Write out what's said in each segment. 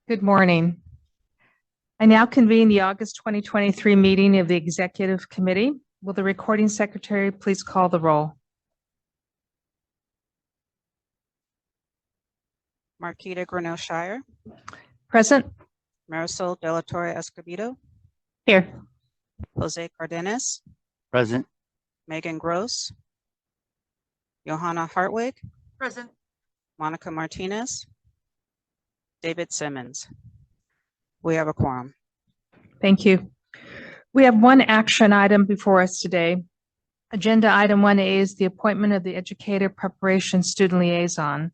Good morning. I now convene the August 2023 meeting of the Executive Committee. Will the recording secretary please call the roll? Marquita Grinnell-Shire, Present. Marisol De La Torre Escobedo, Here. Jose Cardenas, Present. Megan Gross, Johanna Hartwig, Present. Monica Martinez, David Simmons. We have a quorum. Thank you. We have one action item before us today. Agenda item 1A is the appointment of the Educator Preparation Student Liaison.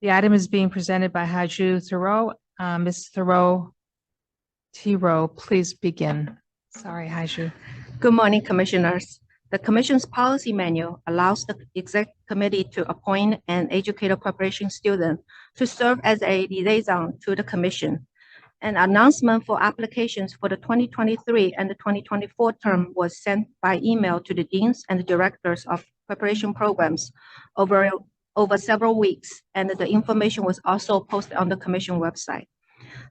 The item is being presented by Haju Thoreau. Ms. Thoreau, please begin. Sorry, Haju. Good morning, Commissioners. The Commission's policy manual allows the Exec Committee to appoint an educator preparation student to serve as a liaison to the Commission. An announcement for applications for the 2023 and the 2024 term was sent by email to the deans and the directors of preparation programs over several weeks, and the information was also posted on the Commission website.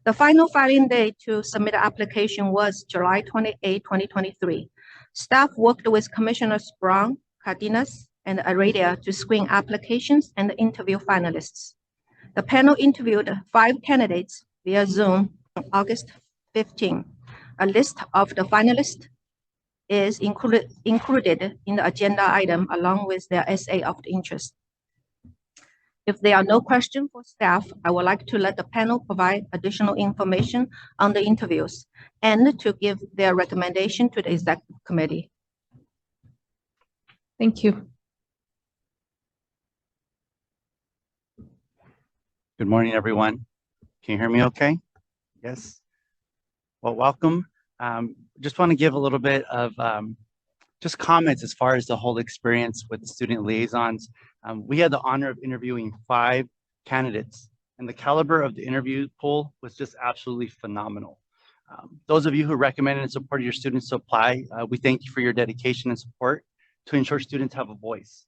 The final filing date to submit the application was July 28, 2023. Staff worked with Commissioners Brown, Cardenas, and Aradia to screen applications and interview finalists. The panel interviewed 5 candidates via Zoom on August 15. A list of the finalists is included in the agenda item along with their essay of interest. If there are no questions for staff, I would like to let the panel provide additional information on the interviews and to give their recommendation to the Executive Committee. Thank you. Good morning, everyone. Can you hear me okay? Yes. Well, welcome. Just want to give a little bit of just comments as far as the whole experience with the student liaisons. We had the honor of interviewing 5 candidates, and the caliber of the interview pool was just absolutely phenomenal. Those of you who recommended and supported your students to apply, we thank you for your dedication and support to ensure students have a voice.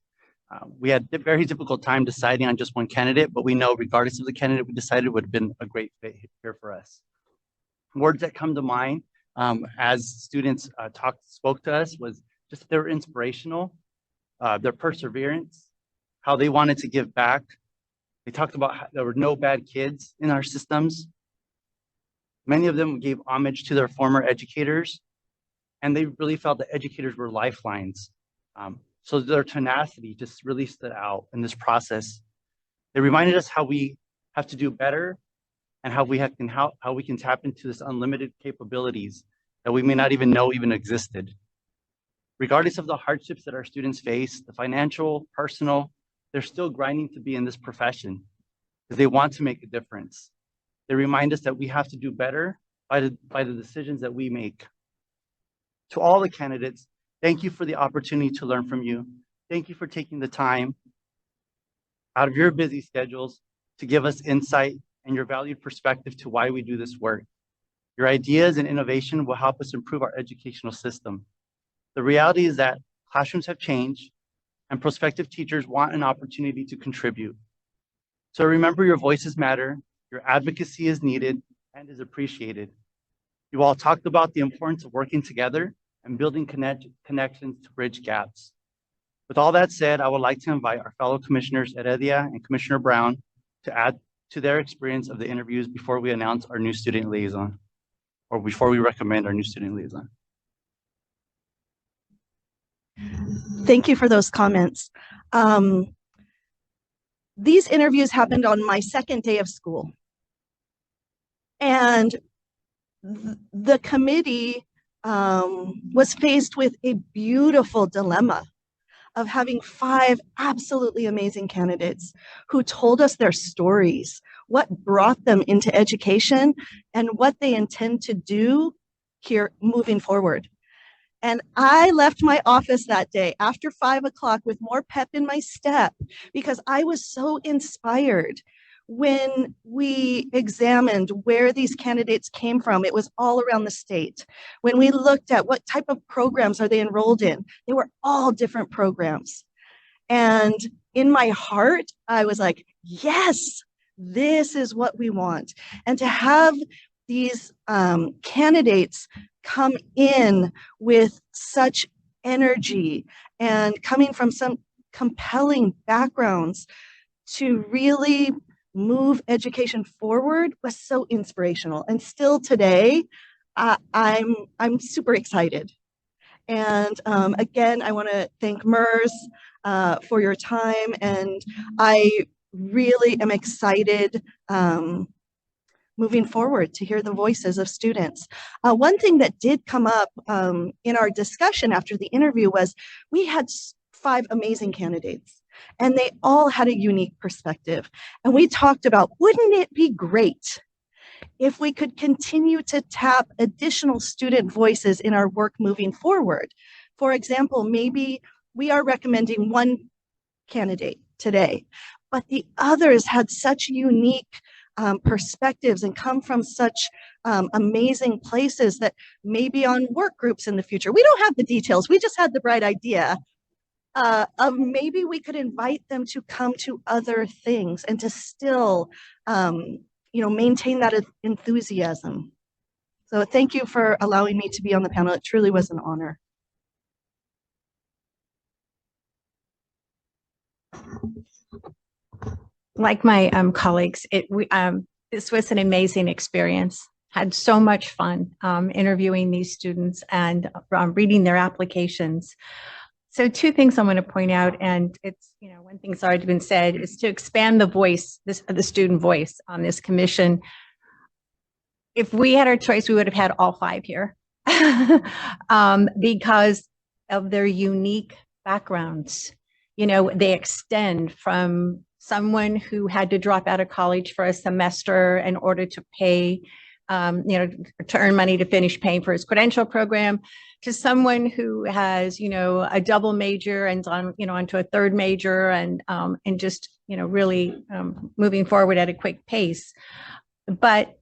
We had a very difficult time deciding on just one candidate, but we know regardless of the candidate we decided would have been a great fit here for us. Words that come to mind as students spoke to us was just they were inspirational, their perseverance, how they wanted to give back. They talked about how there were no bad kids in our systems. Many of them gave homage to their former educators, and they really felt that educators were lifelines. So their tenacity just really stood out in this process. They reminded us how we have to do better and how we can tap into this unlimited capabilities that we may not even know even existed. Regardless of the hardships that our students face, the financial, personal, they're still grinding to be in this profession because they want to make a difference. They remind us that we have to do better by the decisions that we make. To all the candidates, thank you for the opportunity to learn from you. Thank you for taking the time out of your busy schedules to give us insight and your valued perspective to why we do this work. Your ideas and innovation will help us improve our educational system. The reality is that classrooms have changed and prospective teachers want an opportunity to contribute. So remember, your voices matter, your advocacy is needed and is appreciated. You all talked about the importance of working together and building connections to bridge gaps. With all that said, I would like to invite our fellow commissioners, Heredia and Commissioner Brown, to add to their experience of the interviews before we announce our new student liaison, or before we recommend our new student liaison. Thank you for those comments. These interviews happened on my second day of school. And the committee was faced with a beautiful dilemma of having 5 absolutely amazing candidates who told us their stories, what brought them into education, and what they intend to do here moving forward. And I left my office that day after 5 o'clock with more pep in my step because I was so inspired when we examined where these candidates came from. It was all around the state. When we looked at what type of programs are they enrolled in, they were all different programs. And in my heart, I was like, yes, this is what we want. And to have these candidates come in with such energy and coming from some compelling backgrounds to really move education forward was so inspirational. And still today, I'm super excited. And again, I want to thank MERS for your time, and I really am excited moving forward to hear the voices of students. One thing that did come up in our discussion after the interview was we had 5 amazing candidates, and they all had a unique perspective. And we talked about, wouldn't it be great if we could continue to tap additional student voices in our work moving forward? For example, maybe we are recommending one candidate today, but the others had such unique perspectives and come from such amazing places that maybe on work groups in the future, we don't have the details, we just had the bright idea of maybe we could invite them to come to other things and to still maintain that enthusiasm. So thank you for allowing me to be on the panel. It truly was an honor. Like my colleagues, this was an amazing experience. Had so much fun interviewing these students and reading their applications. So 2 things I want to point out, and it's, one thing's already been said, is to expand the voice, the student voice on this commission. If we had our choice, we would have had all 5 here because of their unique backgrounds. They extend from someone who had to drop out of college for a semester in order to pay, to earn money to finish paying for his credential program, to someone who has, a double major and onto a 3rd major and just, really moving forward at a quick pace. But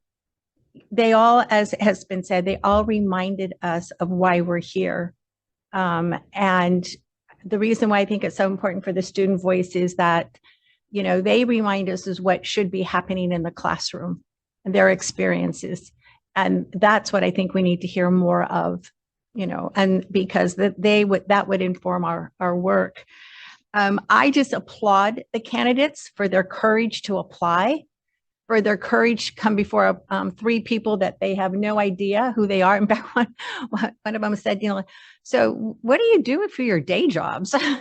they all, as has been said, they all reminded us of why we're here. And the reason why I think it's so important for the student voice is that, they remind us is what should be happening in the classroom and their experiences. And that's what I think we need to hear more of, and because that would inform our work. I just applaud the candidates for their courage to apply, for their courage to come before 3 people that they have no idea who they are. In fact, one of them said, so what do you do for your day jobs? And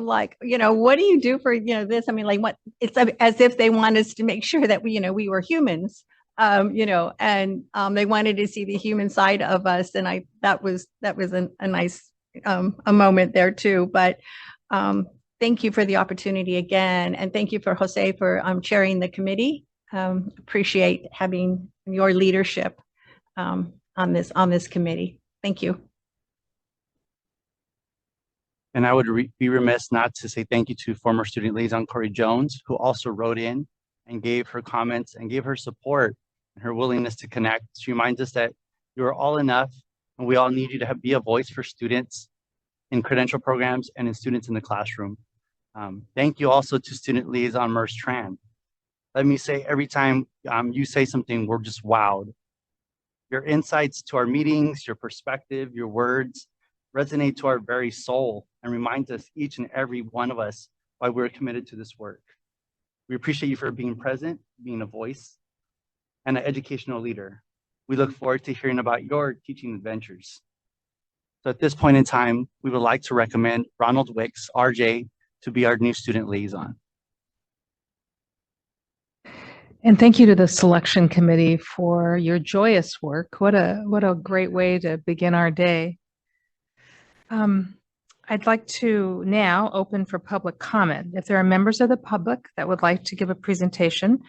what do you do for, this? I mean, like what, it's as if they want us to make sure that we were humans, and they wanted to see the human side of us. And that was a nice, a moment there too. But, thank you for the opportunity again. And thank you for Jose for chairing the committee. Appreciate having your leadership on this committee. Thank you. And I would be remiss not to say thank you to former student liaison Corey Jones, who also wrote in and gave her comments and gave her support and her willingness to connect. She reminds us that you are all enough and we all need you to be a voice for students in credential programs and in students in the classroom. Thank you also to student liaison MERS Tran. Let me say, every time you say something, we're just wowed. Your insights to our meetings, your perspective, your words resonate to our very soul and reminds us, each and every one of us, why we're committed to this work. We appreciate you for being present, being a voice, and an educational leader. We look forward to hearing about your teaching adventures. So at this point in time, we would like to recommend Ronald Wicks, RJ, to be our new student liaison. And thank you to the selection committee for your joyous work. What a great way to begin our day. I'd like to now open for public comment. If there are members of the public that would like to give a presentation,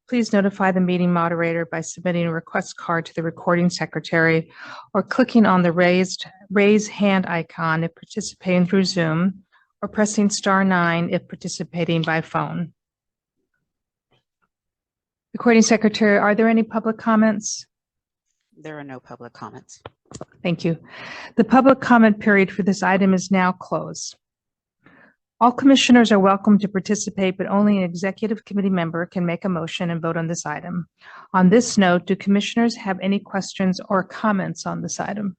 please notify the meeting moderator by submitting a request card to the recording secretary or clicking on the raise hand icon if participating through Zoom, or pressing *9 if participating by phone. Recording secretary, are there any public comments? There are no public comments. Thank you. The public comment period for this item is now closed. All commissioners are welcome to participate, but only an executive committee member can make a motion and vote on this item. On this note, do commissioners have any questions or comments on this item?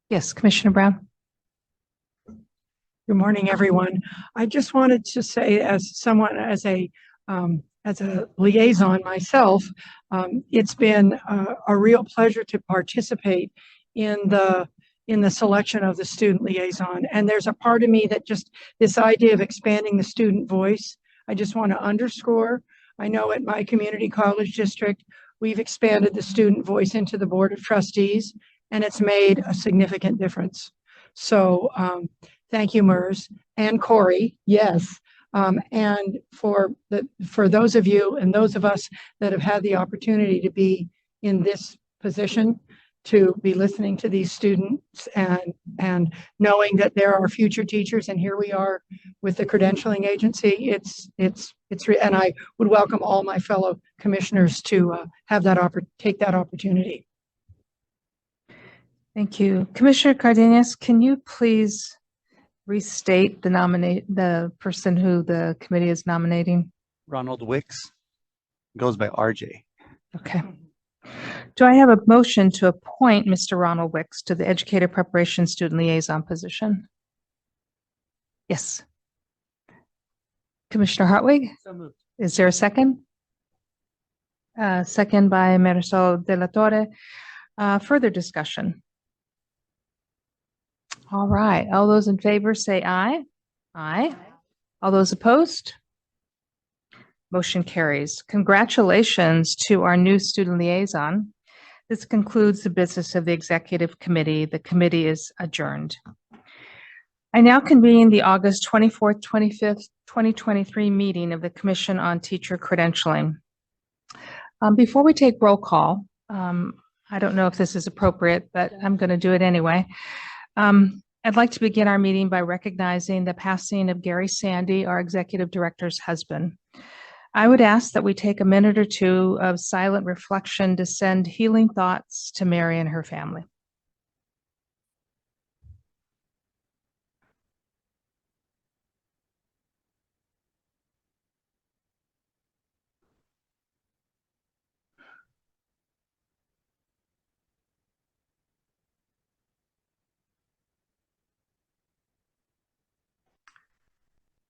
Yes, Commissioner Brown. Good morning, everyone. I just wanted to say, as someone, as a liaison myself, it's been a real pleasure to participate in the selection of the student liaison. And there's a part of me that just, this idea of expanding the student voice, I just want to underscore. I know at my community college district, we've expanded the student voice into the Board of Trustees, and it's made a significant difference. So thank you, MERS and Corey. Yes. And for those of you and those of us that have had the opportunity to be in this position, to be listening to these students and knowing that there are future teachers, and here we are with the credentialing agency. And I would welcome all my fellow commissioners to have that take that opportunity. Thank you. Commissioner Cardenas, can you please restate the person who the committee is nominating? Ronald Wicks goes by RJ. Okay. Do I have a motion to appoint Mr. Ronald Wicks to the Educator Preparation Student Liaison position? Yes. Commissioner Hartwig? So moved. Is there a second? Second by Marisol de la Torre. Further discussion? All right. All those in favor say aye. Aye. All those opposed? Motion carries. Congratulations to our new student liaison. This concludes the business of the executive committee. The committee is adjourned. I now convene the August 24th, 25th, 2023 meeting of the Commission on Teacher Credentialing. Before we take roll call, I don't know if this is appropriate, but I'm going to do it anyway. I'd like to begin our meeting by recognizing the passing of Gary Sandy, our executive director's husband. I would ask that we take a minute or two of silent reflection to send healing thoughts to Mary and her family.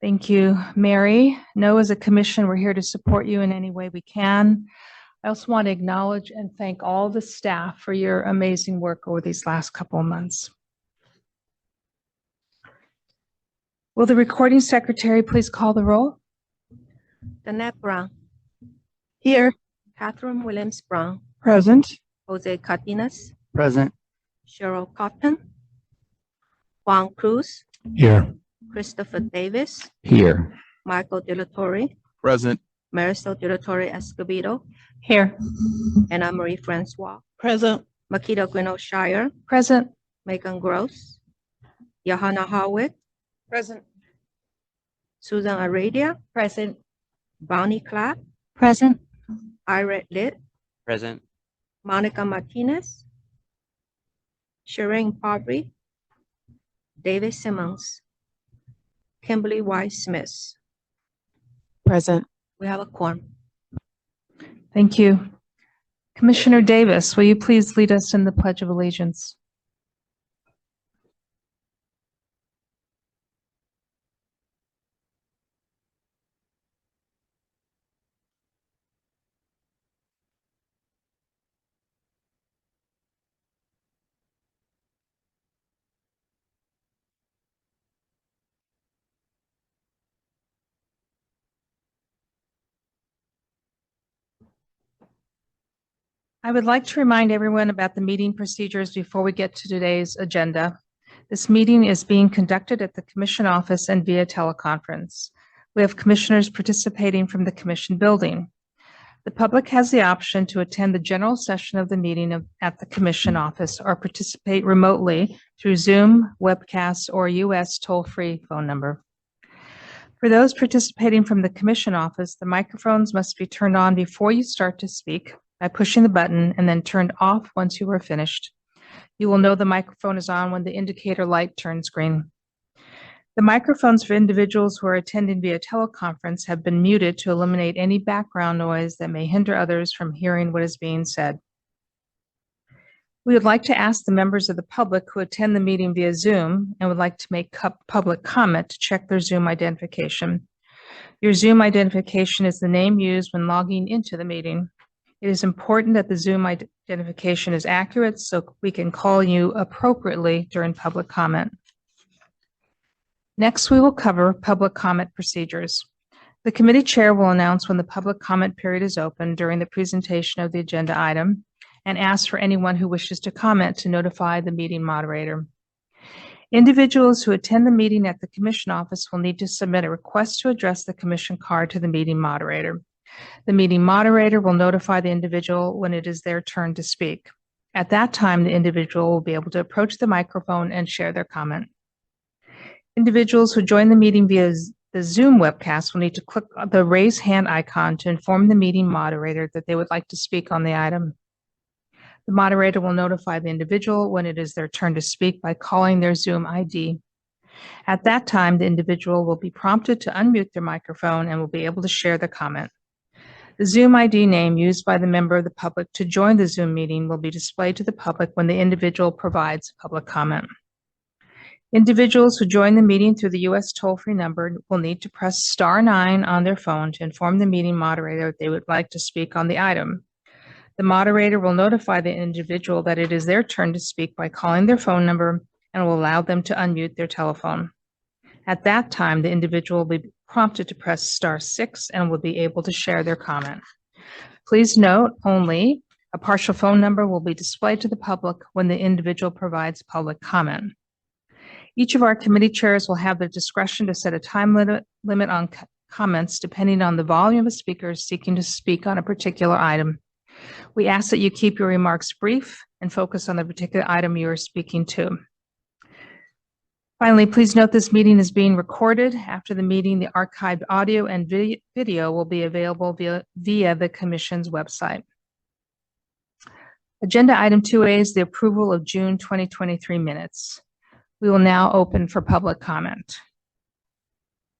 Thank you, Mary. No, as a commission, we're here to support you in any way we can. I also want to acknowledge and thank all the staff for your amazing work over these last couple of months. Will the recording secretary please call the roll? Danette Brown, Here. Catherine Williams Brown, Present. Jose Cardenas, Present. Cheryl Cotton, Juan Cruz, Here. Christopher Davis, Here. Michael De La Torre, Present. Marisol De La Torre Escobedo, Here. Anna Marie Francois, Present. Makita Gwino Shire, Present. Megan Gross, Johanna Howitt, Present. Susan Aradia, Present. Bonnie Clapp, Present. Ira Litt, Present. Monica Martinez, Shireen Parby, David Simmons, Kimberly Wise Smith. Present. We have a quorum. Thank you. Commissioner Davis, will you please lead us in the Pledge of Allegiance? I would like to remind everyone about the meeting procedures before we get to today's agenda. This meeting is being conducted at the Commission office and via teleconference. We have commissioners participating from the Commission building. The public has the option to attend the general session of the meeting at the Commission office or participate remotely through Zoom, webcast, or US toll-free phone number. For those participating from the Commission office, the microphones must be turned on before you start to speak by pushing the button and then turned off once you are finished. You will know the microphone is on when the indicator light turns green. The microphones for individuals who are attending via teleconference have been muted to eliminate any background noise that may hinder others from hearing what is being said. We would like to ask the members of the public who attend the meeting via Zoom and would like to make public comment to check their Zoom identification. Your Zoom identification is the name used when logging into the meeting. It is important that the Zoom identification is accurate so we can call you appropriately during public comment. Next, we will cover public comment procedures. The committee chair will announce when the public comment period is open during the presentation of the agenda item and ask for anyone who wishes to comment to notify the meeting moderator. Individuals who attend the meeting at the commission office will need to submit a request to address the commission card to the meeting moderator. The meeting moderator will notify the individual when it is their turn to speak. At that time, the individual will be able to approach the microphone and share their comment. Individuals who join the meeting via the Zoom webcast will need to click the raise hand icon to inform the meeting moderator that they would like to speak on the item. The moderator will notify the individual when it is their turn to speak by calling their Zoom ID. At that time, the individual will be prompted to unmute their microphone and will be able to share the comment. The Zoom ID name used by the member of the public to join the Zoom meeting will be displayed to the public when the individual provides public comment. Individuals who join the meeting through the U.S. toll-free number will need to press *9 on their phone to inform the meeting moderator that they would like to speak on the item. The moderator will notify the individual that it is their turn to speak by calling their phone number and will allow them to unmute their telephone. At that time, the individual will be prompted to press *6 and will be able to share their comment. Please note only a partial phone number will be displayed to the public when the individual provides public comment. Each of our committee chairs will have the discretion to set a time limit on comments depending on the volume of speakers seeking to speak on a particular item. We ask that you keep your remarks brief and focus on the particular item you are speaking to. Finally, please note this meeting is being recorded. After the meeting, the archived audio and video will be available via the Commission's website. Agenda item 2A is the approval of June 2023 minutes. We will now open for public comment.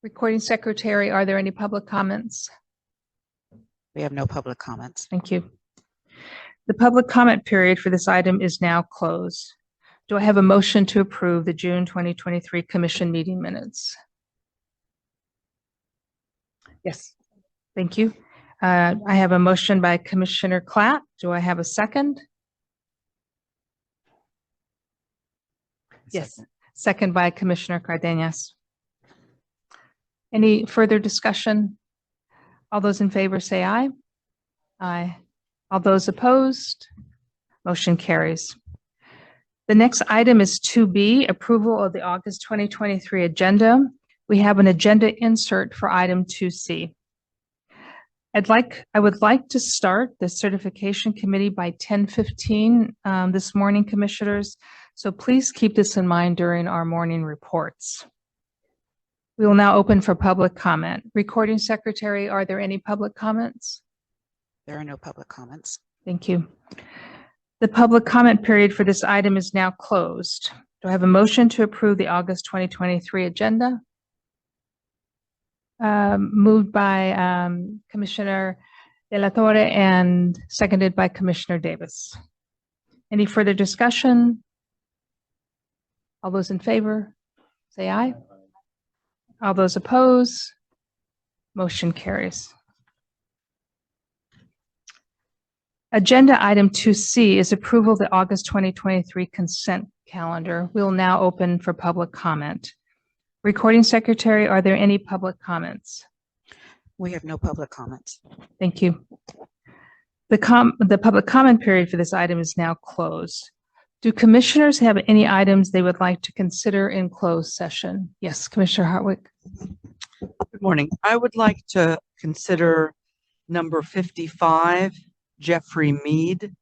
Recording Secretary, are there any public comments? We have no public comments. Thank you. The public comment period for this item is now closed. Do I have a motion to approve the June 2023 Commission meeting minutes? Yes. Thank you. I have a motion by Commissioner Klatt. Do I have a second? Yes. Second by Commissioner Cardenas. Any further discussion? All those in favor say aye. Aye. All those opposed? Motion carries. The next item is 2B, approval of the August 2023 agenda. We have an agenda insert for item 2C. I would like to start the certification committee by 10:15 this morning, commissioners. So please keep this in mind during our morning reports. We will now open for public comment. Recording Secretary, are there any public comments? There are no public comments. Thank you. The public comment period for this item is now closed. Do I have a motion to approve the August 2023 agenda? Moved by Commissioner De La Torre and seconded by Commissioner Davis. Any further discussion? All those in favor, say aye. All those opposed, motion carries. Agenda item 2C is approval of the August 2023 consent calendar. We will now open for public comment. Recording Secretary, are there any public comments? We have no public comments. Thank you. The public comment period for this item is now closed. Do commissioners have any items they would like to consider in closed session? Yes, Commissioner Hartwick. Good morning. I would like to consider number 55, Jeffrey Mead,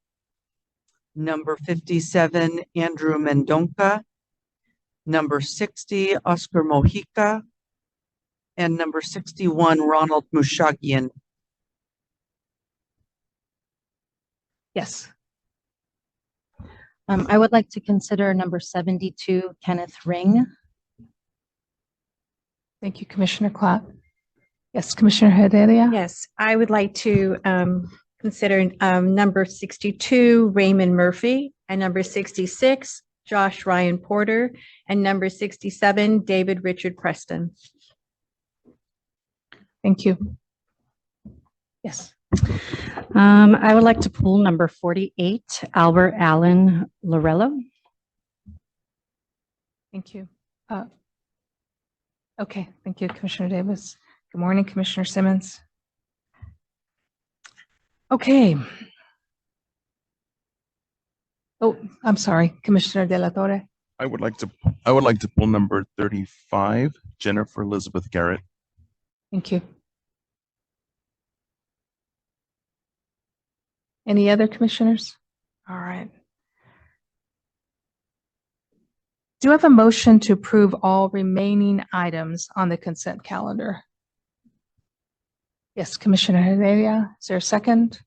number 57, Andrew Mendonca, number 60, Oscar Mojica, and number 61, Ronald Mushagian. Yes. I would like to consider number 72, Kenneth Ring. Thank you, Commissioner Clark. Yes, Commissioner Heredia? Yes, I would like to consider number 62, Raymond Murphy, and number 66, Josh Ryan Porter, and number 67, David Richard Preston. Thank you. Yes, I would like to pull number 48, Albert Allen Lorello. thank you. Okay, thank you, Commissioner Davis. Good morning, Commissioner Simmons. Okay. Oh, I'm sorry, Commissioner De La Torre. I would like to pull number 35, Jennifer Elizabeth Garrett. Thank you. Any other commissioners? All right. Do you have a motion to approve all remaining items on the consent calendar? Yes, Commissioner Heredia. Is there a second?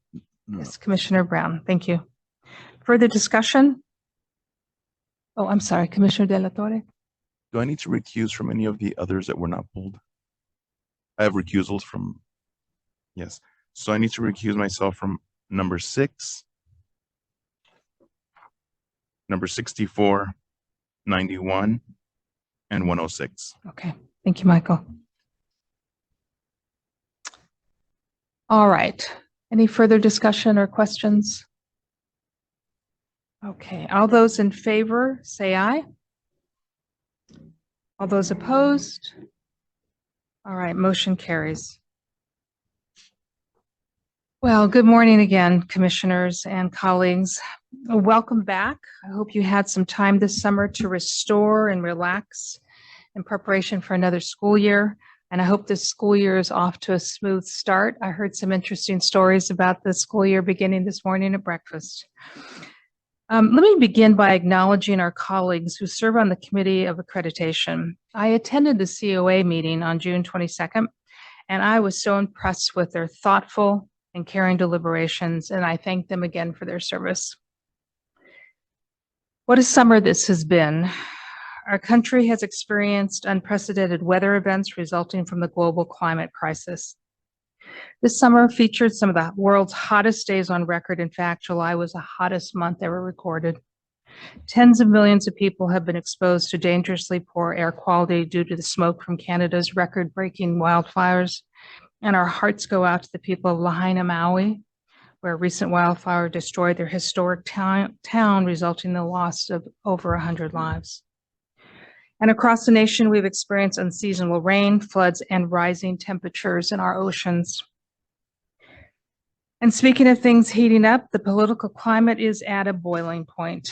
No. Yes, Commissioner Brown. Thank you. Further discussion? Oh, I'm sorry, Commissioner De La Torre. Do I need to recuse from any of the others that were not pulled? I have recusals from, yes. So I need to recuse myself from number 6, number 64, 91, and 106. Okay, thank you, Michael. All right. Any further discussion or questions? Okay, all those in favor, say aye. All those opposed? All right, motion carries. Well, good morning again, commissioners and colleagues. Welcome back. I hope you had some time this summer to restore and relax in preparation for another school year. And I hope this school year is off to a smooth start. I heard some interesting stories about the school year beginning this morning at breakfast. Let me begin by acknowledging our colleagues who serve on the Committee of Accreditation. I attended the COA meeting on June 22nd, and I was so impressed with their thoughtful and caring deliberations, and I thank them again for their service. What a summer this has been. Our country has experienced unprecedented weather events resulting from the global climate crisis. This summer featured some of the world's hottest days on record. In fact, July was the hottest month ever recorded. Tens of millions of people have been exposed to dangerously poor air quality due to the smoke from Canada's record-breaking wildfires. And our hearts go out to the people of Lahaina, Maui, where a recent wildfire destroyed their historic town, resulting in the loss of over 100 lives. And across the nation, we've experienced unseasonal rain, floods, and rising temperatures in our oceans. And speaking of things heating up, the political climate is at a boiling point.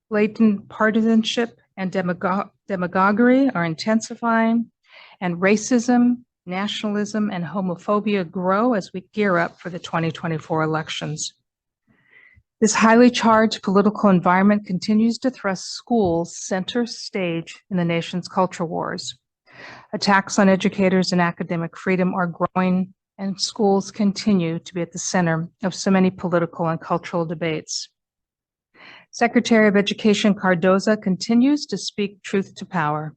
Blatant partisanship and demagoguery are intensifying, and racism, nationalism, and homophobia grow as we gear up for the 2024 elections. This highly charged political environment continues to thrust schools center stage in the nation's culture wars. Attacks on educators and academic freedom are growing, and schools continue to be at the center of so many political and cultural debates. Secretary of Education Cardoza continues to speak truth to power,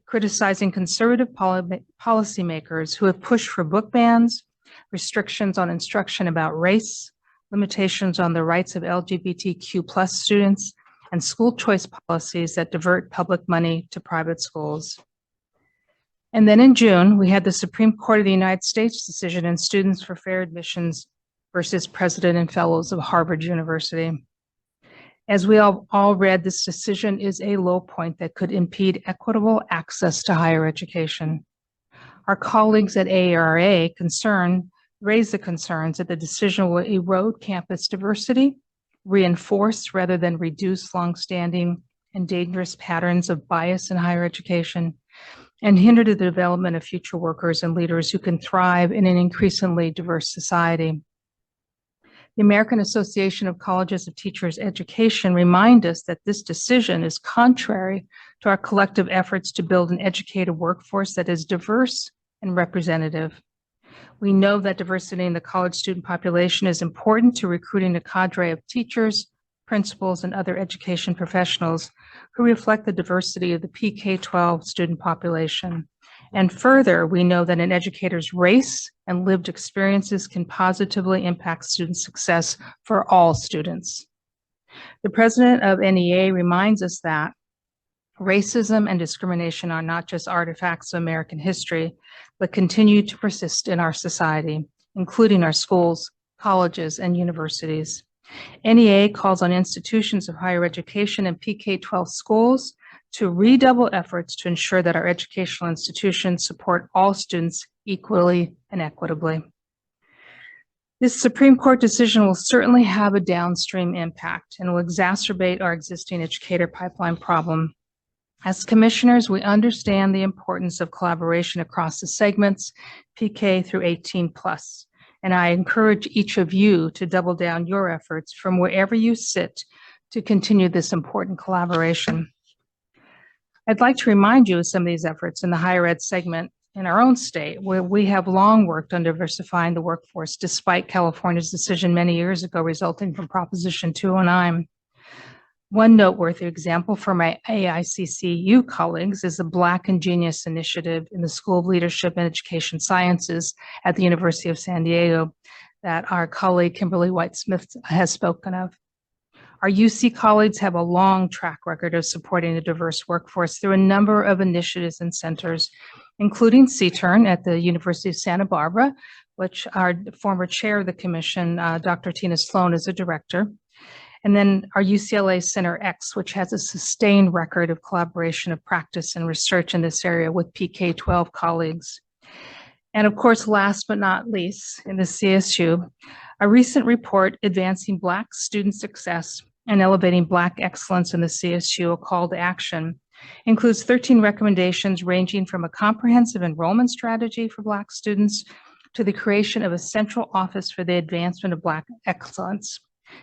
criticizing conservative policymakers who have pushed for book bans, restrictions on instruction about race, limitations on the rights of LGBTQ+ students, and school choice policies that divert public money to private schools. And then in June, we had the Supreme Court of the United States decision in Students for Fair Admissions versus President and Fellows of Harvard University. As we all read, this decision is a low point that could impede equitable access to higher education. Our colleagues at ARA raised the concerns that the decision will erode campus diversity, reinforce rather than reduce longstanding and dangerous patterns of bias in higher education, and hinder the development of future workers and leaders who can thrive in an increasingly diverse society. The American Association of Colleges of Teachers Education remind us that this decision is contrary to our collective efforts to build an educated workforce that is diverse and representative. We know that diversity in the college student population is important to recruiting a cadre of teachers, principals, and other education professionals who reflect the diversity of the PK-12 student population. And further, we know that an educator's race and lived experiences can positively impact student success for all students. The president of NEA reminds us that racism and discrimination are not just artifacts of American history, but continue to persist in our society, including our schools, colleges, and universities. NEA calls on institutions of higher education and PK-12 schools to redouble efforts to ensure that our educational institutions support all students equally and equitably. This Supreme Court decision will certainly have a downstream impact and will exacerbate our existing educator pipeline problem. As commissioners, we understand the importance of collaboration across the segments, PK through 18 plus. And I encourage each of you to double down your efforts from wherever you sit to continue this important collaboration. I'd like to remind you of some of these efforts in the higher ed segment in our own state, where we have long worked on diversifying the workforce despite California's decision many years ago resulting from Proposition 209. One noteworthy example for my AICCU colleagues is the Black and Genius initiative in the School of Leadership and Education Sciences at the University of San Diego that our colleague Kimberly White-Smith has spoken of. Our UC colleagues have a long track record of supporting a diverse workforce through a number of initiatives and centers, including CTURN at the University of Santa Barbara, which our former chair of the commission, Dr. Tina Sloan, is a director. And then our UCLA Center X, which has a sustained record of collaboration of practice and research in this area with PK-12 colleagues. And of course, last but not least, in the CSU, a recent report advancing Black student success and elevating Black excellence in the CSU, a call to action, includes 13 recommendations ranging from a comprehensive enrollment strategy for Black students to the creation of a central office for the advancement of Black excellence.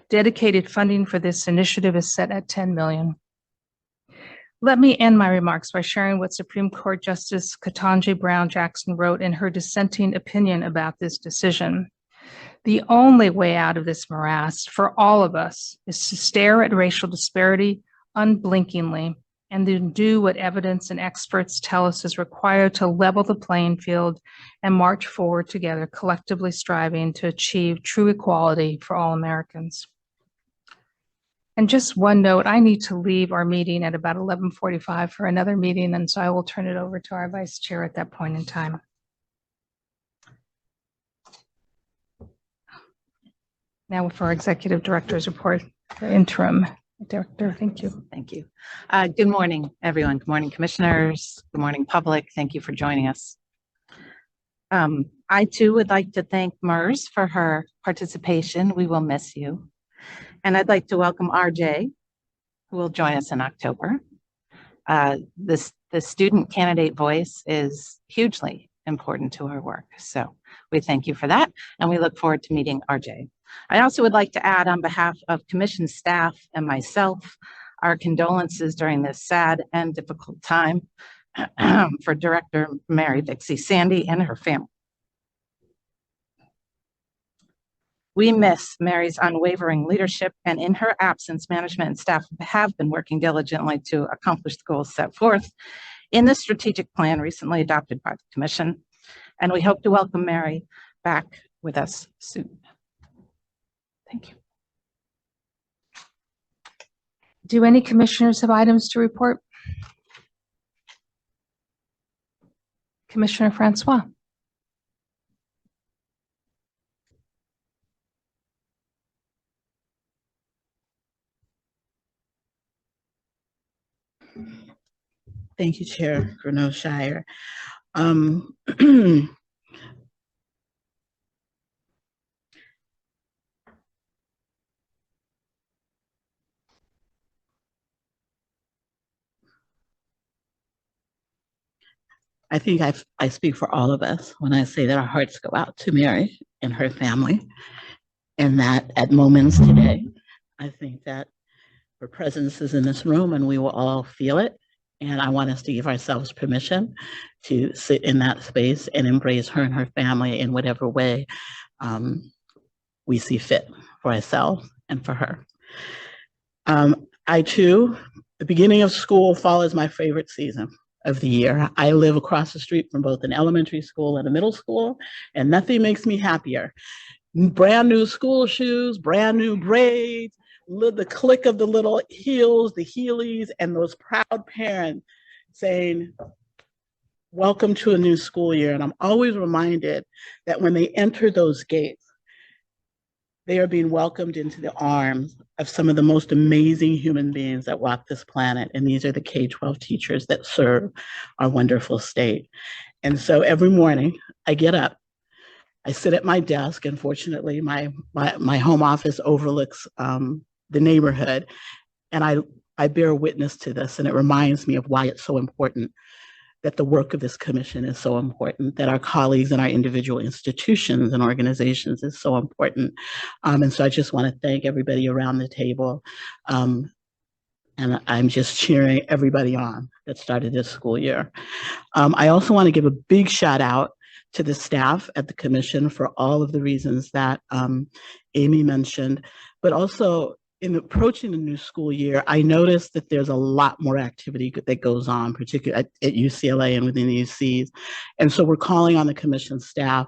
Dedicated funding for this initiative is set at $10 million. Let me end my remarks by sharing what Supreme Court Justice Ketanji Brown Jackson wrote in her dissenting opinion about this decision. The only way out of this morass for all of us is to stare at racial disparity unblinkingly and then do what evidence and experts tell us is required to level the playing field and march forward together, collectively striving to achieve true equality for all Americans. And just one note, I need to leave our meeting at about 11:45 for another meeting, and so I will turn it over to our vice chair at that point in time. Now for our executive director's report, the interim director, thank you. Thank you. Good morning, everyone. Good morning, commissioners. Good morning, public. Thank you for joining us. I too would like to thank MERS for her participation. We will miss you. And I'd like to welcome RJ, who will join us in October. The student candidate voice is hugely important to our work. So we thank you for that. And we look forward to meeting RJ. I also would like to add on behalf of commission staff and myself, our condolences during this sad and difficult time for Director Mary Dixie Sandy and her family. We miss Mary's unwavering leadership, and in her absence, management and staff have been working diligently to accomplish the goals set forth in the strategic plan recently adopted by the commission. And we hope to welcome Mary back with us soon. Thank you. Do any commissioners have items to report? Commissioner Francois. Thank you, Chair Grinnell Shire. I think I speak for all of us when I say that our hearts go out to Mary and her family, and that at moments today, I think that her presence is in this room and we will all feel it. And I want us to give ourselves permission to sit in that space and embrace her and her family in whatever way we see fit for ourselves and for her. I too, the beginning of school, fall is my favorite season of the year. I live across the street from both an elementary school and a middle school, and nothing makes me happier. Brand new school shoes, brand new braids, the click of the little heels, the Heelys, and those proud parents saying, welcome to a new school year. And I'm always reminded that when they enter those gates, they are being welcomed into the arms of some of the most amazing human beings that walk this planet. And these are the K-12 teachers that serve our wonderful state. And so every morning I get up, I sit at my desk, and fortunately my home office overlooks the neighborhood. And I bear witness to this, and it reminds me of why it's so important that the work of this commission is so important, that our colleagues in our individual institutions and organizations is so important. And so I just want to thank everybody around the table. And I'm just cheering everybody on that started this school year. I also want to give a big shout out to the staff at the commission for all of the reasons that Amy mentioned, but also in approaching the new school year, I noticed that there's a lot more activity that goes on, particularly at UCLA and within the UCs. And so we're calling on the commission staff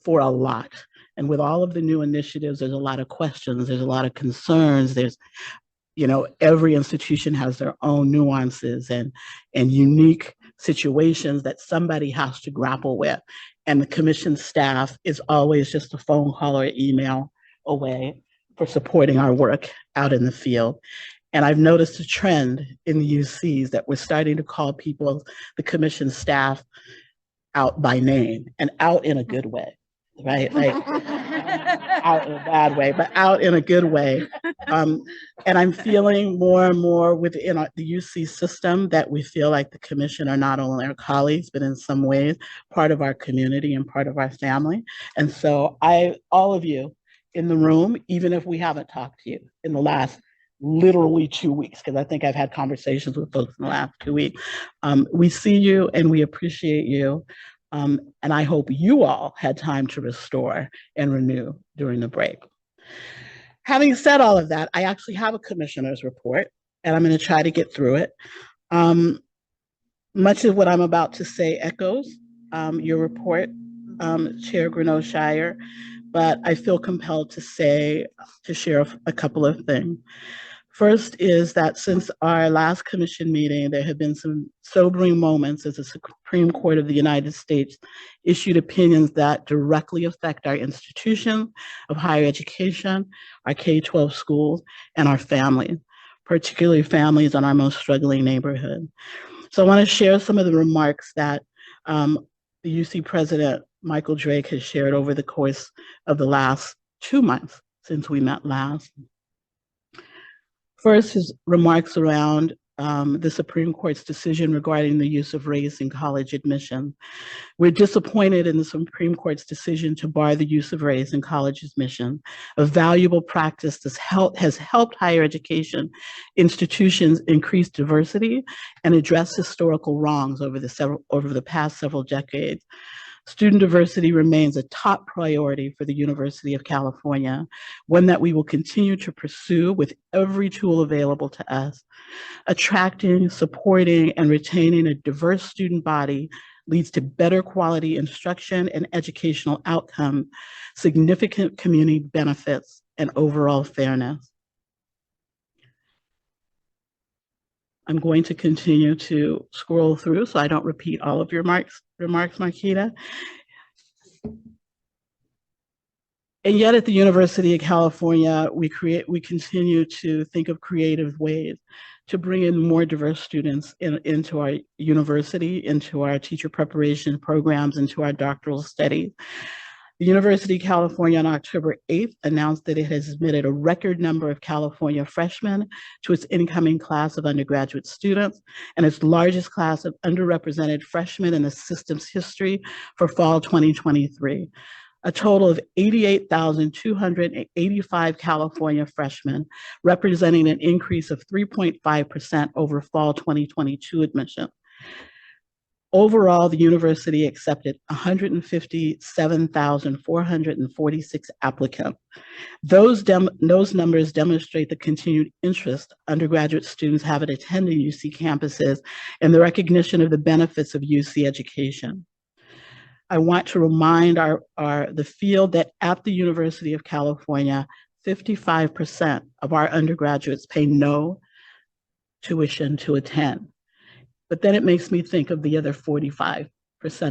for a lot. And with all of the new initiatives, there's a lot of questions, there's a lot of concerns, there's, you know, every institution has their own nuances and unique situations that somebody has to grapple with. And the commission staff is always just a phone call or email away for supporting our work out in the field. And I've noticed a trend in the UCs that we're starting to call people, the commission staff, out by name, and out in a good way, right? Like out in a bad way, but out in a good way. And I'm feeling more and more within the UC system that we feel like the commission are not only our colleagues, but in some ways part of our community and part of our family. And so all of you in the room, even if we haven't talked to you in the last literally 2 weeks, because I think I've had conversations with folks in the last 2 weeks, we see you and we appreciate you. And I hope you all had time to restore and renew during the break. Having said all of that, I actually have a commissioner's report, and I'm going to try to get through it. Much of what I'm about to say echoes your report, Chair Greenough-Shire, but I feel compelled to share a couple of things. First is that since our last commission meeting, there have been some sobering moments as the Supreme Court of the United States issued opinions that directly affect our institutions of higher education, our K-12 schools, and our families, particularly families in our most struggling neighborhood. So I want to share some of the remarks that the UC President, Michael Drake, has shared over the course of the last 2 months since we met last. First, his remarks around the Supreme Court's decision regarding the use of race in college admission. We're disappointed in the Supreme Court's decision to bar the use of race in college admission, a valuable practice that has helped higher education institutions increase diversity and address historical wrongs over the past several decades. Student diversity remains a top priority for the University of California, one that we will continue to pursue with every tool available to us. Attracting, supporting, and retaining a diverse student body leads to better quality instruction and educational outcomes, significant community benefits, and overall fairness. I'm going to continue to scroll through so I don't repeat all of your remarks, Marquita. And yet at the University of California, we continue to think of creative ways to bring in more diverse students into our university, into our teacher preparation programs, into our doctoral studies. The University of California on October 8th announced that it has admitted a record number of California freshmen to its incoming class of undergraduate students and its largest class of underrepresented freshmen in the system's history for fall 2023. A total of 88,285 California freshmen, representing an increase of 3.5% over fall 2022 admission. Overall, the university accepted 157,446 applicants. Those numbers demonstrate the continued interest undergraduate students have in attending UC campuses and the recognition of the benefits of UC education. I want to remind the field that at the University of California, 55% of our undergraduates pay no tuition to attend. But then it makes me think of the other 45%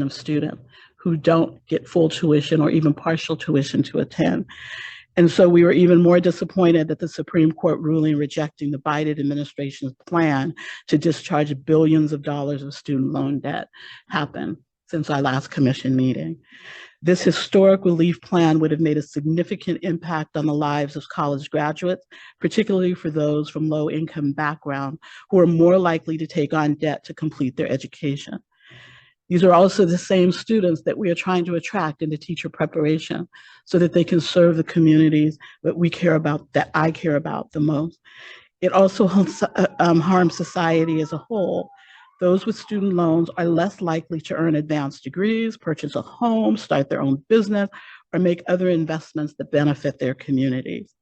of students who don't get full tuition or even partial tuition to attend. And so we were even more disappointed that the Supreme Court ruling rejecting the Biden administration's plan to discharge billions of dollars of student loan debt happened since our last commission meeting. This historic relief plan would have made a significant impact on the lives of college graduates, particularly for those from low-income background who are more likely to take on debt to complete their education. These are also the same students that we are trying to attract into teacher preparation so that they can serve the communities that we care about, that I care about the most. It also harms society as a whole. Those with student loans are less likely to earn advanced degrees, purchase a home, start their own business, or make other investments that benefit their communities.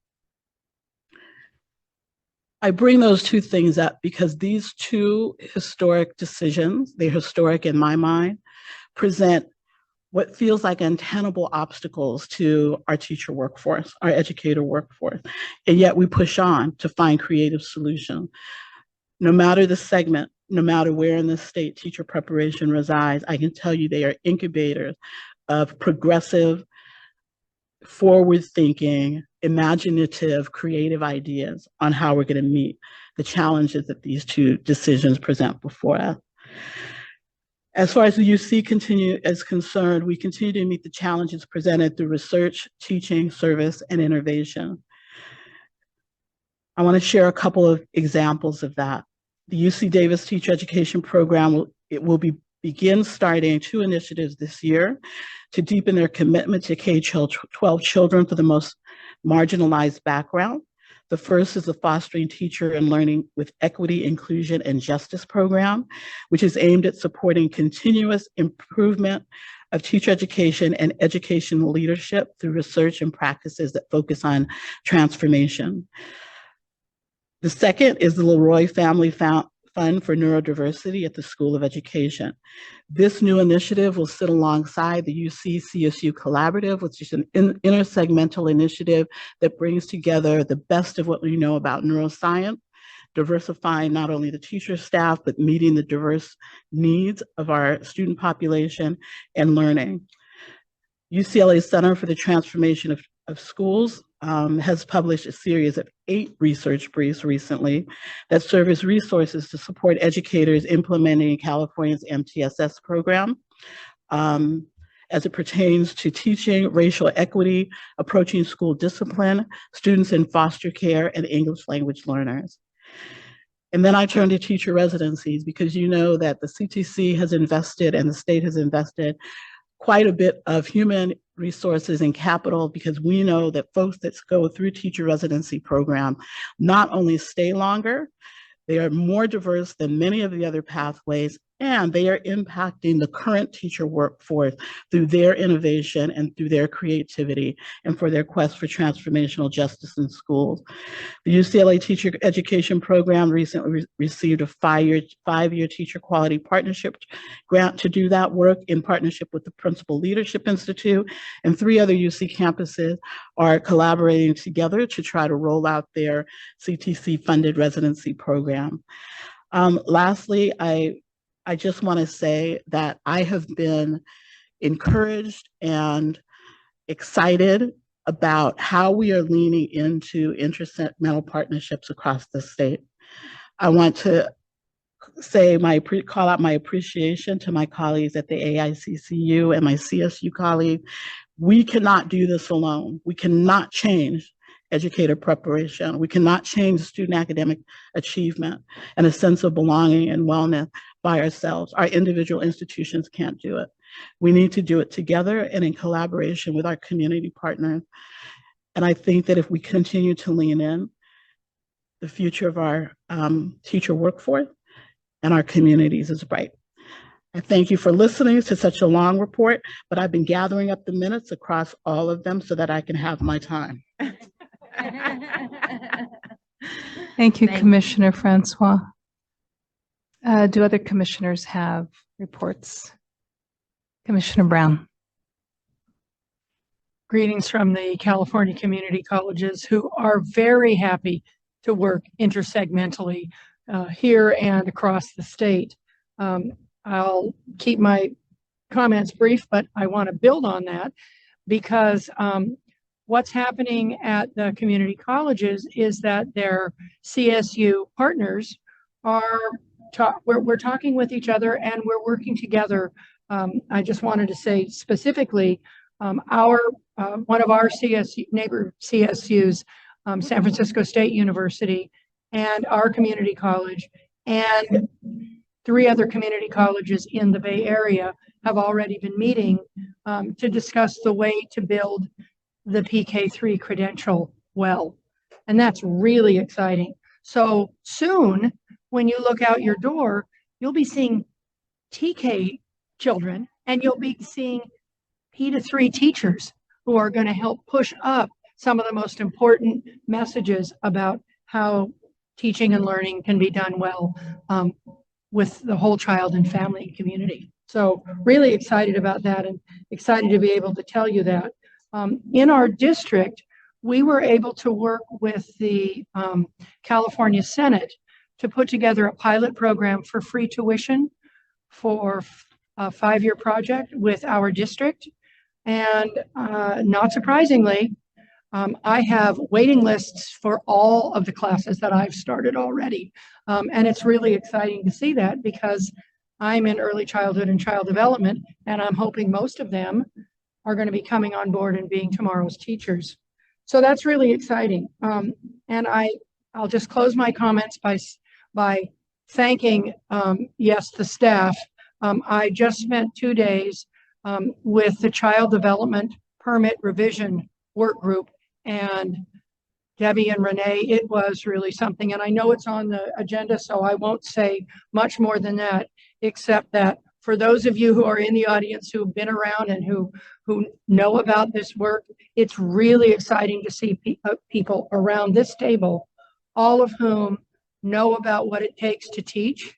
I bring those two things up because these two historic decisions, they're historic in my mind, present what feels like untenable obstacles to our teacher workforce, our educator workforce, and yet we push on to find creative solutions. No matter the segment, no matter where in the state teacher preparation resides, I can tell you they are incubators of progressive, forward-thinking, imaginative, creative ideas on how we're going to meet the challenges that these two decisions present before us. As far as the UC is concerned, we continue to meet the challenges presented through research, teaching, service, and innovation. I want to share a couple of examples of that. The UC Davis Teacher Education Program will begin starting 2 initiatives this year to deepen their commitment to K-12 children for the most marginalized background. The first is the Fostering Teacher and Learning with Equity, Inclusion, and Justice program, which is aimed at supporting continuous improvement of teacher education and educational leadership through research and practices that focus on transformation. The second is the Leroy Family Fund for Neurodiversity at the School of Education. This new initiative will sit alongside the UC-CSU Collaborative, which is an intersegmental initiative that brings together the best of what we know about neuroscience, diversifying not only the teacher staff, but meeting the diverse needs of our student population and learning. UCLA Center for the Transformation of Schools has published a series of 8 research briefs recently that serve as resources to support educators implementing California's MTSS program as it pertains to teaching racial equity, approaching school discipline, students in foster care, and English language learners. And then I turn to teacher residencies because you know that the CTC has invested and the state has invested quite a bit of human resources and capital because we know that folks that go through teacher residency program not only stay longer, they are more diverse than many of the other pathways, and they are impacting the current teacher workforce through their innovation and through their creativity and for their quest for transformational justice in schools. The UCLA Teacher Education Program recently received a five-year teacher quality partnership grant to do that work in partnership with the Principal Leadership Institute, and 3 other UC campuses are collaborating together to try to roll out their CTC-funded residency program. Lastly, I just want to say that I have been encouraged and excited about how we are leaning into intersegmental partnerships across the state. I want to say call out my appreciation to my colleagues at the AICCU and my CSU colleagues. We cannot do this alone. We cannot change educator preparation. We cannot change student academic achievement and a sense of belonging and wellness by ourselves. Our individual institutions can't do it. We need to do it together and in collaboration with our community partners. And I think that if we continue to lean in, the future of our teacher workforce and our communities is bright. I thank you for listening to such a long report, but I've been gathering up the minutes across all of them so that I can have my time. Thank you, Thank- Commissioner Francois. Do other commissioners have reports? Commissioner Brown. Greetings from the California community colleges, who are very happy to work intersegmentally here and across the state. I'll keep my comments brief, but I want to build on that because what's happening at the community colleges is that their CSU partners are we're talking with each other and we're working together. I just wanted to say specifically, one of our neighbor CSUs, San Francisco State University, and our community college, and 3 other community colleges in the Bay Area have already been meeting to discuss the way to build the PK3 credential well. And that's really exciting. So soon, when you look out your door, you'll be seeing TK children and you'll be seeing P3 teachers who are going to help push up some of the most important messages about how teaching and learning can be done well with the whole child and family community. So really excited about that and excited to be able to tell you that. In our district, we were able to work with the California Senate to put together a pilot program for free tuition for a 5-year project with our district. And not surprisingly, I have waiting lists for all of the classes that I've started already. And it's really exciting to see that because I'm in early childhood and child development, and I'm hoping most of them are going to be coming on board and being tomorrow's teachers. So that's really exciting. And I'll just close my comments by thanking, yes, the staff. I just spent 2 days with the Child Development Permit Revision Work Group, and Debbie and Renee, it was really something. And I know it's on the agenda, so I won't say much more than that, except that for those of you who are in the audience who have been around and who know about this work, it's really exciting to see people around this table, all of whom know about what it takes to teach,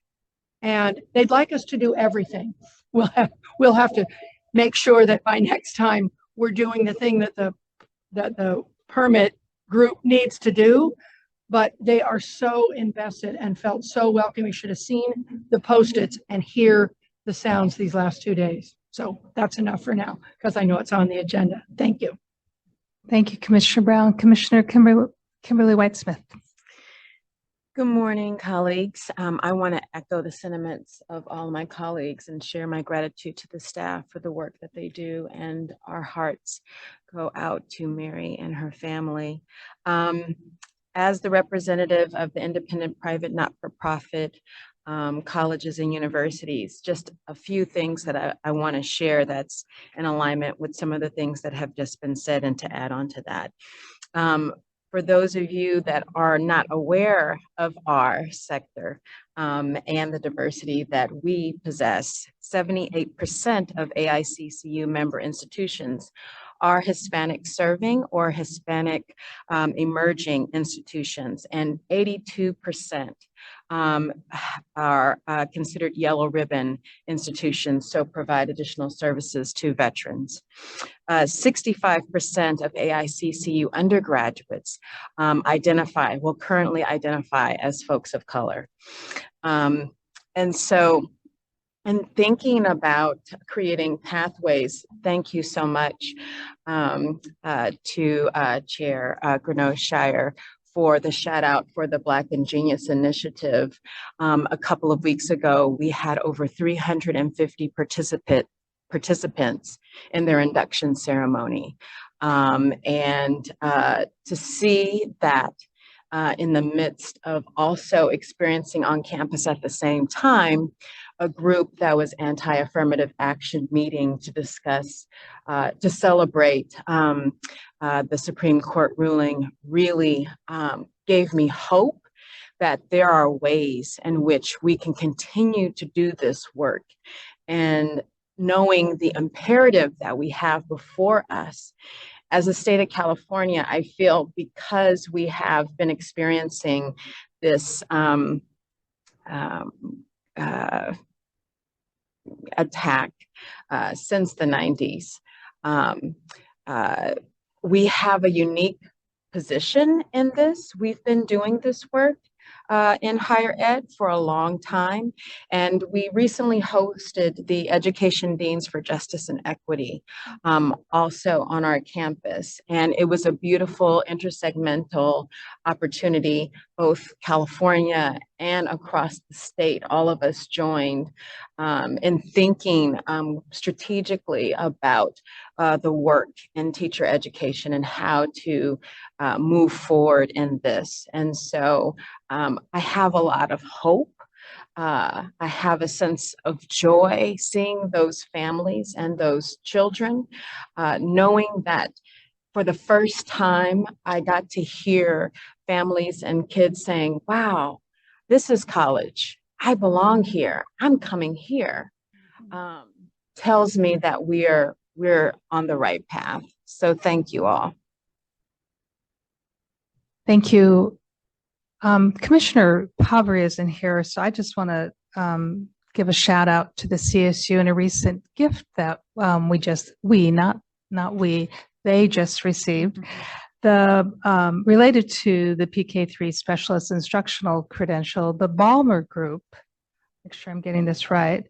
and they'd like us to do everything. We'll have to make sure that by next time we're doing the thing that the permit group needs to do, but they are so invested and felt so welcome. You should have seen the Post-its and hear the sounds these last 2 days. So that's enough for now, because I know it's on the agenda. Thank you. Thank you, Commissioner Brown. Commissioner Kimberly White-Smith. Good morning, colleagues. I want to echo the sentiments of all my colleagues and share my gratitude to the staff for the work that they do, and our hearts go out to Mary and her family. As the representative of the independent, private, not-for-profit colleges and universities, just a few things that I want to share that's in alignment with some of the things that have just been said, and to add on to that. For those of you that are not aware of our sector and the diversity that we possess, 78% of AICCU member institutions are Hispanic serving or Hispanic emerging institutions, and 82% are considered yellow ribbon institutions, so provide additional services to veterans. 65% of AICCU undergraduates will currently identify as folks of color. And so, in thinking about creating pathways, thank you so much to Chair Grenache Shire for the shout out for the Black and Genius Initiative. A couple of weeks ago, we had over 350 participants in their induction ceremony. And to see that in the midst of also experiencing on campus at the same time, a group that was anti-affirmative action meeting to discuss, to celebrate the Supreme Court ruling really gave me hope that there are ways in which we can continue to do this work and knowing the imperative that we have before us. As a state of California, I feel because we have been experiencing this attack since the 90s, we have a unique position in this. We've been doing this work in higher ed for a long time. And we recently hosted the Education Deans for Justice and Equity also on our campus. And it was a beautiful intersegmental opportunity, both California and across the state. All of us joined in thinking strategically about the work in teacher education and how to move forward in this. And so I have a lot of hope. I have a sense of joy seeing those families and those children, knowing that for the first time, I got to hear families and kids saying, wow, this is college. I belong here. I'm coming here. Tells me that we're on the right path. So thank you all. Thank you. Commissioner Pavri isn't here, so I just want to give a shout out to the CSU and a recent gift that they just received. The related to the PK3 specialist instructional credential, the Balmer Group, make sure I'm getting this right,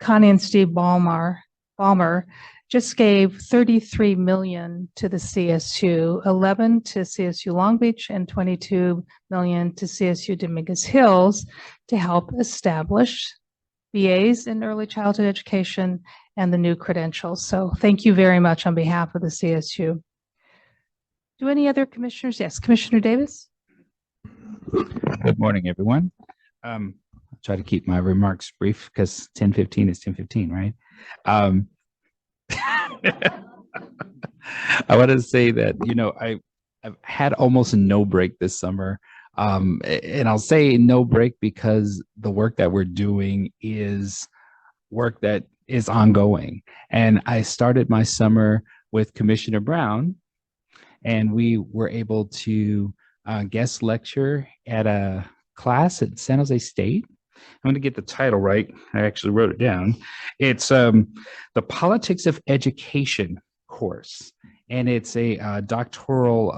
Connie and Steve Balmer just gave $33 million to the CSU, 11 to CSU Long Beach, and $22 million to CSU Dominguez Hills to help establish BAs in early childhood education and the new credentials. So thank you very much on behalf of the CSU. Do any other commissioners? Yes, Commissioner Davis. Good morning, everyone. I'll try to keep my remarks brief because 10:15 is 10:15, right? I want to say that, I've had almost no break this summer. And I'll say no break because the work that we're doing is work that is ongoing. And I started my summer with Commissioner Brown, and we were able to guest lecture at a class at San Jose State. I'm going to get the title right. I actually wrote it down. It's the Politics of Education course, and it's a doctoral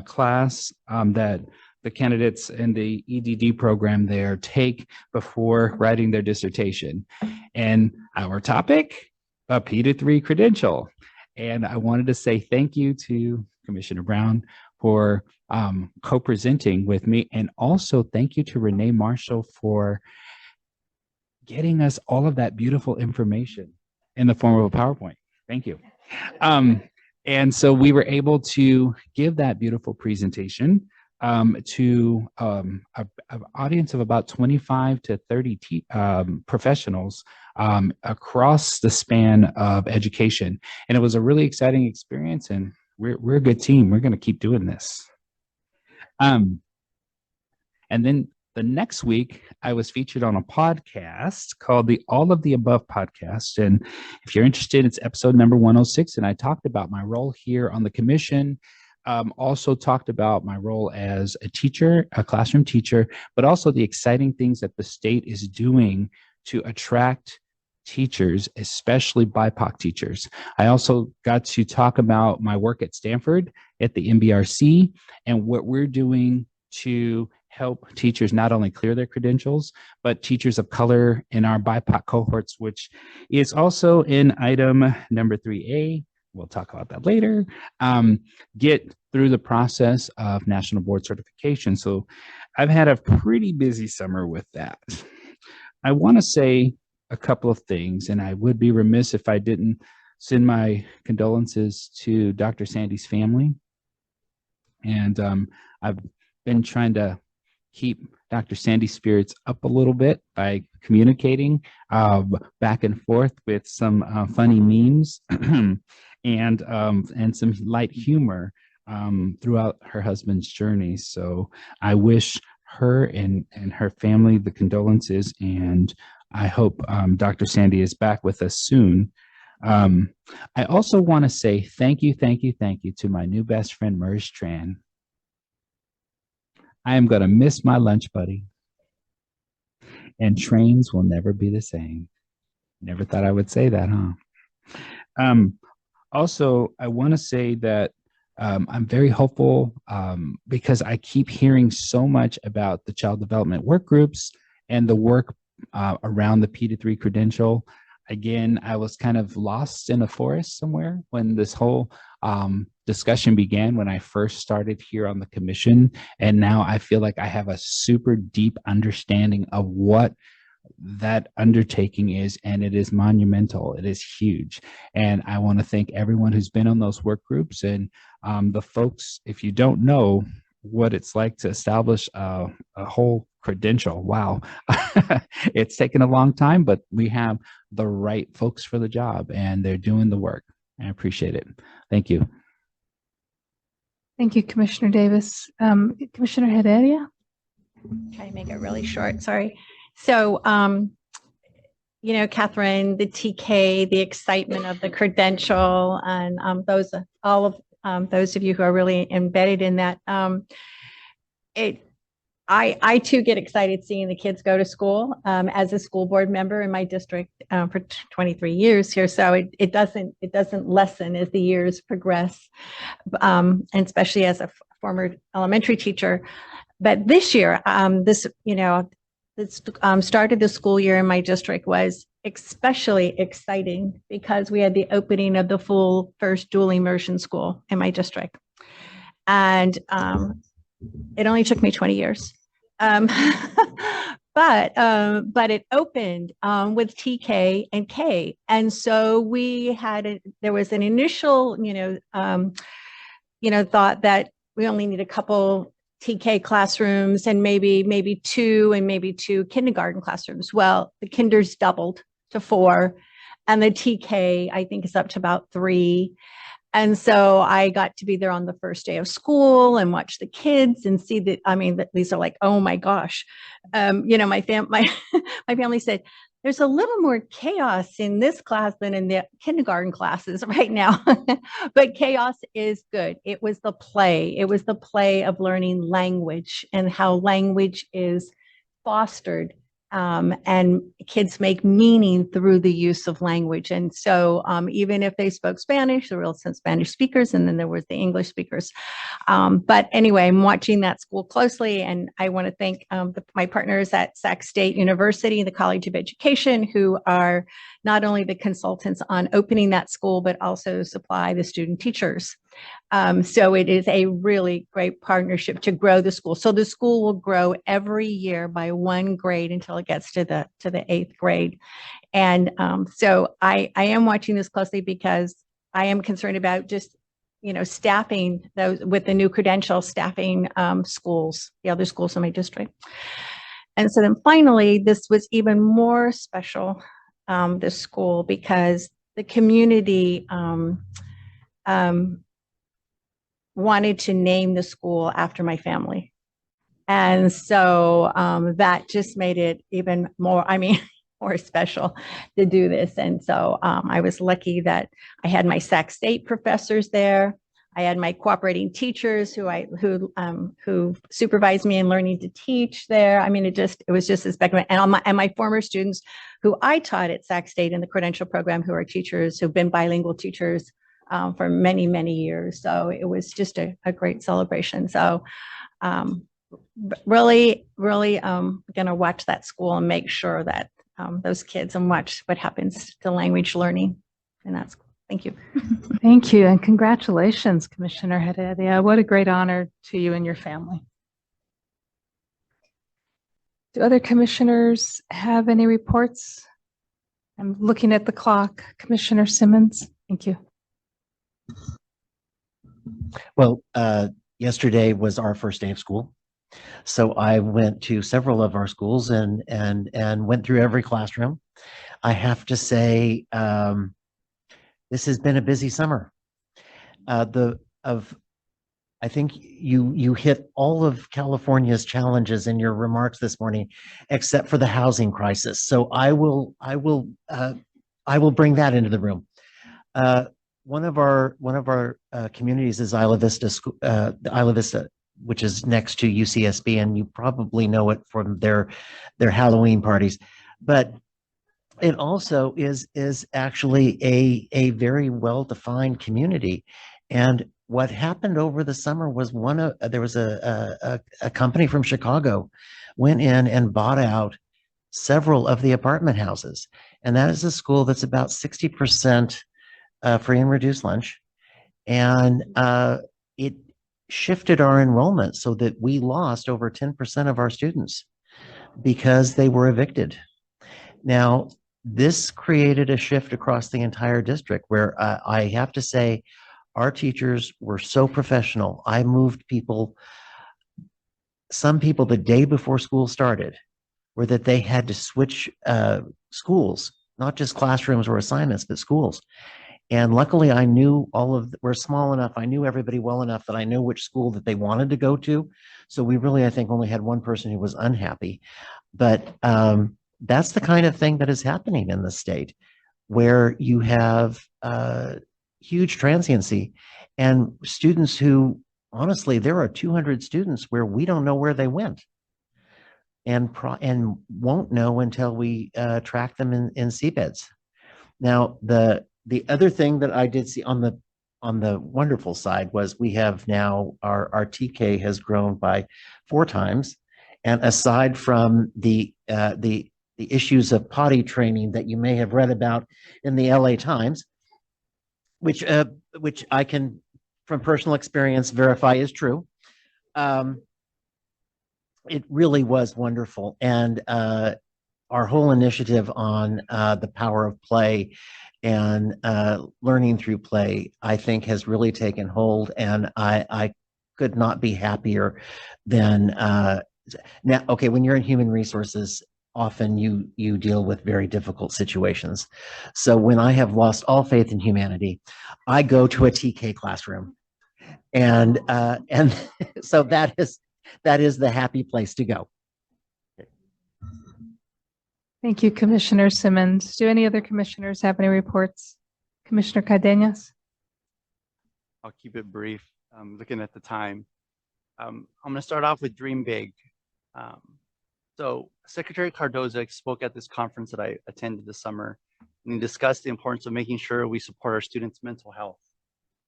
class that the candidates in the EDD program there take before writing their dissertation. And our topic, a P-3 credential. And I wanted to say thank you to Commissioner Brown for co-presenting with me. And also thank you to Renee Marshall for getting us all of that beautiful information in the form of a PowerPoint. Thank you. And so we were able to give that beautiful presentation to an audience of about 25 to 30 professionals across the span of education. And it was a really exciting experience, and we're a good team. We're going to keep doing this. And then the next week, I was featured on a podcast called the All of the Above podcast. And if you're interested, it's episode number 106. And I talked about my role here on the commission, also talked about my role as a teacher, a classroom teacher, but also the exciting things that the state is doing to attract teachers, especially BIPOC teachers. I also got to talk about my work at Stanford at the MBRC and what we're doing to help teachers not only clear their credentials, but teachers of color in our BIPOC cohorts, which is also in item number 3A. We'll talk about that later. Get through the process of national board certification. So I've had a pretty busy summer with that. I want to say a couple of things, and I would be remiss if I didn't send my condolences to Dr. Sandy's family. And I've been trying to keep Dr. Sandy's spirits up a little bit by communicating back and forth with some funny memes and some light humor throughout her husband's journey. So I wish her and her family the condolences, and I hope Dr. Sandy is back with us soon. I also want to say thank you to my new best friend, Mers Tran. I am going to miss my lunch buddy. And trains will never be the same. Never thought I would say that, huh? Also, I want to say that I'm very hopeful because I keep hearing so much about the child development work groups and the work around the P-3 credential. Again, I was kind of lost in a forest somewhere when this whole discussion began when I first started here on the commission. And now I feel like I have a super deep understanding of what that undertaking is, and it is monumental. It is huge. And I want to thank everyone who's been on those work groups and the folks, if you don't know what it's like to establish a whole credential, wow. It's taken a long time, but we have the right folks for the job and they're doing the work. I appreciate it. Thank you. Thank you, Commissioner Davis. Commissioner Heredia? Try to make it really short, sorry. So, you know, Catherine, the TK, the excitement of the credential, and all of those of you who are really embedded in that, I too get excited seeing the kids go to school as a school board member in my district for 23 years here. So it doesn't lessen as the years progress, and especially as a former elementary teacher. But this year, start of the school year in my district was especially exciting because we had the opening of the full first dual immersion school in my district. And it only took me 20 years. But it opened with TK and K. And so there was an initial, thought that we only need a couple TK classrooms and maybe two kindergarten classrooms. Well, the kinders doubled to 4 and the TK I think is up to about 3. And so I got to be there on the first day of school and watch the kids and see that, these are like, oh my gosh. My family said, there's a little more chaos in this class than in the kindergarten classes right now, but chaos is good. It was the play. It was the play of learning language and how language is fostered, and kids make meaning through the use of language. And so even if they spoke Spanish, there were some Spanish speakers, and then there was the English speakers. But anyway, I'm watching that school closely, and I want to thank my partners at Sac State University, the College of Education, who are not only the consultants on opening that school, but also supply the student teachers. So it is a really great partnership to grow the school. So the school will grow every year by 1 grade until it gets to the 8th grade. And so I am watching this closely because I am concerned about just, staffing those with the new credential, staffing schools, the other schools in my district. And so then finally, this was even more special, this school, because the community wanted to name the school after my family. And so that just made it even more, more special to do this. And so I was lucky that I had my Sac State professors there. I had my cooperating teachers who supervised me in learning to teach there. It was just a spectrum. And my former students who I taught at Sac State in the credential program, who are teachers, who've been bilingual teachers for many, many years. So it was just a great celebration. So really going to watch that school and make sure that those kids, and watch what happens to language learning in that school. Thank you. Thank you, and congratulations, Commissioner Heredia. What a great honor to you and your family. Do other commissioners have any reports? I'm looking at the clock. Commissioner Simmons, thank you. Well, yesterday was our first day of school. So I went to several of our schools and went through every classroom. I have to say, this has been a busy summer. Of I think you hit all of California's challenges in your remarks this morning, except for the housing crisis. So I will bring that into the room. One of our communities is Isla Vista, Isla Vista, which is next to UCSB, and you probably know it from their Halloween parties. But it also is actually a very well-defined community. And what happened over the summer was there was a company from Chicago went in and bought out several of the apartment houses. And that is a school that's about 60% free and reduced lunch. And it shifted our enrollment so that we lost over 10% of our students because they were evicted. Now, this created a shift across the entire district where I have to say our teachers were so professional. I moved some people the day before school started, where that they had to switch schools, not just classrooms or assignments, but schools. And luckily I knew we're small enough. I knew everybody well enough that I knew which school that they wanted to go to. So we really, I think, only had one person who was unhappy. But that's the kind of thing that is happening in the state, where you have huge transiency and students who, honestly, there are 200 students where we don't know where they went and won't know until we track them in seabeds. Now, the other thing that I did see on the wonderful side was we have now our TK has grown by 4 times. And aside from the issues of potty training that you may have read about in the LA Times, which I can, from personal experience, verify is true. It really was wonderful. And our whole initiative on the power of play and learning through play, I think, has really taken hold. And I could not be happier than now. Okay, when you're in human resources, often you deal with very difficult situations. So when I have lost all faith in humanity, I go to a TK classroom, and so that is the happy place to go. Thank you, Commissioner Simmons. Do any other commissioners have any reports? Commissioner Cardenas? I'll keep it brief. Looking at the time, I'm going to start off with Dream Big. So Secretary Cardoza spoke at this conference that I attended this summer, and he discussed the importance of making sure we support our students' mental health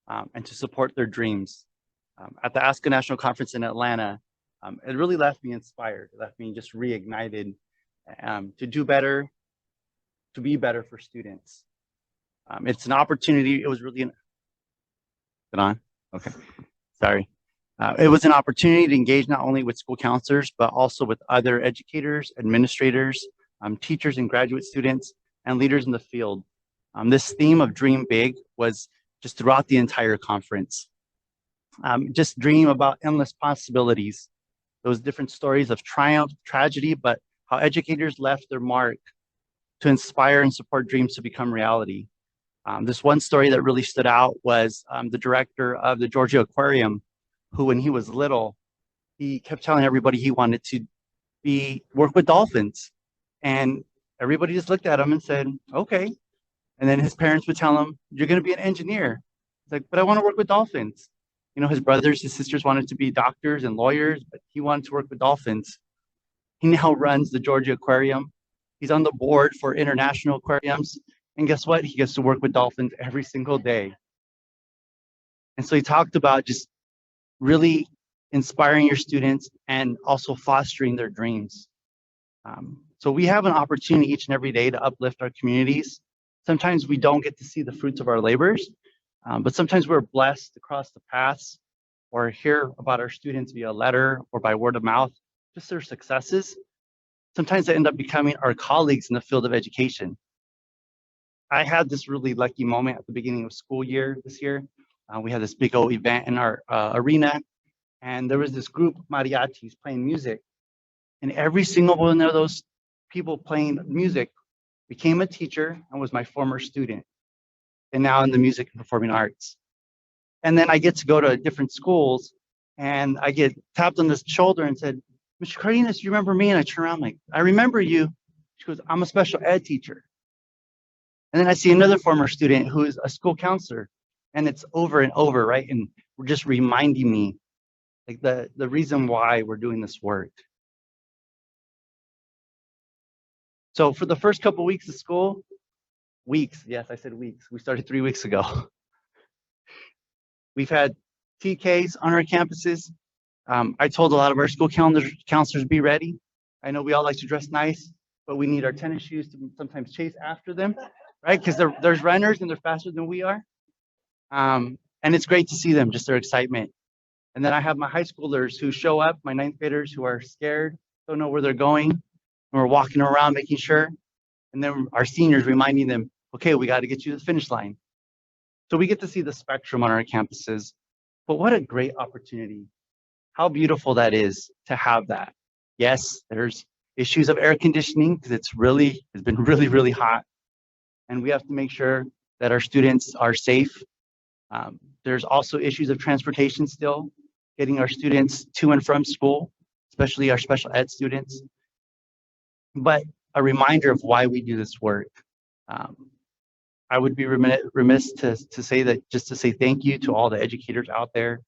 and to support their dreams. At the ASCA National Conference in Atlanta, it really left me inspired. It left me just reignited to do better, to be better for students. It's an opportunity. It was really is it on? Okay, sorry. It was an opportunity to engage not only with school counselors, but also with other educators, administrators, teachers and graduate students, and leaders in the field. This theme of Dream Big was just throughout the entire conference. Just dream about endless possibilities, those different stories of triumph, tragedy, but how educators left their mark to inspire and support dreams to become reality. This one story that really stood out was the director of the Georgia Aquarium, who, when he was little, he kept telling everybody he wanted to work with dolphins. And everybody just looked at him and said, okay. And then his parents would tell him, you're going to be an engineer. He's like, but I want to work with dolphins. You know, his brothers, his sisters wanted to be doctors and lawyers, but he wanted to work with dolphins. He now runs the Georgia Aquarium. He's on the board for international aquariums. And guess what? He gets to work with dolphins every single day. And so he talked about just really inspiring your students and also fostering their dreams. So we have an opportunity each and every day to uplift our communities. Sometimes we don't get to see the fruits of our labors, but sometimes we're blessed to cross the paths or hear about our students via letter or by word of mouth, just their successes. Sometimes they end up becoming our colleagues in the field of education. I had this really lucky moment at the beginning of school year this year. We had this big old event in our arena, and there was this group of mariachis playing music. And every single one of those people playing music became a teacher and was my former student, and now in the music and performing arts. And then I get to go to different schools And I get tapped on the shoulder and said, Mr. Cardenas, you remember me? And I turn around, like, I remember you. She goes, I'm a special ed teacher. And then I see another former student who is a school counselor, and it's over and over, right? And we're just reminding me like the reason why we're doing this work. So for the first couple weeks of school, yes, I said weeks. We started 3 weeks ago. We've had TKs on our campuses. I told a lot of our school counselors be ready. I know we all like to dress nice, but we need our tennis shoes to sometimes chase after them, right? Because there's runners and they're faster than we are. And it's great to see them, just their excitement. And then I have my high schoolers who show up, my ninth graders who are scared, don't know where they're going. And we're walking around making sure. And then our seniors reminding them, okay, we got to get you to the finish line. So we get to see the spectrum on our campuses. But what a great opportunity. How beautiful that is to have that. Yes, there's issues of air conditioning because it's been really, really hot. And we have to make sure that our students are safe. There's also issues of transportation still, getting our students to and from school, especially our special ed students. But a reminder of why we do this work. I would be remiss to say thank you to all the educators out there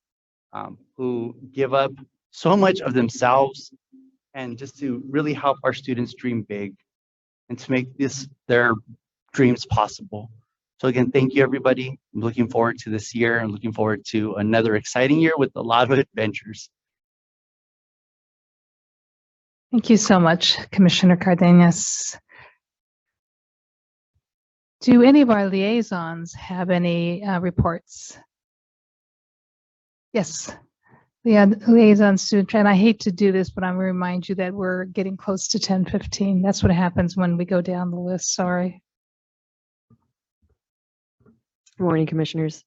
who give up so much of themselves and just to really help our students dream big and to make their dreams possible. So again, thank you, everybody. I'm looking forward to this year and looking forward to another exciting year with a lot of adventures. Thank you so much, Commissioner Cardenas. Do any of our liaisons have any reports? Yes, liaison student, and I hate to do this, but I'm going to remind you that we're getting close to 10:15. That's what happens when we go down the list. Sorry. Good morning, commissioners.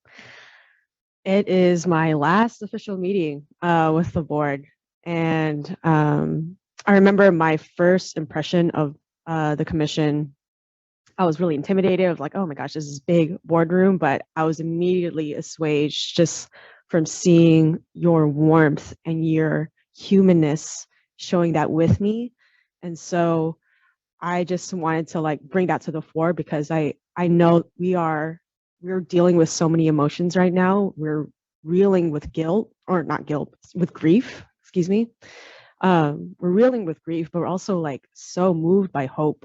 It is my last official meeting with the board. And I remember my first impression of the commission. I was really intimidated. I was like, oh my gosh, this is big boardroom, but I was immediately assuaged just from seeing your warmth and your humanness showing that with me. And so I just wanted to bring that to the fore because I know we're dealing with so many emotions right now. We're reeling with with grief, excuse me. We're reeling with grief, but we're also so moved by hope.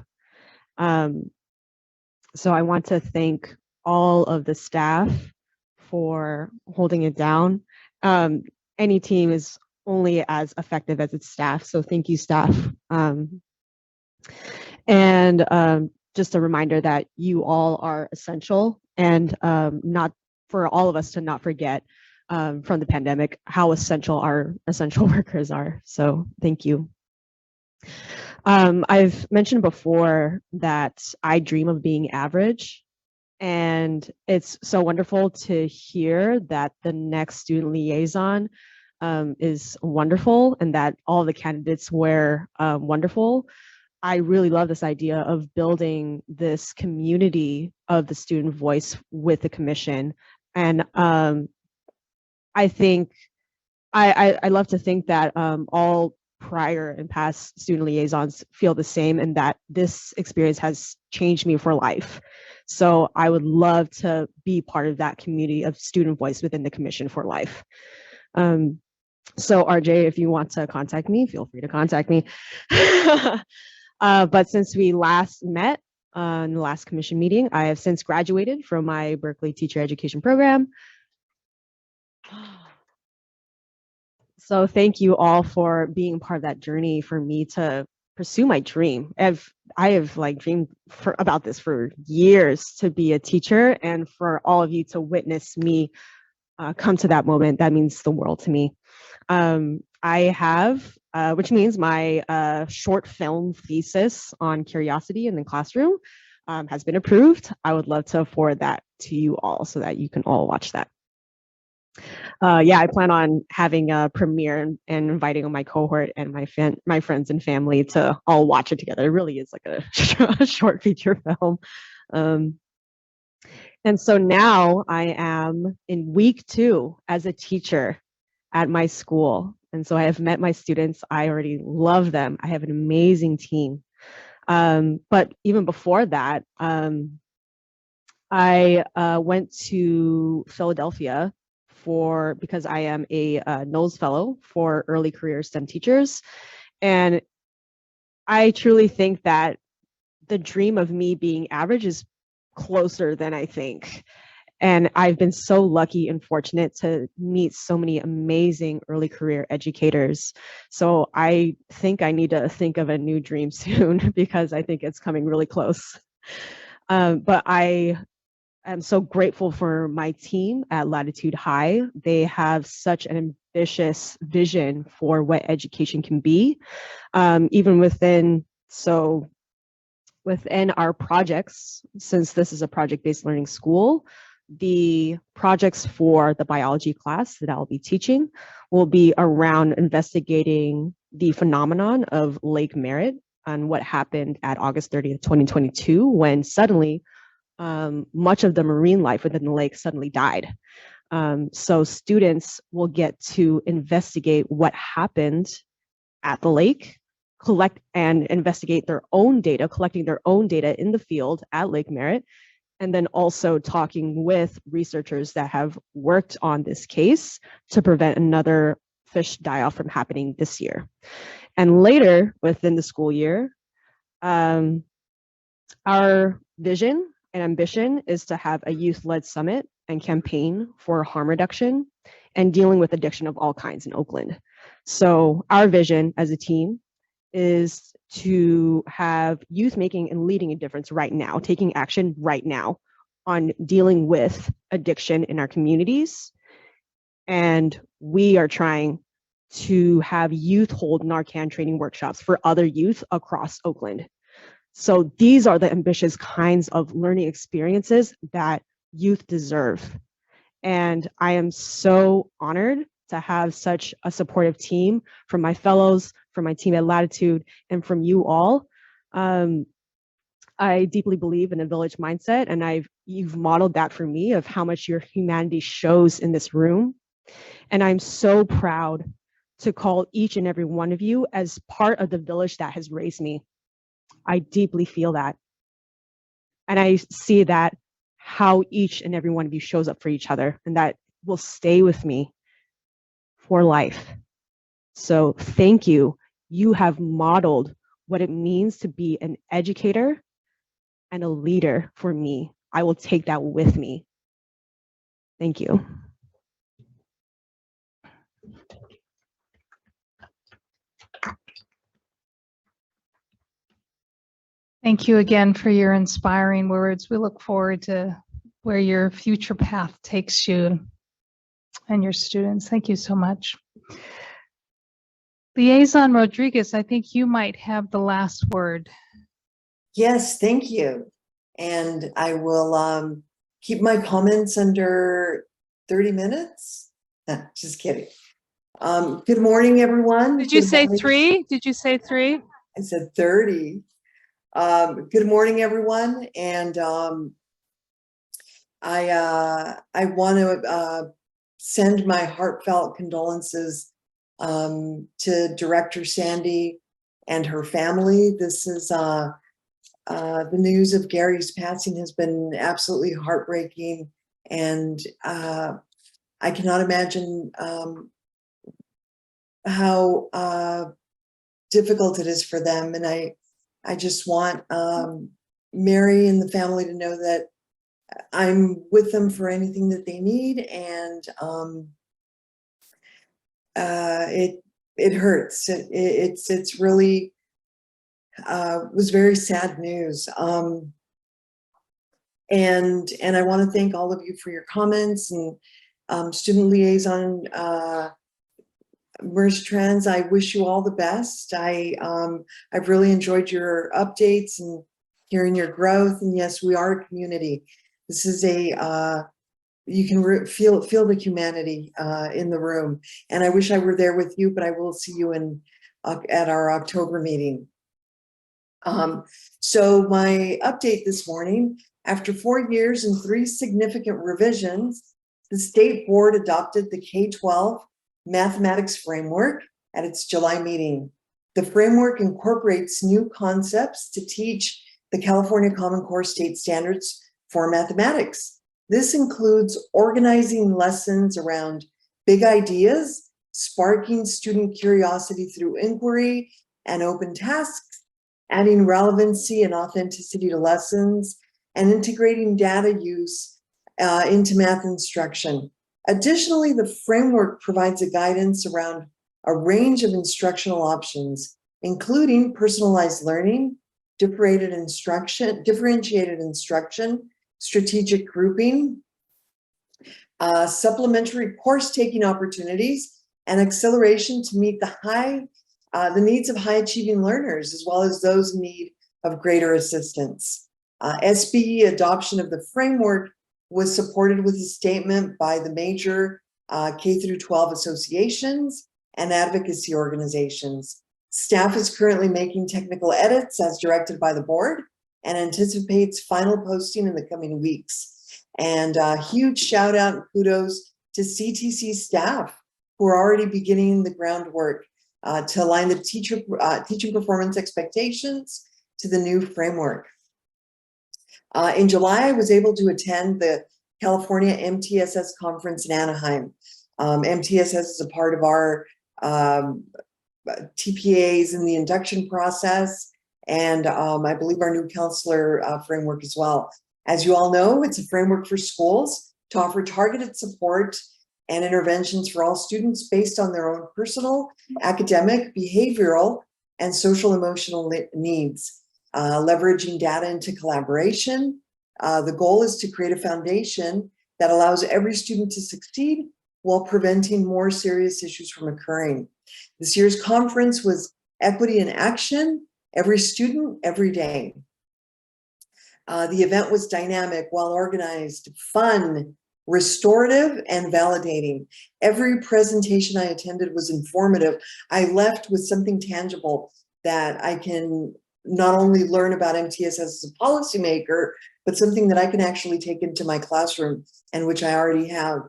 So I want to thank all of the staff for holding it down. Any team is only as effective as its staff. So thank you, staff. And just a reminder that you all are essential and not for all of us to not forget from the pandemic how essential our essential workers are. So thank you. I've mentioned before that I dream of being average, and it's so wonderful to hear that the next student liaison is wonderful and that all the candidates were wonderful. I really love this idea of building this community of the student voice with the commission. And I think I love to think that all prior and past student liaisons feel the same and that this experience has changed me for life. So I would love to be part of that community of student voice within the commission for life. So RJ, if you want to contact me, feel free to contact me. But since we last met in the last commission meeting, I have since graduated from my Berkeley teacher education program. So thank you all for being part of that journey for me to pursue my dream. I have dreamed about this for years, to be a teacher, and for all of you to witness me come to that moment. That means the world to me. I have, which means my short film thesis on curiosity in the classroom has been approved. I would love to forward that to you all so that you can all watch that. Yeah, I plan on having a premiere and inviting my cohort and my friends and family to all watch it together. It really is like a short feature film. And so now I am in week 2 as a teacher at my school. And so I have met my students. I already love them. I have an amazing team. But even before that, I went to Philadelphia because I am a Knowles Fellow for early career STEM teachers. And I truly think that the dream of me being average is closer than I think. And I've been so lucky and fortunate to meet so many amazing early career educators. So I think I need to think of a new dream soon because I think it's coming really close. But I am so grateful for my team at Latitude High. They have such an ambitious vision for what education can be, even within our projects, since this is a project-based learning school, the projects for the biology class that I'll be teaching will be around investigating the phenomenon of Lake Merritt and what happened at August 30th, 2022, when suddenly much of the marine life within the lake suddenly died. So students will get to investigate what happened at the lake, collect and investigate their own data, collecting their own data in the field at Lake Merritt, and then also talking with researchers that have worked on this case to prevent another fish die-off from happening this year. And later within the school year, our vision and ambition is to have a youth-led summit and campaign for harm reduction and dealing with addiction of all kinds in Oakland. So our vision as a team is to have youth making and leading a difference right now, taking action right now on dealing with addiction in our communities. And we are trying to have youth hold Narcan training workshops for other youth across Oakland. So these are the ambitious kinds of learning experiences that youth deserve. And I am so honored to have such a supportive team from my fellows, from my team at Latitude, and from you all. I deeply believe in a village mindset, and you've modeled that for me of how much your humanity shows in this room. And I'm so proud to call each and every one of you as part of the village that has raised me. I deeply feel that. And I see that how each and every one of you shows up for each other, and that will stay with me for life. So thank you. You have modeled what it means to be an educator and a leader for me. I will take that with me. Thank you. Thank you again for your inspiring words. We look forward to where your future path takes you and your students. Thank you so much. Liaison Rodriguez, I think you might have the last word. Yes, thank you. And I will keep my comments under 30 minutes. Just kidding. Good morning, everyone. Did you Good say morning. 3? Did you say 3? I said 30. Good morning, everyone. And I want to send my heartfelt condolences to Director Sandy and her family. This is the news of Gary's passing has been absolutely heartbreaking, and I cannot imagine how difficult it is for them. And I just want Mary and the family to know that I'm with them for anything that they need, and it hurts. It's really was very sad news. And I want to thank all of you for your comments, and student liaison Merge Trends. I wish you all the best. I've really enjoyed your updates and hearing your growth. And yes, we are a community. This is you can feel the humanity in the room. And I wish I were there with you, but I will see you at our October meeting. So my update this morning, after 4 years and 3 significant revisions, the state board adopted the K-12 mathematics framework at its July meeting. The framework incorporates new concepts to teach the California Common Core state standards for mathematics. This includes organizing lessons around big ideas, sparking student curiosity through inquiry and open tasks, adding relevancy and authenticity to lessons, and integrating data use into math instruction. Additionally, the framework provides a guidance around a range of instructional options, including personalized learning, differentiated instruction, strategic grouping, supplementary course-taking opportunities, and acceleration to meet the needs of high-achieving learners, as well as those in need of greater assistance. SBE adoption of the framework was supported with a statement by the major K-12 associations and advocacy organizations. Staff is currently making technical edits as directed by the board and anticipates final posting in the coming weeks. And a huge shout out and kudos to CTC staff who are already beginning the groundwork to align the teaching performance expectations to the new framework. In July, I was able to attend the California MTSS conference in Anaheim. MTSS is a part of our TPAs in the induction process, and I believe our new counselor framework as well. As you all know, it's a framework for schools to offer targeted support and interventions for all students based on their own personal, academic, behavioral, and social emotional needs. Leveraging data into collaboration. The goal is to create a foundation that allows every student to succeed while preventing more serious issues from occurring. This year's conference was Equity in Action, Every Student, Every Day. The event was dynamic, well-organized, fun, restorative, and validating. Every presentation I attended was informative. I left with something tangible that I can not only learn about MTSS as a policymaker, but something that I can actually take into my classroom, and which I already have.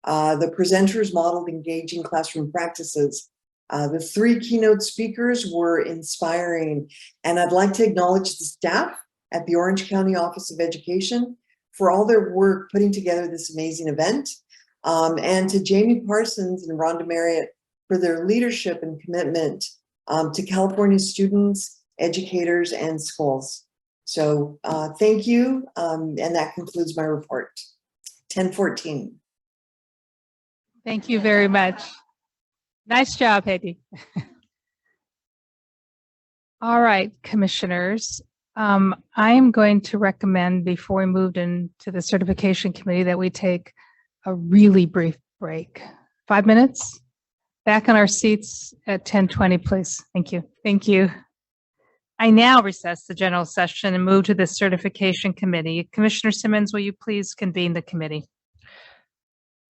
The presenters modeled engaging classroom practices. The three keynote speakers were inspiring, and I'd like to acknowledge the staff at the Orange County Office of Education for all their work putting together this amazing event, and to Jamie Parsons and Rhonda Marriott for their leadership and commitment to California students, educators, and schools. So thank you, and that concludes my report. 10:14. Thank you very much. Nice job, Heidi. All right, commissioners. I am going to recommend before we move into the certification committee that we take a really brief break. 5 minutes. Back on our seats at 10:20, please. Thank you. Thank you. I now recess the general session and move to the certification committee. Commissioner Simmons, will you please convene the committee?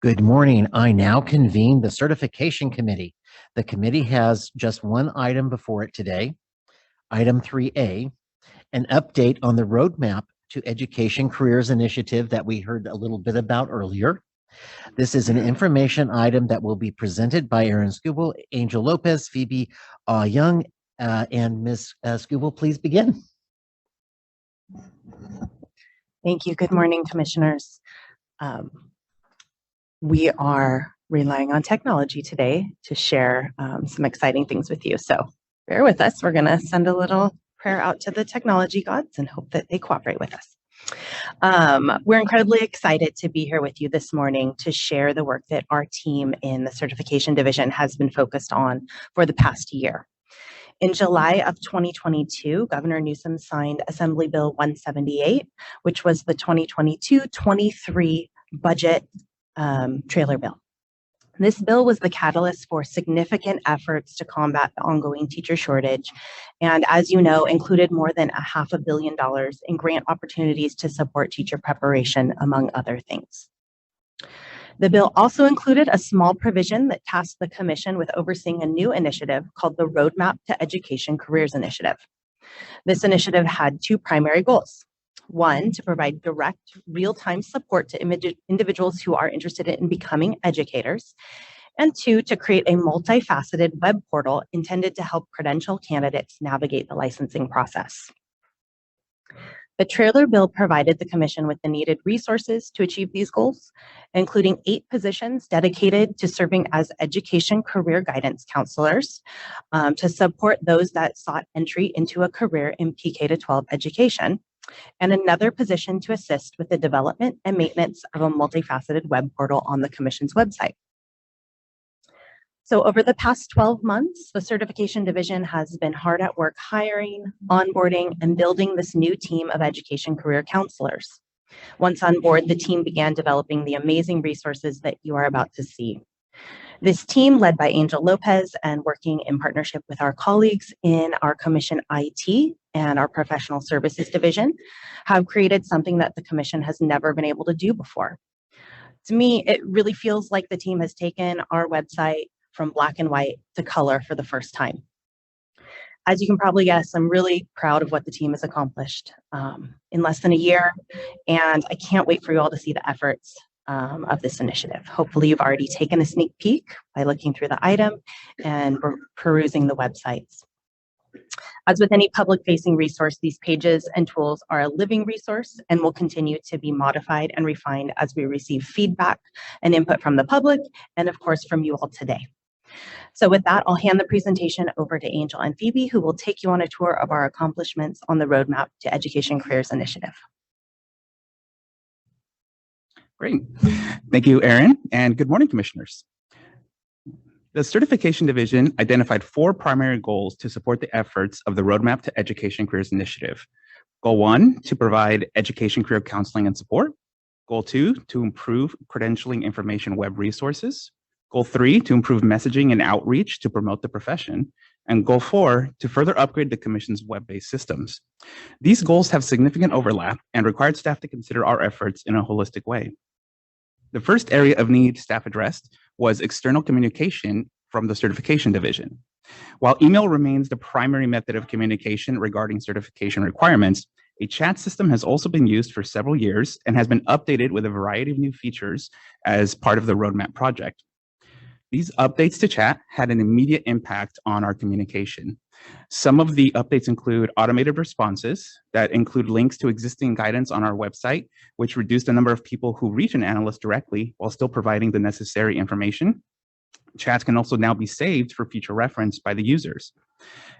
Good morning. I now convene the certification committee. The committee has just one item before it today. Item 3A, an update on the roadmap to Education Careers Initiative that we heard a little bit about earlier. This is an information item that will be presented by Aaron Skubal, Angel Lopez, Phoebe Young, and Ms. Skubal, please begin. Thank you. Good morning, commissioners. We are relying on technology today to share some exciting things with you. So bear with us. We're going to send a little prayer out to the technology gods and hope that they cooperate with us. We're incredibly excited to be here with you this morning to share the work that our team in the certification division has been focused on for the past year. In July of 2022, Governor Newsom signed Assembly Bill 178, which was the 2022-23 budget trailer bill. This bill was the catalyst for significant efforts to combat the ongoing teacher shortage, and as you know, included more than $500 million in grant opportunities to support teacher preparation, among other things. The bill also included a small provision that tasked the commission with overseeing a new initiative called the Roadmap to Education Careers Initiative. This initiative had two primary goals. One, to provide direct, real-time support to individuals who are interested in becoming educators. And 2, to create a multifaceted web portal intended to help credential candidates navigate the licensing process. The trailer bill provided the Commission with the needed resources to achieve these goals, including 8 positions dedicated to serving as education career guidance counselors to support those that sought entry into a career in PK-12 education, and another position to assist with the development and maintenance of a multifaceted web portal on the Commission's website. So over the past 12 months, the Certification Division has been hard at work hiring, onboarding, and building this new team of education career counselors. Once on board, the team began developing the amazing resources that you are about to see. This team, led by Angel Lopez and working in partnership with our colleagues in our Commission IT and our Professional Services Division, have created something that the Commission has never been able to do before. To me, it really feels like the team has taken our website from black and white to color for the first time. As you can probably guess, I'm really proud of what the team has accomplished in less than a year, and I can't wait for you all to see the efforts of this initiative. Hopefully you've already taken a sneak peek by looking through the item and perusing the websites. As with any public-facing resource, these pages and tools are a living resource and will continue to be modified and refined as we receive feedback and input from the public, and of course from you all today. So with that, I'll hand the presentation over to Angel and Phoebe, who will take you on a tour of our accomplishments on the Roadmap to Education Careers Initiative. Great. Thank you, Erin, and good morning, Commissioners. The Certification Division identified 4 primary goals to support the efforts of the Roadmap to Education Careers Initiative. Goal 1, to provide education career counseling and support. Goal 2, to improve credentialing information web resources. Goal 3, to improve messaging and outreach to promote the profession. And Goal 4, to further upgrade the Commission's web-based systems. These goals have significant overlap and required staff to consider our efforts in a holistic way. The first area of need staff addressed was external communication from the Certification Division. While email remains the primary method of communication regarding certification requirements, a chat system has also been used for several years and has been updated with a variety of new features as part of the Roadmap project. These updates to chat had an immediate impact on our communication. Some of the updates include automated responses that include links to existing guidance on our website, which reduced the number of people who reach an analyst directly while still providing the necessary information. Chats can also now be saved for future reference by the users.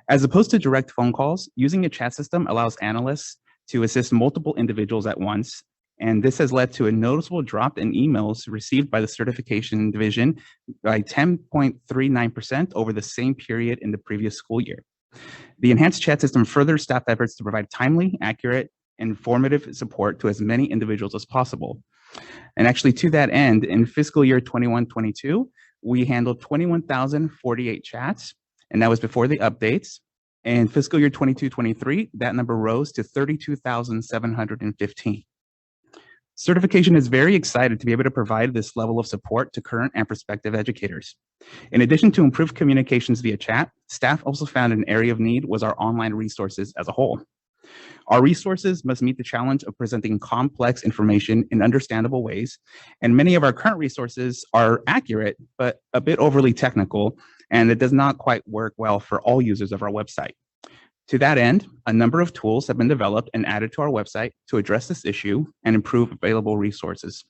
As opposed to direct phone calls, using a chat system allows analysts to assist multiple individuals at once, and this has led to a noticeable drop in emails received by the Certification Division by 10.39% over the same period in the previous school year. The enhanced chat system furthers staff efforts to provide timely, accurate, and informative support to as many individuals as possible. And actually, to that end, in fiscal year 21-22, we handled 21,048 chats, and that was before the updates. In fiscal year 22-23, that number rose to 32,715. Certification is very excited to be able to provide this level of support to current and prospective educators. In addition to improved communications via chat, staff also found an area of need was our online resources as a whole. Our resources must meet the challenge of presenting complex information in understandable ways, and many of our current resources are accurate, but a bit overly technical, and it does not quite work well for all users of our website. To that end, a number of tools have been developed and added to our website to address this issue and improve available resources.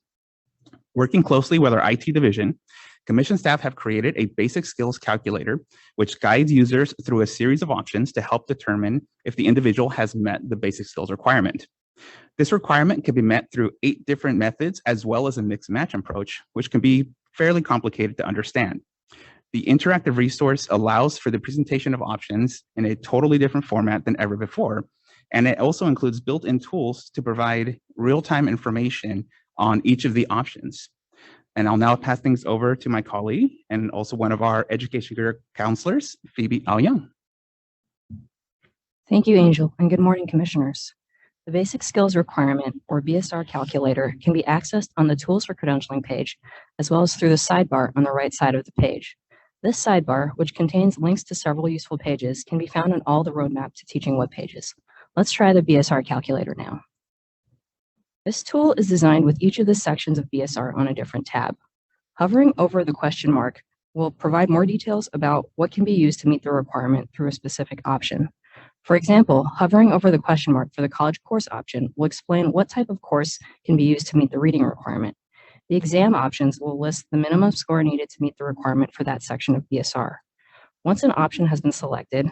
Working closely with our IT division, Commission staff have created a basic skills calculator, which guides users through a series of options to help determine if the individual has met the basic skills requirement. This requirement can be met through 8 different methods, as well as a mix and match approach, which can be fairly complicated to understand. The interactive resource allows for the presentation of options in a totally different format than ever before, and it also includes built-in tools to provide real-time information on each of the options. And I'll now pass things over to my colleague and also one of our education career counselors, Phoebe Al-Young. Thank you, Angel, and good morning, Commissioners. The Basic Skills Requirement, or BSR calculator, can be accessed on the Tools for Credentialing page, as well as through the sidebar on the right side of the page. This sidebar, which contains links to several useful pages, can be found on all the Roadmap to Teaching web pages. Let's try the BSR calculator now. This tool is designed with each of the sections of BSR on a different tab. Hovering over the question mark will provide more details about what can be used to meet the requirement through a specific option. For example, hovering over the question mark for the college course option will explain what type of course can be used to meet the reading requirement. The exam options will list the minimum score needed to meet the requirement for that section of BSR. Once an option has been selected,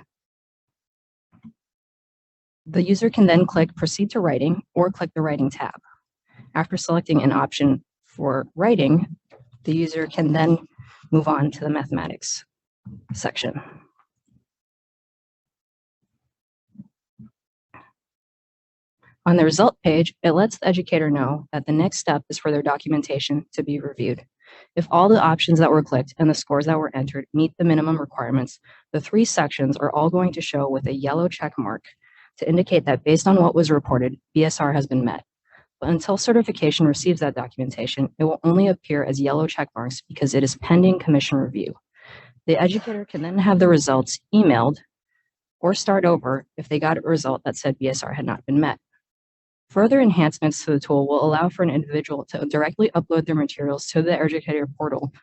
the user can then click Proceed to Writing or click the Writing tab. After selecting an option for writing, the user can then move on to the mathematics section. On the result page, it lets the educator know that the next step is for their documentation to be reviewed. If all the options that were clicked and the scores that were entered meet the minimum requirements, the 3 sections are all going to show with a yellow check mark to indicate that based on what was reported, BSR has been met. But until certification receives that documentation, it will only appear as yellow check marks because it is pending commission review. The educator can then have the results emailed or start over if they got a result that said BSR had not been met. Further enhancements to the tool will allow for an individual to directly upload their materials to the Educator portal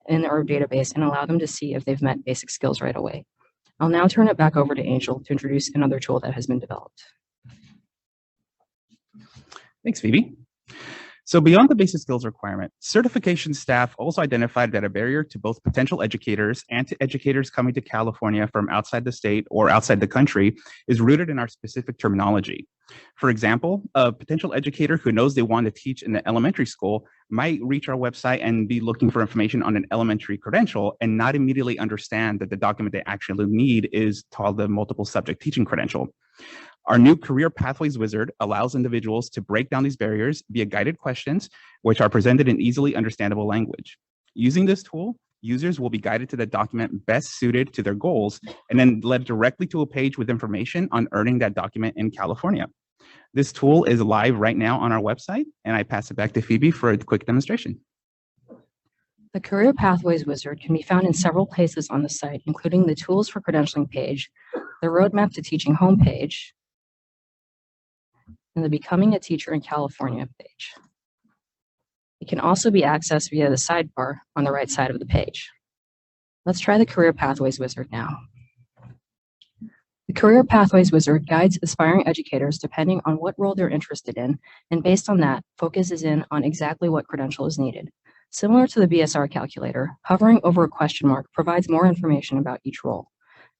in our database and allow them to see if they've met basic skills right away. I'll now turn it back over to Angel to introduce another tool that has been developed. Thanks, Phoebe. So beyond the basic skills requirement, certification staff also identified that a barrier to both potential educators and to educators coming to California from outside the state or outside the country is rooted in our specific terminology. For example, a potential educator who knows they want to teach in the elementary school might reach our website and be looking for information on an elementary credential and not immediately understand that the document they actually need is called the multiple subject teaching credential. Our new Career Pathways wizard allows individuals to break down these barriers via guided questions, which are presented in easily understandable language. Using this tool, users will be guided to the document best suited to their goals and then led directly to a page with information on earning that document in California. This tool is live right now on our website, and I pass it back to Phoebe for a quick demonstration. The Career Pathways wizard can be found in several places on the site, including the Tools for Credentialing page, the Roadmap to Teaching homepage, and the Becoming a Teacher in California page. It can also be accessed via the sidebar on the right side of the page. Let's try the Career Pathways wizard now. The Career Pathways wizard guides aspiring educators depending on what role they're interested in, and based on that, focuses in on exactly what credential is needed. Similar to the BSR calculator, hovering over a question mark provides more information about each role.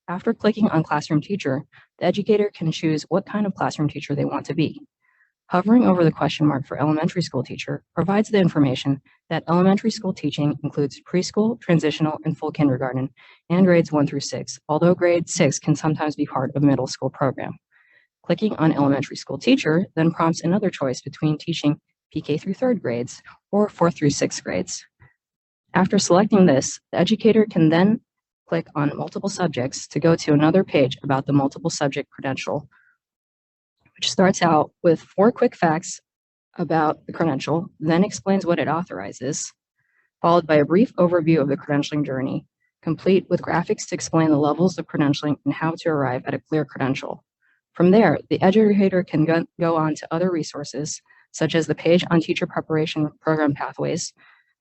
After clicking on Classroom Teacher, the educator can choose what kind of classroom teacher they want to be. Hovering over the question mark for Elementary School Teacher provides the information that elementary school teaching includes preschool, transitional, and full kindergarten, and grades 1 through 6, although grade 6 can sometimes be part of a middle school program. Clicking on Elementary School Teacher then prompts another choice between teaching PK through 3rd grades or 4th through 6th grades. After selecting this, the educator can then click on multiple subjects to go to another page about the multiple subject credential, which starts out with 4 quick facts about the credential, then explains what it authorizes, followed by a brief overview of the credentialing journey, complete with graphics to explain the levels of credentialing and how to arrive at a clear credential. From there, the educator can go on to other resources, such as the page on teacher preparation program pathways,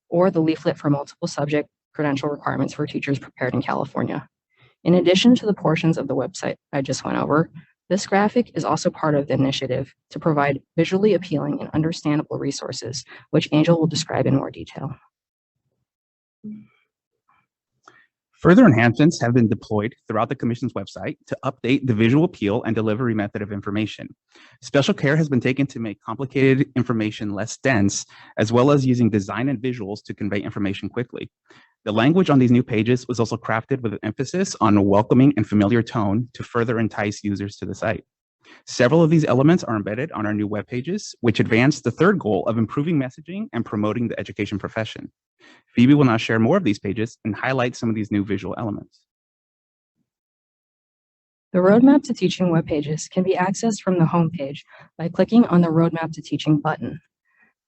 or the leaflet for multiple subject credential requirements for teachers prepared in California. In addition to the portions of the website I just went over, this graphic is also part of the initiative to provide visually appealing and understandable resources, which Angel will describe in more detail. Further enhancements have been deployed throughout the Commission's website to update the visual appeal and delivery method of information. Special care has been taken to make complicated information less dense, as well as using design and visuals to convey information quickly. The language on these new pages was also crafted with an emphasis on a welcoming and familiar tone to further entice users to the site. Several of these elements are embedded on our new web pages, which advance the third goal of improving messaging and promoting the education profession. Phoebe will now share more of these pages and highlight some of these new visual elements. The Roadmap to Teaching web pages can be accessed from the home page by clicking on the Roadmap to Teaching button.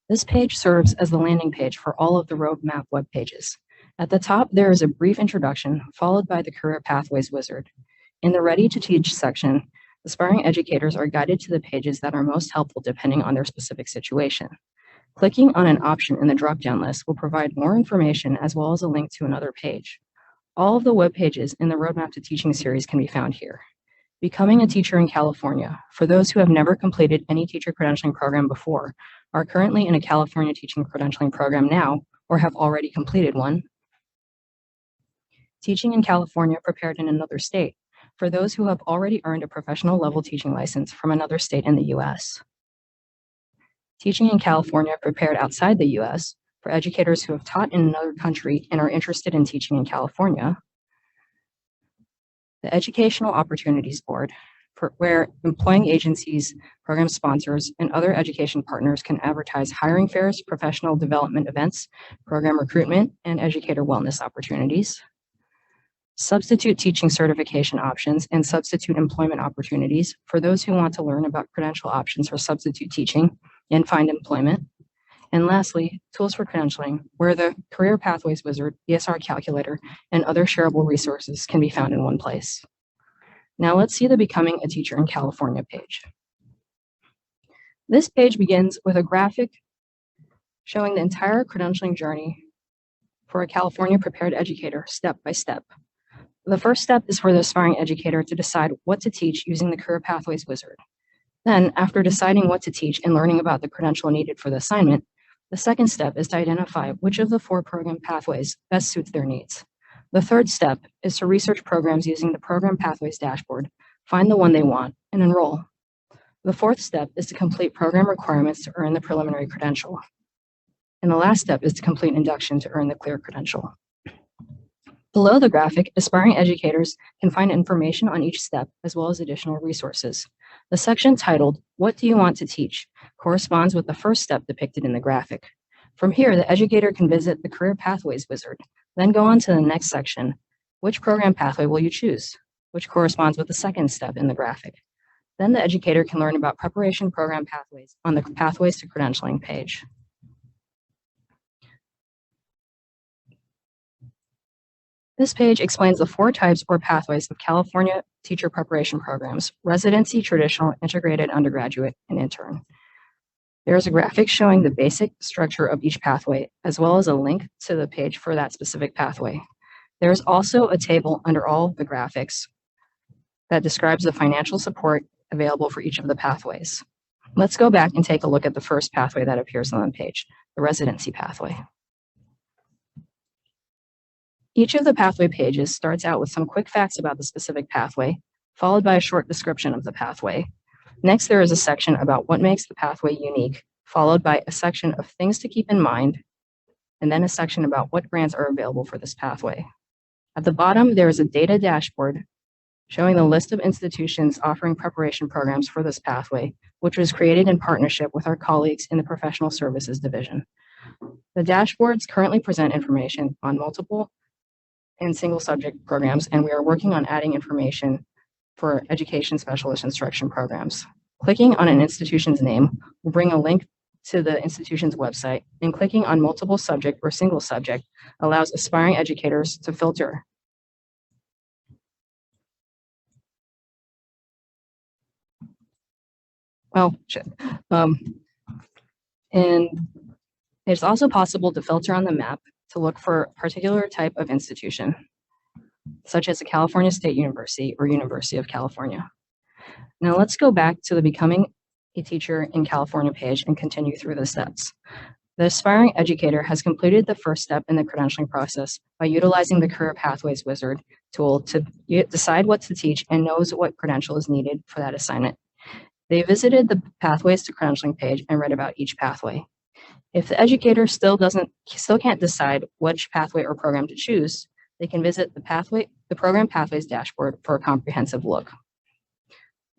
This page serves as the landing page for all of the Roadmap web pages. At the top, there is a brief introduction, followed by the Career Pathways wizard. In the Ready to Teach section, aspiring educators are guided to the pages that are most helpful depending on their specific situation. Clicking on an option in the drop-down list will provide more information as well as a link to another page. All of the web pages in the Roadmap to Teaching series can be found here. Becoming a teacher in California, for those who have never completed any teacher credentialing program before, are currently in a California teaching credentialing program now, or have already completed one. Teaching in California prepared in another state, for those who have already earned a professional level teaching license from another state in the U.S. Teaching in California prepared outside the U.S. for educators who have taught in another country and are interested in teaching in California. The Educational Opportunities Board, where employing agencies, program sponsors, and other education partners can advertise hiring fairs, professional development events, program recruitment, and educator wellness opportunities. Substitute teaching certification options and substitute employment opportunities for those who want to learn about credential options for substitute teaching and find employment. And lastly, tools for credentialing, where the Career Pathways Wizard, BSR Calculator, and other shareable resources can be found in one place. Now let's see the Becoming a Teacher in California page. This page begins with a graphic showing the entire credentialing journey for a California prepared educator step by step. The first step is for the aspiring educator to decide what to teach using the Career Pathways Wizard. Then, after deciding what to teach and learning about the credential needed for the assignment, the second step is to identify which of the 4 program pathways best suits their needs. The third step is to research programs using the Program Pathways dashboard, find the one they want, and enroll. The fourth step is to complete program requirements to earn the preliminary credential. And the last step is to complete induction to earn the clear credential. Below the graphic, aspiring educators can find information on each step as well as additional resources. The section titled, "What do you want to teach?" corresponds with the first step depicted in the graphic. From here, the educator can visit the Career Pathways Wizard, then go on to the next section. Which program pathway will you choose? Which corresponds with the second step in the graphic. Then the educator can learn about preparation program pathways on the Pathways to Credentialing page. This page explains the 4 types or pathways of California teacher preparation programs: residency, traditional, integrated undergraduate, and intern. There is a graphic showing the basic structure of each pathway, as well as a link to the page for that specific pathway. There is also a table under all the graphics that describes the financial support available for each of the pathways. Let's go back and take a look at the first pathway that appears on the page, the residency pathway. Each of the pathway pages starts out with some quick facts about the specific pathway, followed by a short description of the pathway. Next, there is a section about what makes the pathway unique, followed by a section of things to keep in mind, and then a section about what grants are available for this pathway. At the bottom, there is a data dashboard showing the list of institutions offering preparation programs for this pathway, which was created in partnership with our colleagues in the Professional Services Division. The dashboards currently present information on multiple and single subject programs, and we are working on adding information for education specialist instruction programs. Clicking on an institution's name will bring a link to the institution's website, and clicking on multiple subject or single subject allows aspiring educators to filter. And it's also possible to filter on the map to look for a particular type of institution, such as a California State University or University of California. Now let's go back to the Becoming a Teacher in California page and continue through the steps. The aspiring educator has completed the first step in the credentialing process by utilizing the Career Pathways Wizard tool to decide what to teach and knows what credential is needed for that assignment. They visited the Pathways to Credentialing page and read about each pathway. If the educator still can't decide which pathway or program to choose, they can visit the Program Pathways dashboard for a comprehensive look.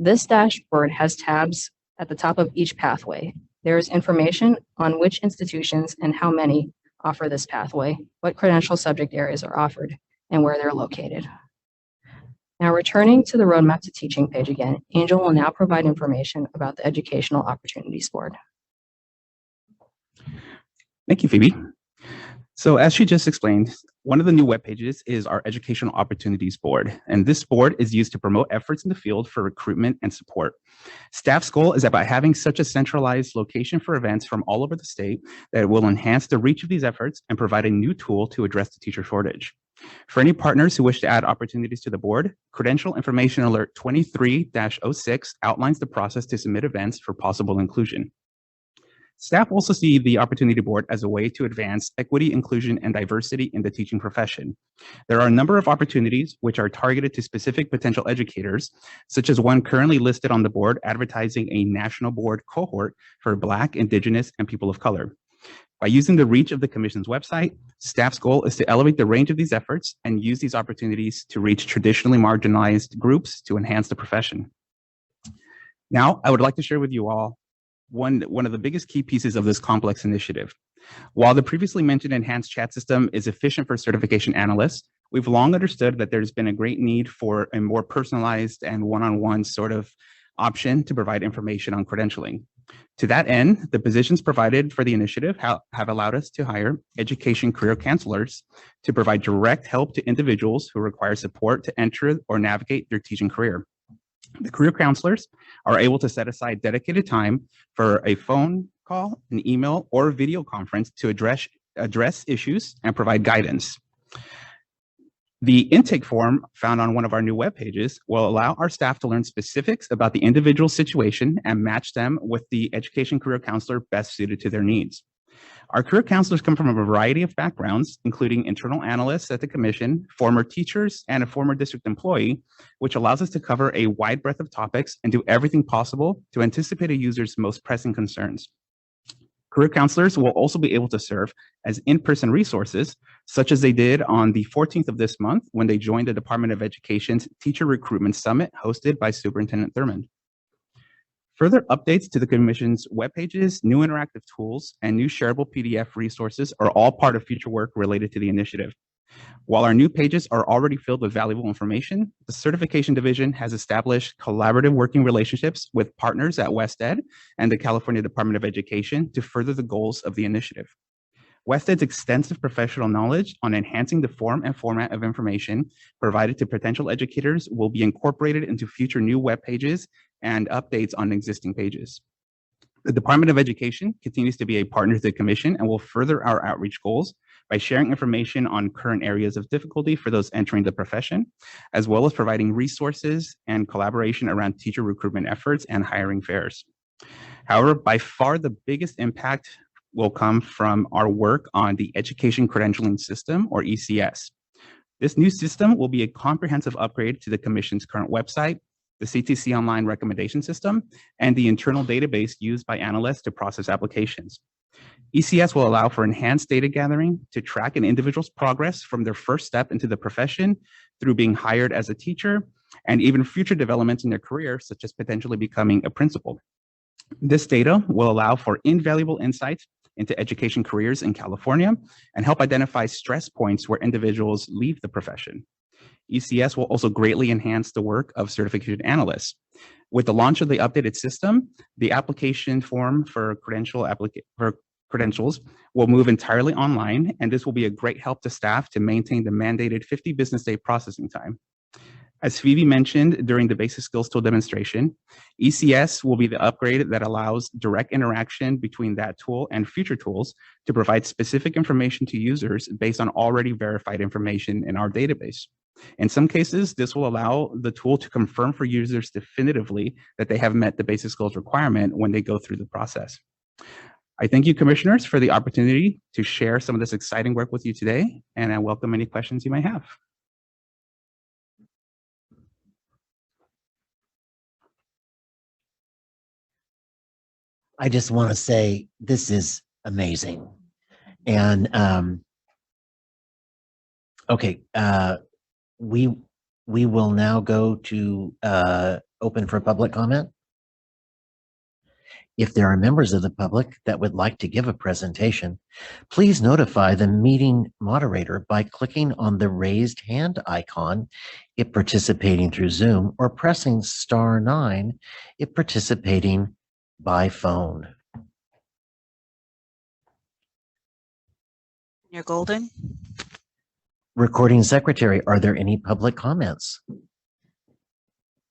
This dashboard has tabs at the top of each pathway. There is information on which institutions and how many offer this pathway, what credential subject areas are offered, and where they're located. Now, returning to the Roadmap to Teaching page again, Angel will now provide information about the Educational Opportunities Board. Thank you, Phoebe. So as she just explained, one of the new web pages is our Educational Opportunities Board, and this board is used to promote efforts in the field for recruitment and support. Staff's goal is that by having such a centralized location for events from all over the state, that it will enhance the reach of these efforts and provide a new tool to address the teacher shortage. For any partners who wish to add opportunities to the board, Credential Information Alert 23-06 outlines the process to submit events for possible inclusion. Staff also see the Opportunity Board as a way to advance equity, inclusion, and diversity in the teaching profession. There are a number of opportunities which are targeted to specific potential educators, such as one currently listed on the board advertising a national board cohort for Black, Indigenous, and people of color. By using the reach of the Commission's website, staff's goal is to elevate the range of these efforts and use these opportunities to reach traditionally marginalized groups to enhance the profession. Now, I would like to share with you all one of the biggest key pieces of this complex initiative. While the previously mentioned enhanced chat system is efficient for certification analysts, we've long understood that there's been a great need for a more personalized and one-on-one sort of option to provide information on credentialing. To that end, the positions provided for the initiative have allowed us to hire education career counselors to provide direct help to individuals who require support to enter or navigate their teaching career. The career counselors are able to set aside dedicated time for a phone call, an email, or a video conference to address issues and provide guidance. The intake form found on one of our new web pages will allow our staff to learn specifics about the individual situation and match them with the education career counselor best suited to their needs. Our career counselors come from a variety of backgrounds, including internal analysts at the Commission, former teachers, and a former district employee, which allows us to cover a wide breadth of topics and do everything possible to anticipate a user's most pressing concerns. Career counselors will also be able to serve as in-person resources, such as they did on the 14th of this month when they joined the Department of Education's Teacher Recruitment Summit hosted by Superintendent Thurmond. Further updates to the Commission's web pages, new interactive tools, and new shareable PDF resources are all part of future work related to the initiative. While our new pages are already filled with valuable information, the Certification Division has established collaborative working relationships with partners at WestEd and the California Department of Education to further the goals of the initiative. WestEd's extensive professional knowledge on enhancing the form and format of information provided to potential educators will be incorporated into future new web pages and updates on existing pages. The Department of Education continues to be a partner to the Commission and will further our outreach goals by sharing information on current areas of difficulty for those entering the profession, as well as providing resources and collaboration around teacher recruitment efforts and hiring fairs. However, by far the biggest impact will come from our work on the Education Credentialing System, or ECS. This new system will be a comprehensive upgrade to the Commission's current website, the CTC Online Recommendation System, and the internal database used by analysts to process applications. ECS will allow for enhanced data gathering to track an individual's progress from their first step into the profession through being hired as a teacher, and even future developments in their career, such as potentially becoming a principal. This data will allow for invaluable insights into education careers in California and help identify stress points where individuals leave the profession. ECS will also greatly enhance the work of certification analysts. With the launch of the updated system, the application form for credentials will move entirely online, and this will be a great help to staff to maintain the mandated 50 business day processing time. As Phoebe mentioned during the basic skills tool demonstration, ECS will be the upgrade that allows direct interaction between that tool and future tools to provide specific information to users based on already verified information in our database. In some cases, this will allow the tool to confirm for users definitively that they have met the basic skills requirement when they go through the process. I thank you, commissioners, for the opportunity to share some of this exciting work with you today, and I welcome any questions you may have. I just want to say this is amazing. And okay, we will now go to open for public comment. If there are members of the public that would like to give a presentation, please notify the meeting moderator by clicking on the raised hand icon if participating through Zoom, or pressing *9 if participating by phone. Tanya Golden. Recording secretary, are there any public comments?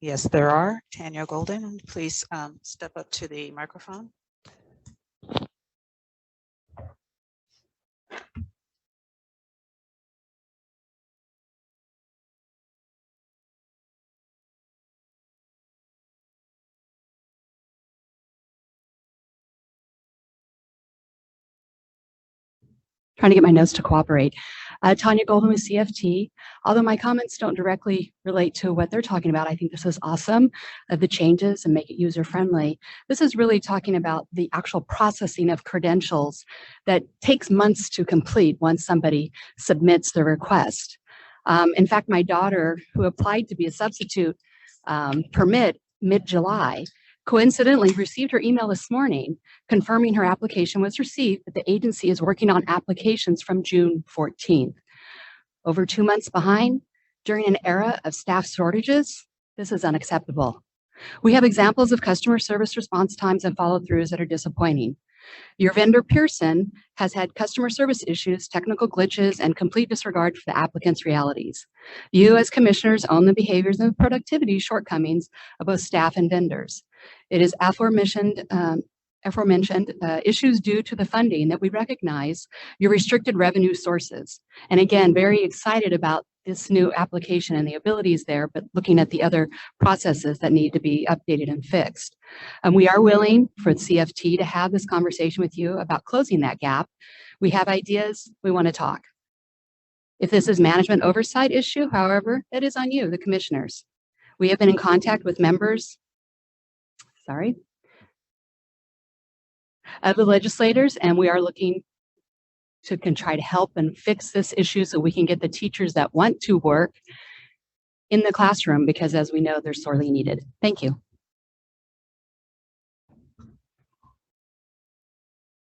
Yes, there are. Tanya Golden, please step up to the microphone. Trying to get my notes to cooperate. Tanya Golden with CFT. Although my comments don't directly relate to what they're talking about, I think this is awesome, the changes and make it user friendly. This is really talking about the actual processing of credentials that takes months to complete once somebody submits the request. In fact, my daughter, who applied to be a substitute permit mid-July, coincidentally received her email this morning confirming her application was received, but the agency is working on applications from June 14th. Over 2 months behind during an era of staff shortages, this is unacceptable. We have examples of customer service response times and follow-throughs that are disappointing. Your vendor Pearson has had customer service issues, technical glitches, and complete disregard for the applicant's realities. You as commissioners own the behaviors and productivity shortcomings of both staff and vendors. It is aforementioned issues due to the funding that we recognize your restricted revenue sources. And again, very excited about this new application and the abilities there, but looking at the other processes that need to be updated and fixed. We are willing for CFT to have this conversation with you about closing that gap. We have ideas, we want to talk. If this is management oversight issue, however, it is on you, the commissioners. We have been in contact with members, of the legislators, and we are looking to try to help and fix this issue so we can get the teachers that want to work in the classroom, because as we know, they're sorely needed. Thank you.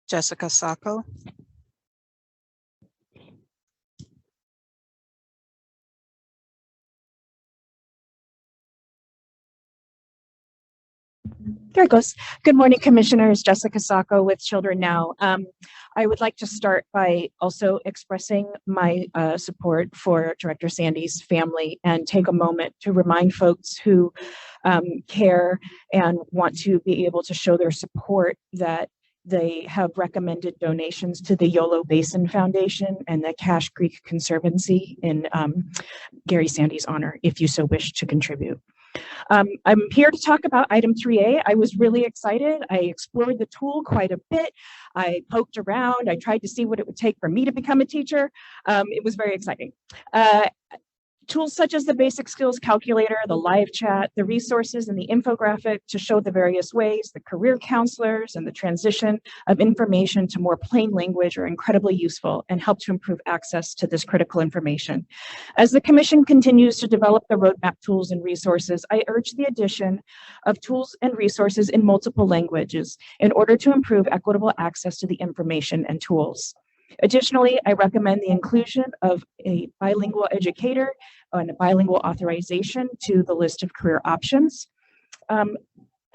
Jessica Sacco. There it goes. Good morning, Commissioners. Jessica Sacco with Children Now. I would like to start by also expressing my support for Director Sandy's family and take a moment to remind folks who care and want to be able to show their support that they have recommended donations to the Yolo Basin Foundation and the Cache Creek Conservancy in Gary Sandy's honor, if you so wish to contribute. I'm here to talk about item 3A. I was really excited. I explored the tool quite a bit. I poked around. I tried to see what it would take for me to become a teacher. It was very exciting. Tools such as the basic skills calculator, the live chat, the resources and the infographic to show the various ways, the career counselors and the transition of information to more plain language are incredibly useful and help to improve access to this critical information. As the Commission continues to develop the roadmap tools and resources, I urge the addition of tools and resources in multiple languages in order to improve equitable access to the information and tools. Additionally, I recommend the inclusion of a bilingual educator and a bilingual authorization to the list of career options. In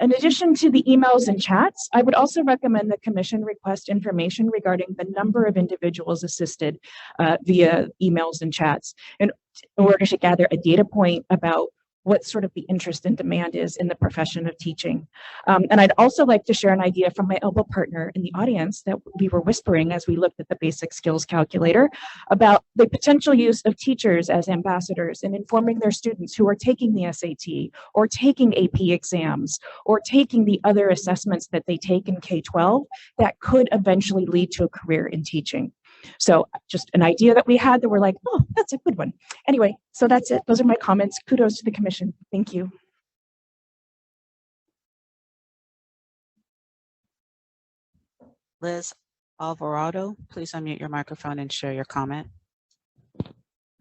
addition to the emails and chats, I would also recommend the Commission request information regarding the number of individuals assisted via emails and chats in order to gather a data point about what sort of the interest and demand is in the profession of teaching. And I'd also like to share an idea from my elbow partner in the audience that we were whispering as we looked at the basic skills calculator about the potential use of teachers as ambassadors in informing their students who are taking the SAT or taking AP exams or taking the other assessments that they take in K-12 that could eventually lead to a career in teaching. So just an idea that we had that we're like, oh, that's a good one. Anyway, so that's it. Those are my comments. Kudos to the Commission. Thank you. Liz Alvarado, please unmute your microphone and share your comment.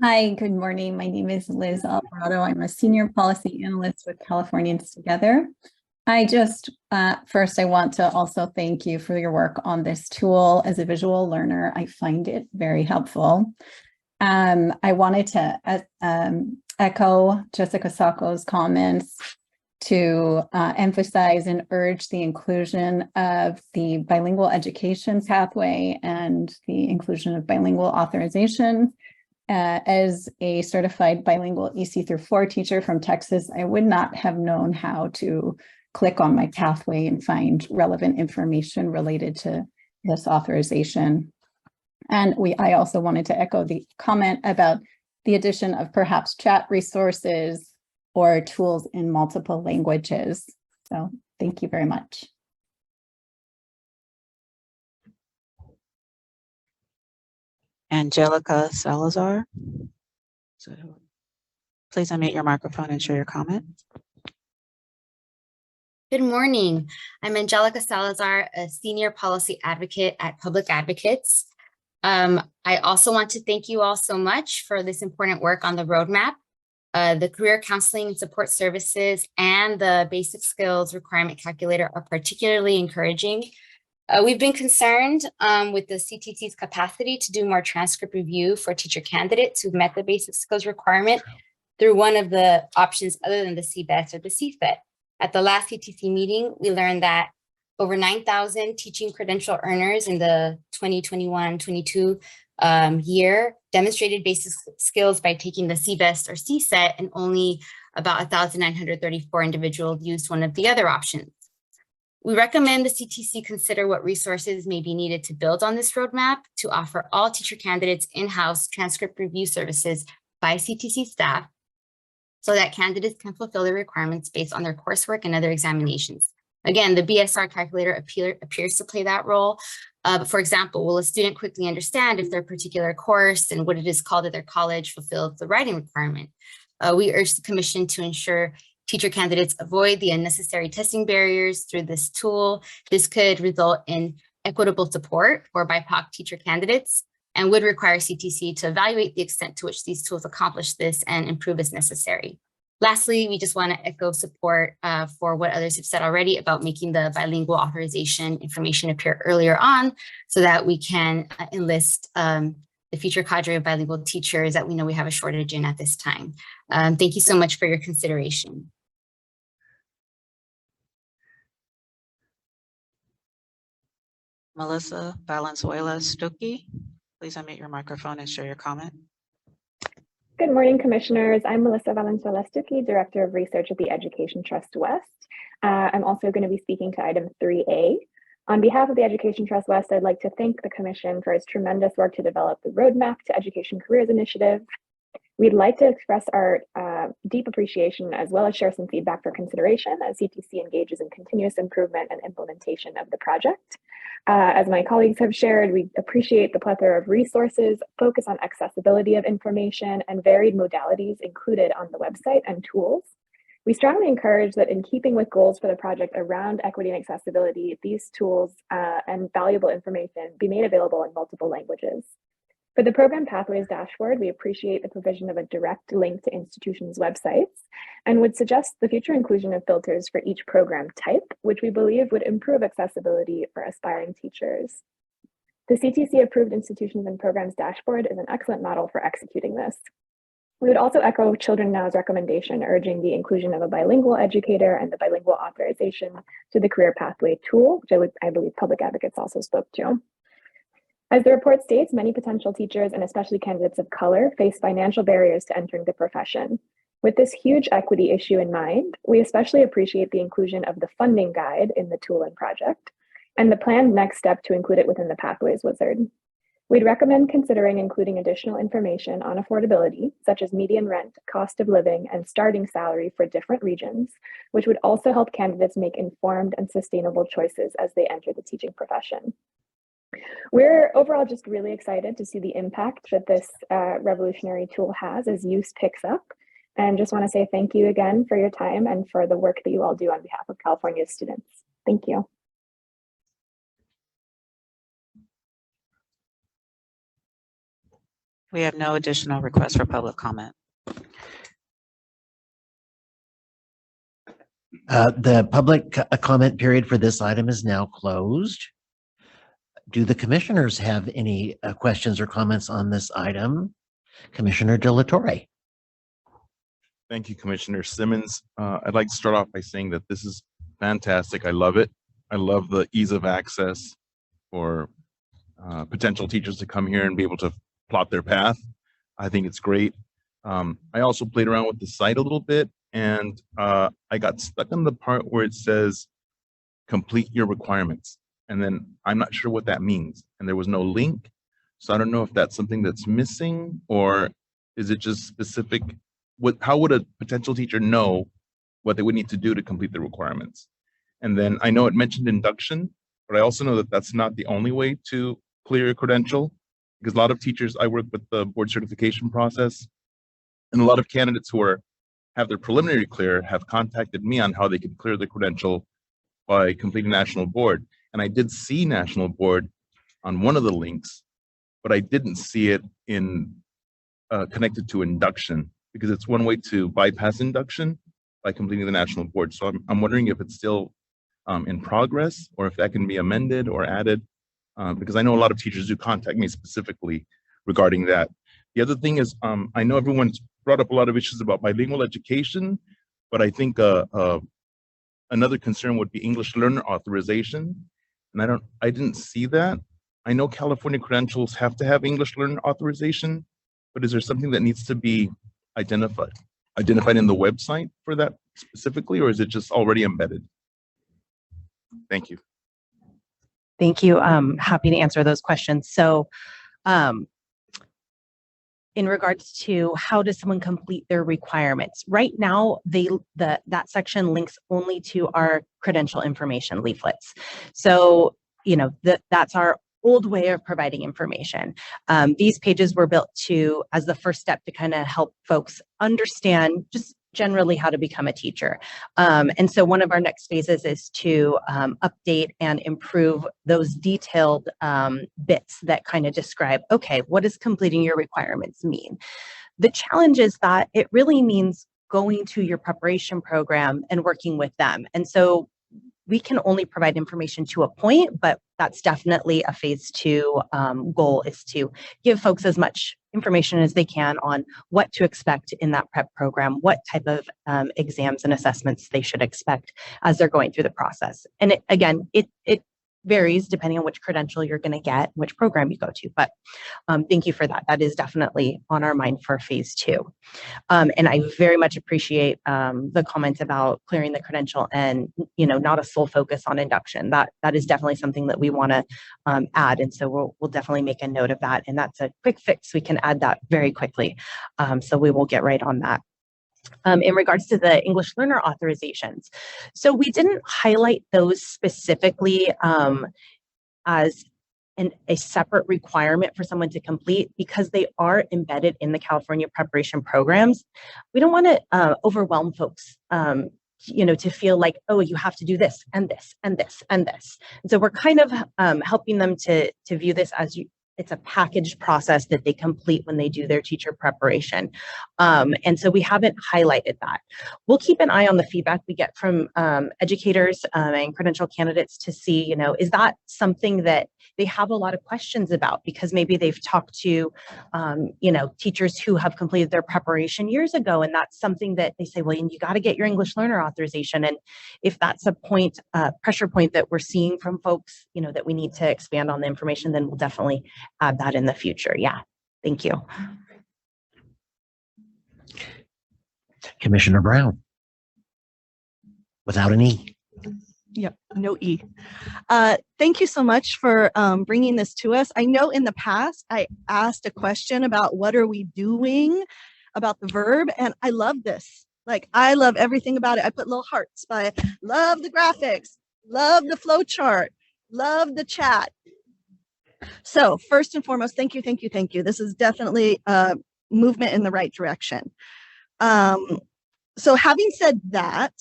Hi, good morning. My name is Liz Alvarado. I'm a senior policy analyst with Californians Together. I just, first, I want to also thank you for your work on this tool. As a visual learner, I find it very helpful. I wanted to echo Jessica Sacco's comments to emphasize and urge the inclusion of the bilingual education pathway and the inclusion of bilingual authorization. As a certified bilingual EC through 4 teacher from Texas, I would not have known how to click on my pathway and find relevant information related to this authorization. And I also wanted to echo the comment about the addition of perhaps chat resources or tools in multiple languages. So thank you very much. Angelica Salazar. So please unmute your microphone and share your comment. Good morning. I'm Angelica Salazar, a senior policy advocate at Public Advocates. I also want to thank you all so much for this important work on the roadmap. The career counseling and support services and the basic skills requirement calculator are particularly encouraging. We've been concerned with the CTC's capacity to do more transcript review for teacher candidates who've met the basic skills requirement through one of the options other than the CBEST or the CFET. At the last CTC meeting, we learned that over 9,000 teaching credential earners in the 2021-22 year demonstrated basic skills by taking the CBEST or CSET, and only about 1,934 individuals used one of the other options. We recommend the CTC consider what resources may be needed to build on this roadmap to offer all teacher candidates in-house transcript review services by CTC staff so that candidates can fulfill their requirements based on their coursework and other examinations. Again, the BSR calculator appears to play that role. But for example, will a student quickly understand if their particular course and what it is called at their college fulfills the writing requirement? We urge the Commission to ensure teacher candidates avoid the unnecessary testing barriers through this tool. This could result in equitable support for BIPOC teacher candidates and would require CTC to evaluate the extent to which these tools accomplish this and improve as necessary. Lastly, we just want to echo support for what others have said already about making the bilingual authorization information appear earlier on so that we can enlist the future cadre of bilingual teachers that we know we have a shortage in at this time. Thank you so much for your consideration. Melissa Valenzuela-Stuckey, please unmute your microphone and share your comment. Good morning, Commissioners. I'm Melissa Valenzuela-Stuckey, Director of Research at the Education Trust West. I'm also going to be speaking to item 3A. On behalf of the Education Trust West, I'd like to thank the Commission for its tremendous work to develop the Roadmap to Education Careers Initiative. We'd like to express our deep appreciation as well as share some feedback for consideration as CTC engages in continuous improvement and implementation of the project. As my colleagues have shared, we appreciate the plethora of resources, focus on accessibility of information, and varied modalities included on the website and tools. We strongly encourage that in keeping with goals for the project around equity and accessibility, these tools and valuable information be made available in multiple languages. For the Program Pathways dashboard, we appreciate the provision of a direct link to institutions' websites and would suggest the future inclusion of filters for each program type, which we believe would improve accessibility for aspiring teachers. The CTC approved institutions and programs dashboard is an excellent model for executing this. We would also echo Children Now's recommendation urging the inclusion of a bilingual educator and the bilingual authorization to the career pathway tool, which I believe Public Advocates also spoke to. As the report states, many potential teachers and especially candidates of color face financial barriers to entering the profession. With this huge equity issue in mind, we especially appreciate the inclusion of the funding guide in the tool and project and the planned next step to include it within the Pathways wizard. We'd recommend considering including additional information on affordability, such as median rent, cost of living, and starting salary for different regions, which would also help candidates make informed and sustainable choices as they enter the teaching profession. We're overall just really excited to see the impact that this revolutionary tool has as use picks up, and just want to say thank you again for your time and for the work that you all do on behalf of California students. Thank you. We have no additional requests for public comment. The public comment period for this item is now closed. Do the commissioners have any questions or comments on this item? Commissioner De La Torre. Thank you, Commissioner Simmons. I'd like to start off by saying that this is fantastic. I love it. I love the ease of access for potential teachers to come here and be able to plot their path. I think it's great. I also played around with the site a little bit, and I got stuck on the part where it says complete your requirements. And then I'm not sure what that means. And there was no link. So I don't know if that's something that's missing, or is it just specific? How would a potential teacher know what they would need to do to complete the requirements? And then I know it mentioned induction, but I also know that that's not the only way to clear a credential, because a lot of teachers, I work with the board certification process, and a lot of candidates who have their preliminary clear have contacted me on how they could clear the credential by completing national board. And I did see national board on one of the links, but I didn't see it in connected to induction, because it's one way to bypass induction by completing the national board. So I'm wondering if it's still in progress, or if that can be amended or added, because I know a lot of teachers do contact me specifically regarding that. The other thing is, I know everyone's brought up a lot of issues about bilingual education, but I think another concern would be English learner authorization. And I didn't see that. I know California credentials have to have English learner authorization, but is there something that needs to be identified in the website for that specifically, or is it just already embedded? Thank you. Thank you. Happy to answer those questions. So, in regards to how does someone complete their requirements, right now that section links only to our credential information leaflets. So, that's our old way of providing information. These pages were built as the first step to kind of help folks understand just generally how to become a teacher. And so one of our next phases is to update and improve those detailed bits that kind of describe, okay, what does completing your requirements mean? The challenge is that it really means going to your preparation program and working with them. And so we can only provide information to a point, but that's definitely a phase 2 goal, is to give folks as much information as they can on what to expect in that prep program, what type of exams and assessments they should expect as they're going through the process. And it varies depending on which credential you're going to get, which program you go to. But thank you for that. That is definitely on our mind for phase 2. And I very much appreciate the comment about clearing the credential and, not a sole focus on induction. That is definitely something that we want to add. And so we'll definitely make a note of that. And that's a quick fix. We can add that very quickly. So we will get right on that. In regards to the English learner authorizations, so we didn't highlight those specifically as a separate requirement for someone to complete because they are embedded in the California preparation programs. We don't want to overwhelm folks, to feel like, oh, you have to do this and this and this and this. And so we're kind of helping them to view this as it's a packaged process that they complete when they do their teacher preparation. And so we haven't highlighted that. We'll keep an eye on the feedback we get from educators and credential candidates to see, is that something that they have a lot of questions about because maybe they've talked to, teachers who have completed their preparation years ago. And that's something that they say, well, you got to get your English learner authorization. And if that's a pressure point that we're seeing from folks, that we need to expand on the information, then we'll definitely add that in the future. Yeah. Thank you. Commissioner Brown. Without an E. Yep, no E. Thank you so much for bringing this to us. I know in the past I asked a question about what are we doing about the verb, and I love this. Like, I love everything about it. I put little hearts by love the graphics, love the flow chart, love the chat. So first and foremost, thank you, thank you, thank you. This is definitely a movement in the right direction. So having said that,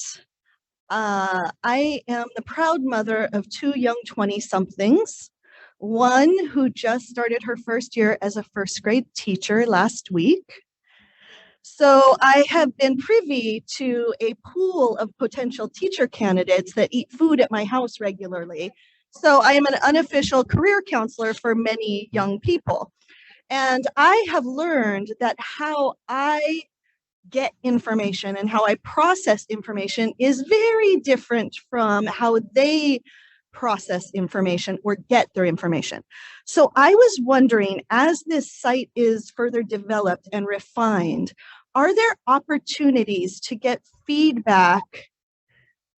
I am the proud mother of 2 young 20-somethings, one who just started her first year as a first grade teacher last week. So I have been privy to a pool of potential teacher candidates that eat food at my house regularly. So I am an unofficial career counselor for many young people. And I have learned that how I get information and how I process information is very different from how they process information or get their information. So I was wondering, as this site is further developed and refined, are there opportunities to get feedback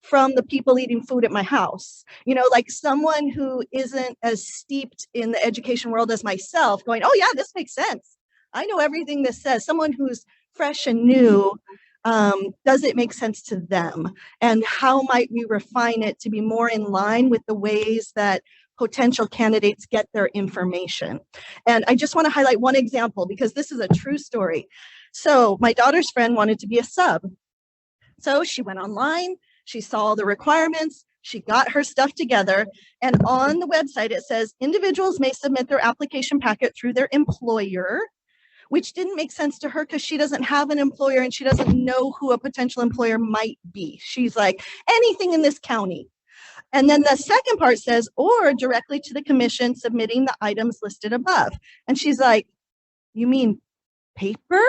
from the people eating food at my house? You know, like someone who isn't as steeped in the education world as myself going, oh yeah, this makes sense. I know everything this says. Someone who's fresh and new, does it make sense to them? And how might we refine it to be more in line with the ways that potential candidates get their information? And I just want to highlight one example because this is a true story. So my daughter's friend wanted to be a sub. So she went online, she saw all the requirements, she got her stuff together, and on the website it says individuals may submit their application packet through their employer, which didn't make sense to her because she doesn't have an employer and she doesn't know who a potential employer might be. She's like, anything in this county. And then the second part says, or directly to the commission submitting the items listed above. And she's like, you mean paper?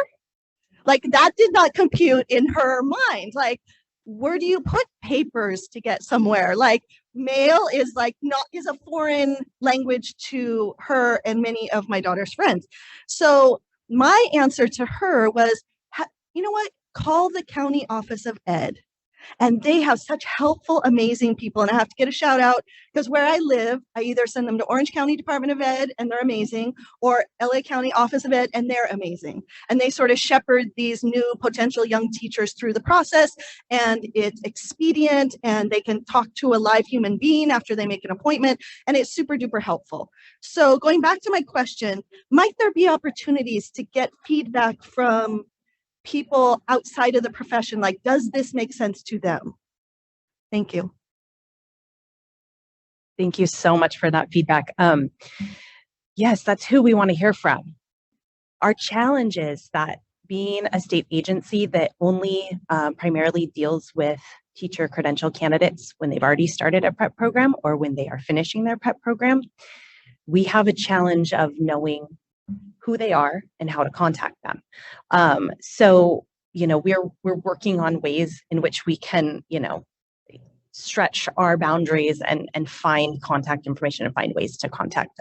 Like that did not compute in her mind. Like, where do you put papers to get somewhere? Like mail is a foreign language to her and many of my daughter's friends. So my answer to her was, you know what? Call the county office of ed. And they have such helpful, amazing people. And I have to get a shout out because where I live, I either send them to Orange County Department of Ed and they're amazing, or LA County Office of Ed and they're amazing. And they sort of shepherd these new potential young teachers through the process, and it's expedient and they can talk to a live human being after they make an appointment, and it's super duper helpful. So going back to my question, might there be opportunities to get feedback from people outside of the profession? Like, does this make sense to them? Thank you. Thank you so much for that feedback. Yes, that's who we want to hear from. Our challenge is that being a state agency that only primarily deals with teacher credential candidates when they've already started a prep program or when they are finishing their prep program, we have a challenge of knowing who they are and how to contact them. So, we're working on ways in which we can, stretch our boundaries and find contact information and find ways to contact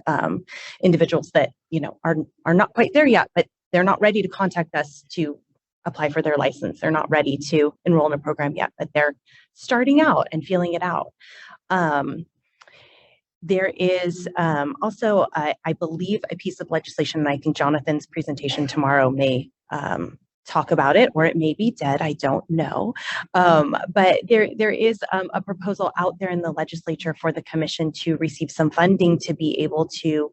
individuals that, are not quite there yet, but they're not ready to contact us to apply for their license. They're not ready to enroll in a program yet, but they're starting out and feeling it out. There is also, I believe, a piece of legislation, and I think Jonathan's presentation tomorrow may talk about it, or it may be dead, I don't know. But there is a proposal out there in the legislature for the commission to receive some funding to be able to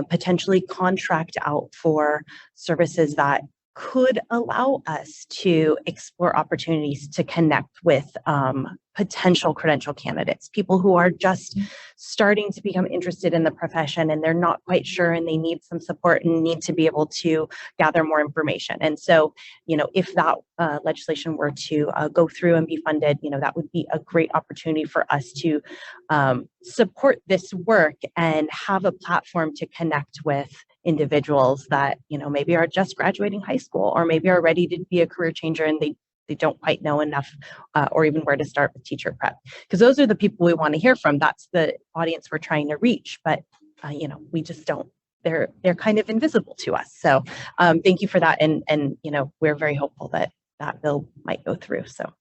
potentially contract out for services that could allow us to explore opportunities to connect with potential credential candidates, people who are just starting to become interested in the profession and they're not quite sure and they need some support and need to be able to gather more information. And so, if that legislation were to go through and be funded, that would be a great opportunity for us to support this work and have a platform to connect with individuals that, maybe are just graduating high school or maybe are ready to be a career changer and they don't quite know enough or even where to start with teacher prep. Because those are the people we want to hear from. That's the audience we're trying to reach. But, we just don't. They're kind of invisible to us. So thank you for that. And we're very hopeful that that bill might go through. So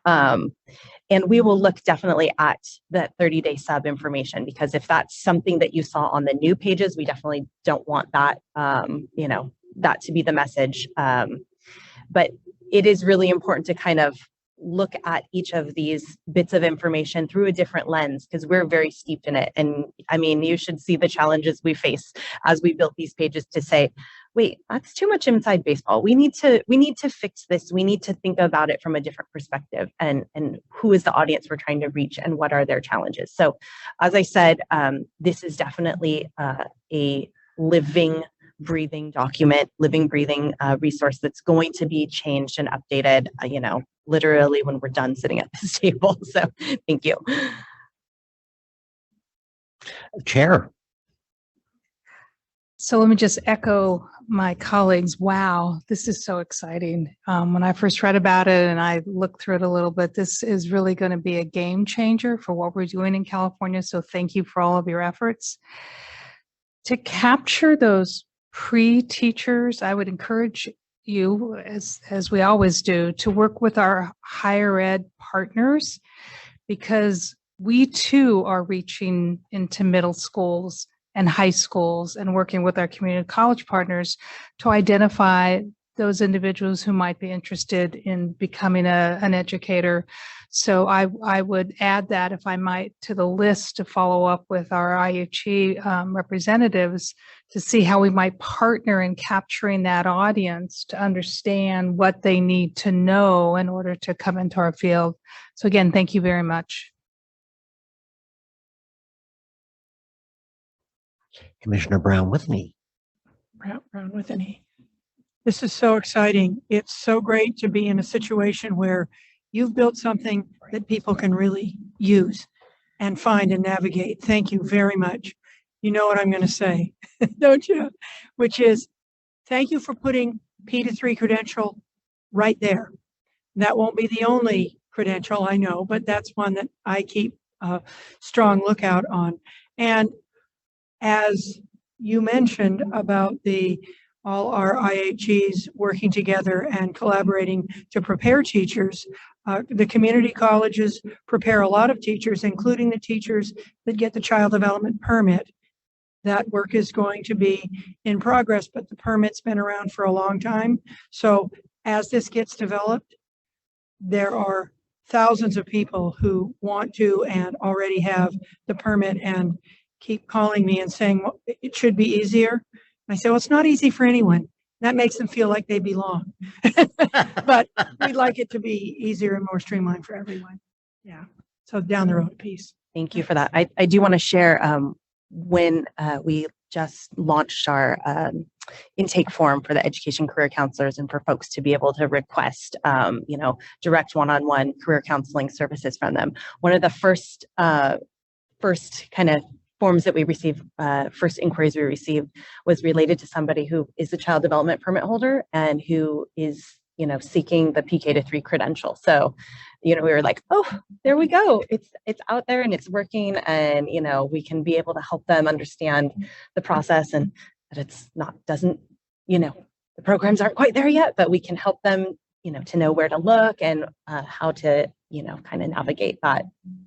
and we will look definitely at the 30-day sub information, because if that's something that you saw on the new pages, we definitely don't want that, that to be the message. But it is really important to kind of look at each of these bits of information through a different lens, because we're very steeped in it. And I mean, you should see the challenges we face as we built these pages to say, wait, that's too much inside baseball. We need to fix this. We need to think about it from a different perspective, and who is the audience we're trying to reach and what are their challenges. So as I said, this is definitely a living, breathing document, living, breathing resource that's going to be changed and updated, literally when we're done sitting at this table. So thank you. Chair. So let me just echo my colleagues. Wow, this is so exciting. When I first read about it and I looked through it a little bit, this is really going to be a game changer for what we're doing in California. So thank you for all of your efforts. To capture those pre-teachers, I would encourage you, as we always do, to work with our higher ed partners, because we too are reaching into middle schools and high schools and working with our community college partners to identify those individuals who might be interested in becoming an educator. So I would add that, if I might, to the list to follow up with our IHE representatives to see how we might partner in capturing that audience to understand what they need to know in order to come into our field. So again, thank you very much. Commissioner Brown with me. Brown with an E. This is so exciting. It's so great to be in a situation where you've built something that people can really use and find and navigate. Thank you very much. You know what I'm going to say, don't you? Which is, thank you for putting P2 credential right there. That won't be the only credential, I know, but that's one that I keep a strong lookout on. And as you mentioned about all our IHEs working together and collaborating to prepare teachers, the community colleges prepare a lot of teachers, including the teachers that get the child development permit. That work is going to be in progress, but the permit's been around for a long time. So as this gets developed, there are thousands of people who want to and already have the permit and keep calling me and saying, well, it should be easier. I say, well, it's not easy for anyone. That makes them feel like they belong. But we'd like it to be easier and more streamlined for everyone. Yeah. So down the road a piece. Thank you for that. I do want to share when we just launched our intake form for the education career counselors and for folks to be able to request, direct one-on-one career counseling services from them. One of the first kind of forms that we received, first inquiries we received was related to somebody who is a child development permit holder and who is, seeking the PK-3 credential. So, we were like, oh, there we go. It's out there and it's working, and, we can be able to help them understand the process, and that it's not, the programs aren't quite there yet, but we can help them, to know where to look and how to, kind of navigate that,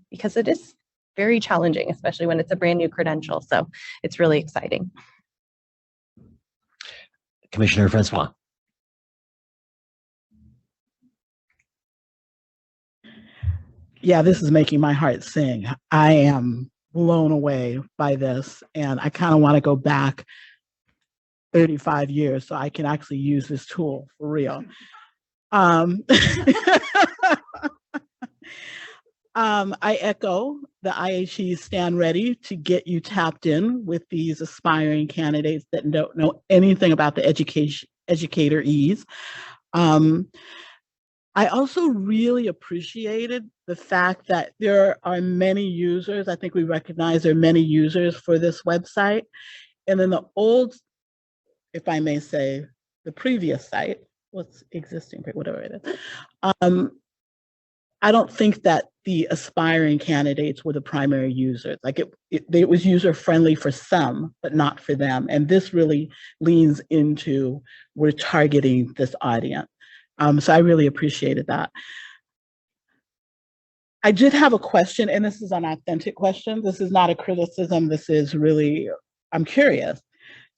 because it is very challenging, especially when it's a brand new credential. So it's really exciting. Commissioner Francois. Yeah, this is making my heart sing. I am blown away by this, and I kind of want to go back 35 years so I can actually use this tool for real. I echo the IHEs stand ready to get you tapped in with these aspiring candidates that don't know anything about the educator ease. I also really appreciated the fact that there are many users. I think we recognize there are many users for this website. And then the old, if I may say, the previous site, what's existing, whatever it is. I don't think that the aspiring candidates were the primary users. Like it was user friendly for some, but not for them. And this really leans into, we're targeting this audience. So I really appreciated that. I did have a question, and this is an authentic question. This is not a criticism. This is really, I'm curious.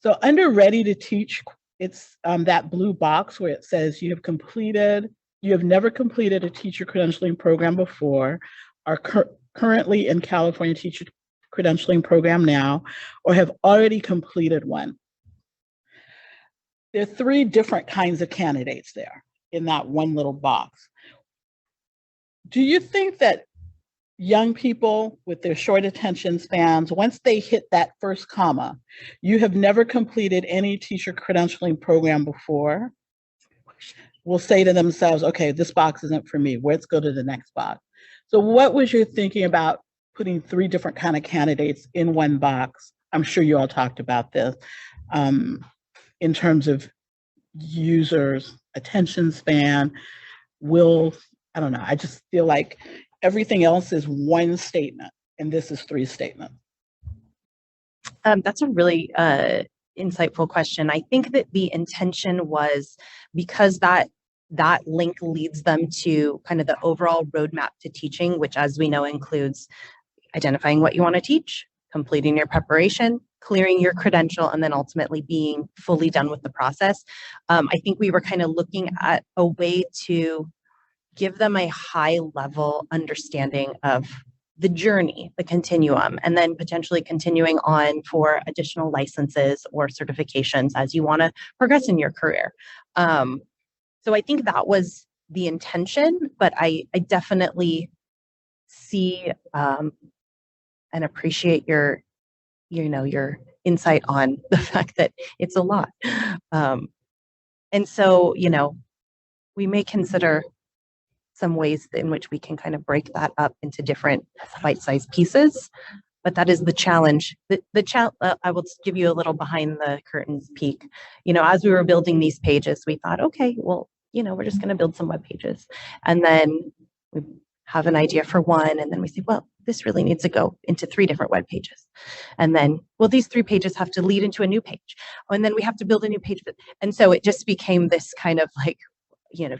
So under Ready to Teach, it's that blue box where it says you have never completed a teacher credentialing program before, are currently in California teacher credentialing program now, or have already completed one. There are 3 different kinds of candidates there in that one little box. Do you think that young people with their short attention spans, once they hit that first comma, you have never completed any teacher credentialing program before, will say to themselves, okay, this box isn't for me, let's go to the next box. So what was your thinking about putting 3 different kind of candidates in one box? I'm sure you all talked about this. in terms of users' attention span, I don't know, I just feel like everything else is one statement and this is 3 statements. That's a really insightful question. I think that the intention was because that link leads them to kind of the overall roadmap to teaching, which, as we know, includes identifying what you want to teach, completing your preparation, clearing your credential, and then ultimately being fully done with the process. I think we were kind of looking at a way to give them a high level understanding of the journey, the continuum, and then potentially continuing on for additional licenses or certifications as you want to progress in your career. So I think that was the intention, but I definitely see and appreciate your insight on the fact that it's a lot. And so, we may consider some ways in which we can kind of break that up into different bite-sized pieces, but that is the challenge. I will give you a little behind the curtains peek. As we were building these pages, we thought, okay, well, we're just going to build some web pages. And then we have an idea for one, and then we say, well, this really needs to go into 3 different web pages. And then, well, these 3 pages have to lead into a new page. And then we have to build a new page. And so it just became this kind of like,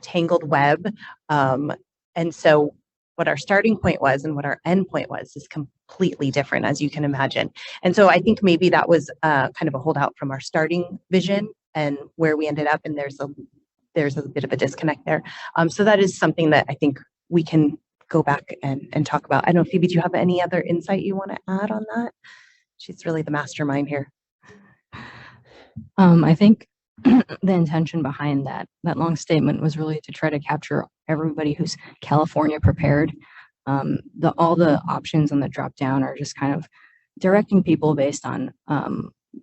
tangled web. And so what our starting point was and what our end point was is completely different, as you can imagine. And so I think maybe that was kind of a holdout from our starting vision and where we ended up. And there's a bit of a disconnect there. So that is something that I think we can go back and talk about. I don't know, Phoebe, do you have any other insight you want to add on that? She's really the mastermind here. I think the intention behind that long statement was really to try to capture everybody who's California prepared. All the options on the drop down are just kind of directing people based on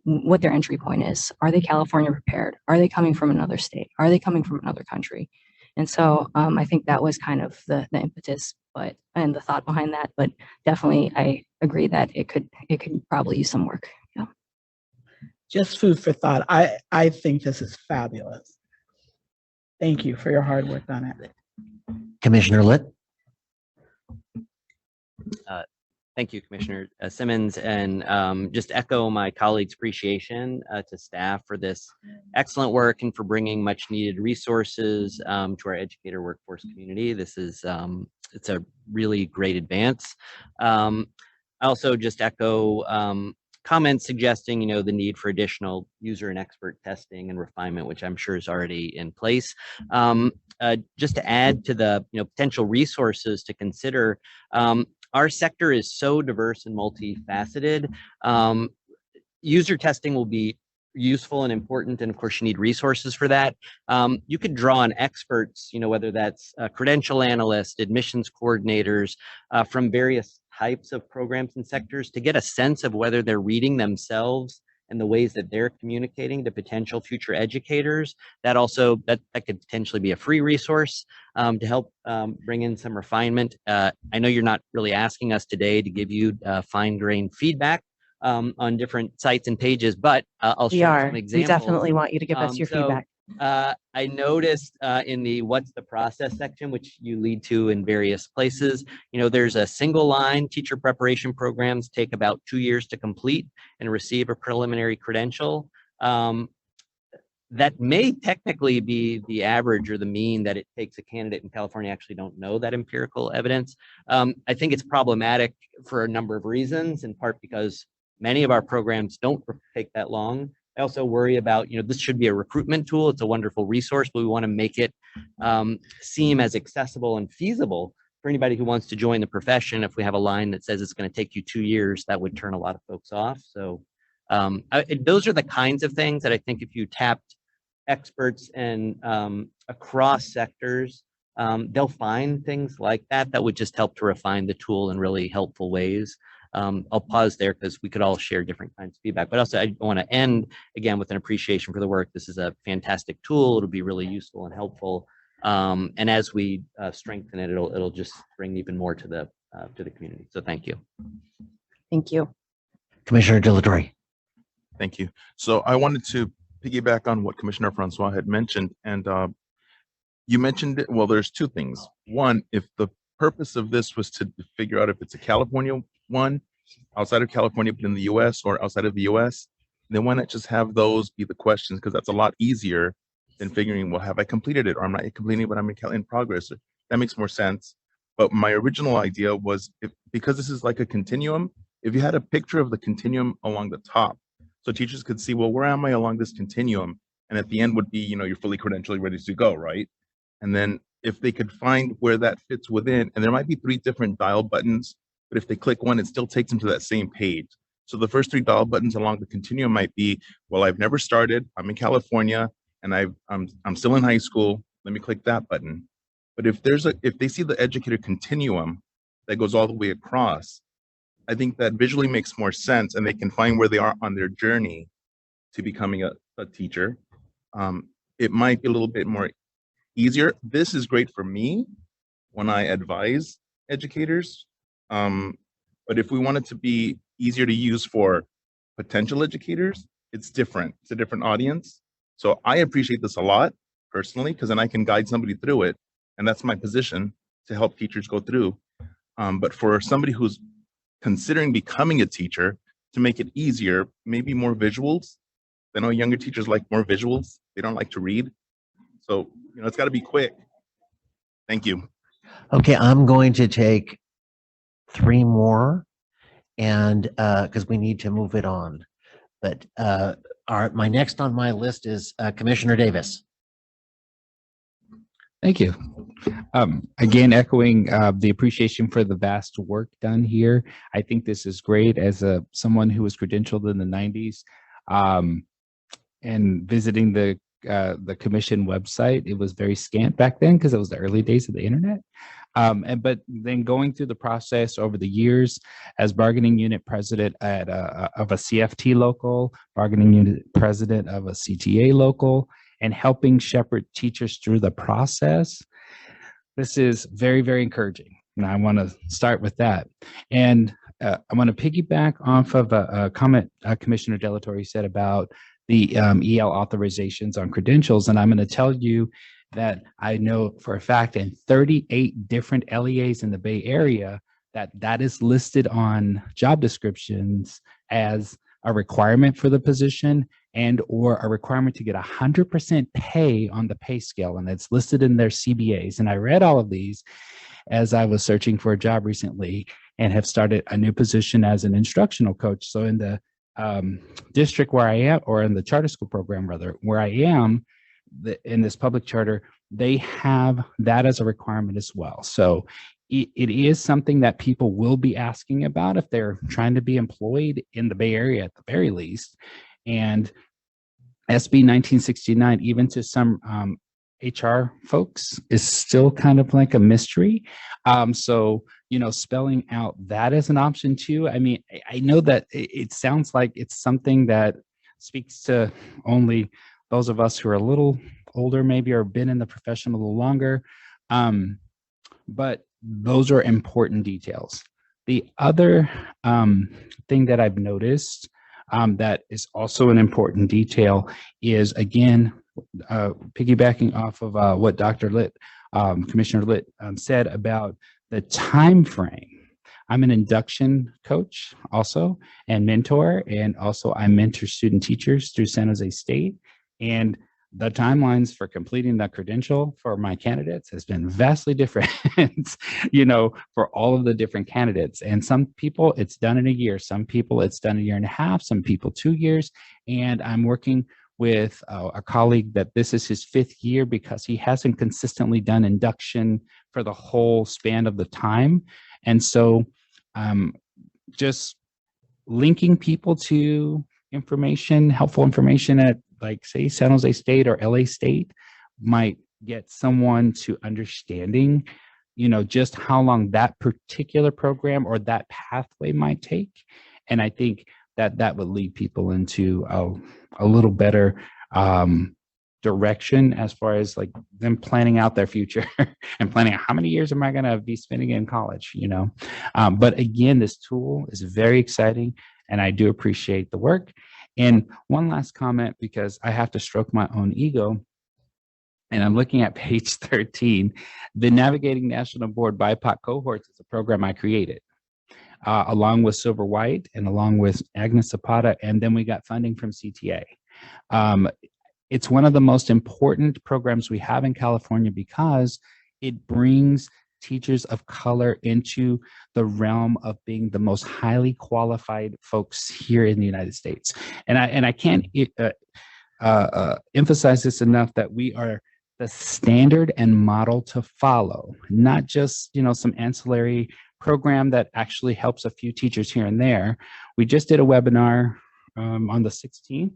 what their entry point is. Are they California prepared? Are they coming from another state? Are they coming from another country? And so I think that was kind of the impetus, and the thought behind that. But definitely, I agree that it could probably use some work. Yeah. Just food for thought. I think this is fabulous. Thank you for your hard work on it. Commissioner Litt. Thank you, Commissioner Simmons, and just echo my colleagues' appreciation to staff for this excellent work and for bringing much needed resources to our educator workforce community. This is it's a really great advance. I also just echo comments suggesting, the need for additional user and expert testing and refinement, which I'm sure is already in place. Just to add to the potential resources to consider, our sector is so diverse and multifaceted. User testing will be useful and important, and of course you need resources for that. You could draw on experts, whether that's credential analysts, admissions coordinators from various types of programs and sectors to get a sense of whether they're reading themselves and the ways that they're communicating to potential future educators. That could potentially be a free resource to help bring in some refinement. I know you're not really asking us today to give you fine-grained feedback on different sites and pages, but I'll share some examples. We definitely want you to give us your feedback. I noticed in the what's the process section, which you lead to in various places, there's a single line: teacher preparation programs take about 2 years to complete and receive a preliminary credential. That may technically be the average or the mean that it takes a candidate in California. I actually don't know that empirical evidence. I think it's problematic for a number of reasons, in part because many of our programs don't take that long. I also worry about, this should be a recruitment tool. It's a wonderful resource, but we want to make it seem as accessible and feasible for anybody who wants to join the profession. If we have a line that says it's going to take you 2 years, that would turn a lot of folks off. So those are the kinds of things that I think if you tapped experts and across sectors, they'll find things like that would just help to refine the tool in really helpful ways. I'll pause there because we could all share different kinds of feedback, but also I want to end again with an appreciation for the work. This is a fantastic tool. It'll be really useful and helpful. And as we strengthen it, it'll just bring even more to the community. So thank you. Thank you. Commissioner Delatorre. Thank you. So I wanted to piggyback on what Commissioner Francois had mentioned, and you mentioned it. Well, there's two things. One, if the purpose of this was to figure out if it's a California one, outside of California, but in the US, or outside of the US, then why not just have those be the questions? Because that's a lot easier than figuring, well, have I completed it, or I'm not yet completing it, but I'm in progress. That makes more sense. But my original idea was, because this is like a continuum, if you had a picture of the continuum along the top, so teachers could see, well, where am I along this continuum? And at the end would be, you're fully credentialed, ready to go, right? And then if they could find where that fits within, and there might be 3 different dial buttons, but if they click one, it still takes them to that same page. So the first 3 dial buttons along the continuum might be, well, I've never started, I'm in California, and I'm still in high school, let me click that button. But if they see the educator continuum that goes all the way across, I think that visually makes more sense, and they can find where they are on their journey to becoming a teacher. It might be a little bit more easier. This is great for me when I advise educators. But if we want it to be easier to use for potential educators, it's different. It's a different audience. So I appreciate this a lot personally, because then I can guide somebody through it. And that's my position, to help teachers go through. But for somebody who's considering becoming a teacher, to make it easier, maybe more visuals. I know younger teachers like more visuals. They don't like to read. So, it's got to be quick. Thank you. Okay, I'm going to take 3 more, and because we need to move it on. But my next on my list is Commissioner Davis. Thank you. Again, echoing the appreciation for the vast work done here. I think this is great. As someone who was credentialed in the 90s, and visiting the commission website, it was very scant back then because it was the early days of the internet. But then going through the process over the years as bargaining unit president of a CFT local, bargaining unit president of a CTA local, and helping shepherd teachers through the process, this is very, very encouraging. And I want to start with that. And I want to piggyback off of a comment Commissioner Delatorre said about the EL authorizations on credentials. And I'm going to tell you that I know for a fact in 38 different LEAs in the Bay Area that is listed on job descriptions as a requirement for the position, and or a requirement to get 100% pay on the pay scale. And it's listed in their CBAs. And I read all of these as I was searching for a job recently, and have started a new position as an instructional coach. So in the district where I am, or in the charter school program rather, where I am, in this public charter, they have that as a requirement as well. So it is something that people will be asking about if they're trying to be employed in the Bay Area at the very least. And SB 1969, even to some HR folks, is still kind of like a mystery. So, spelling out that as an option too. I mean, I know that it sounds like it's something that speaks to only those of us who are a little older, maybe, or been in the profession a little longer. But those are important details. The other thing that I've noticed that is also an important detail is, again, piggybacking off of what Dr. Litt, Commissioner Litt said about the time frame. I'm an induction coach also, and mentor, and also I mentor student teachers through San Jose State. And the timelines for completing the credential for my candidates has been vastly different, for all of the different candidates. And some people it's done in a year, some people it's done a year and a half, some people 2 years. And I'm working with a colleague that this is his 5th year because he hasn't consistently done induction for the whole span of the time. And so just linking people to information, helpful information at, like, say, San Jose State or LA State might get someone to understanding, just how long that particular program or that pathway might take. And I think that would lead people into a little better direction as far as like them planning out their future and planning out how many years am I going to be spending in college, But again, this tool is very exciting, and I do appreciate the work. And one last comment, because I have to stroke my own ego, and I'm looking at page 13, the Navigating National Board BIPOC Cohorts is a program I created, along with Silver White and along with Agnes Zapata, and then we got funding from CTA. It's one of the most important programs we have in California because it brings teachers of color into the realm of being the most highly qualified folks here in the United States. And I can't emphasize this enough, that we are the standard and model to follow, not just, some ancillary program that actually helps a few teachers here and there. We just did a webinar on the 16th,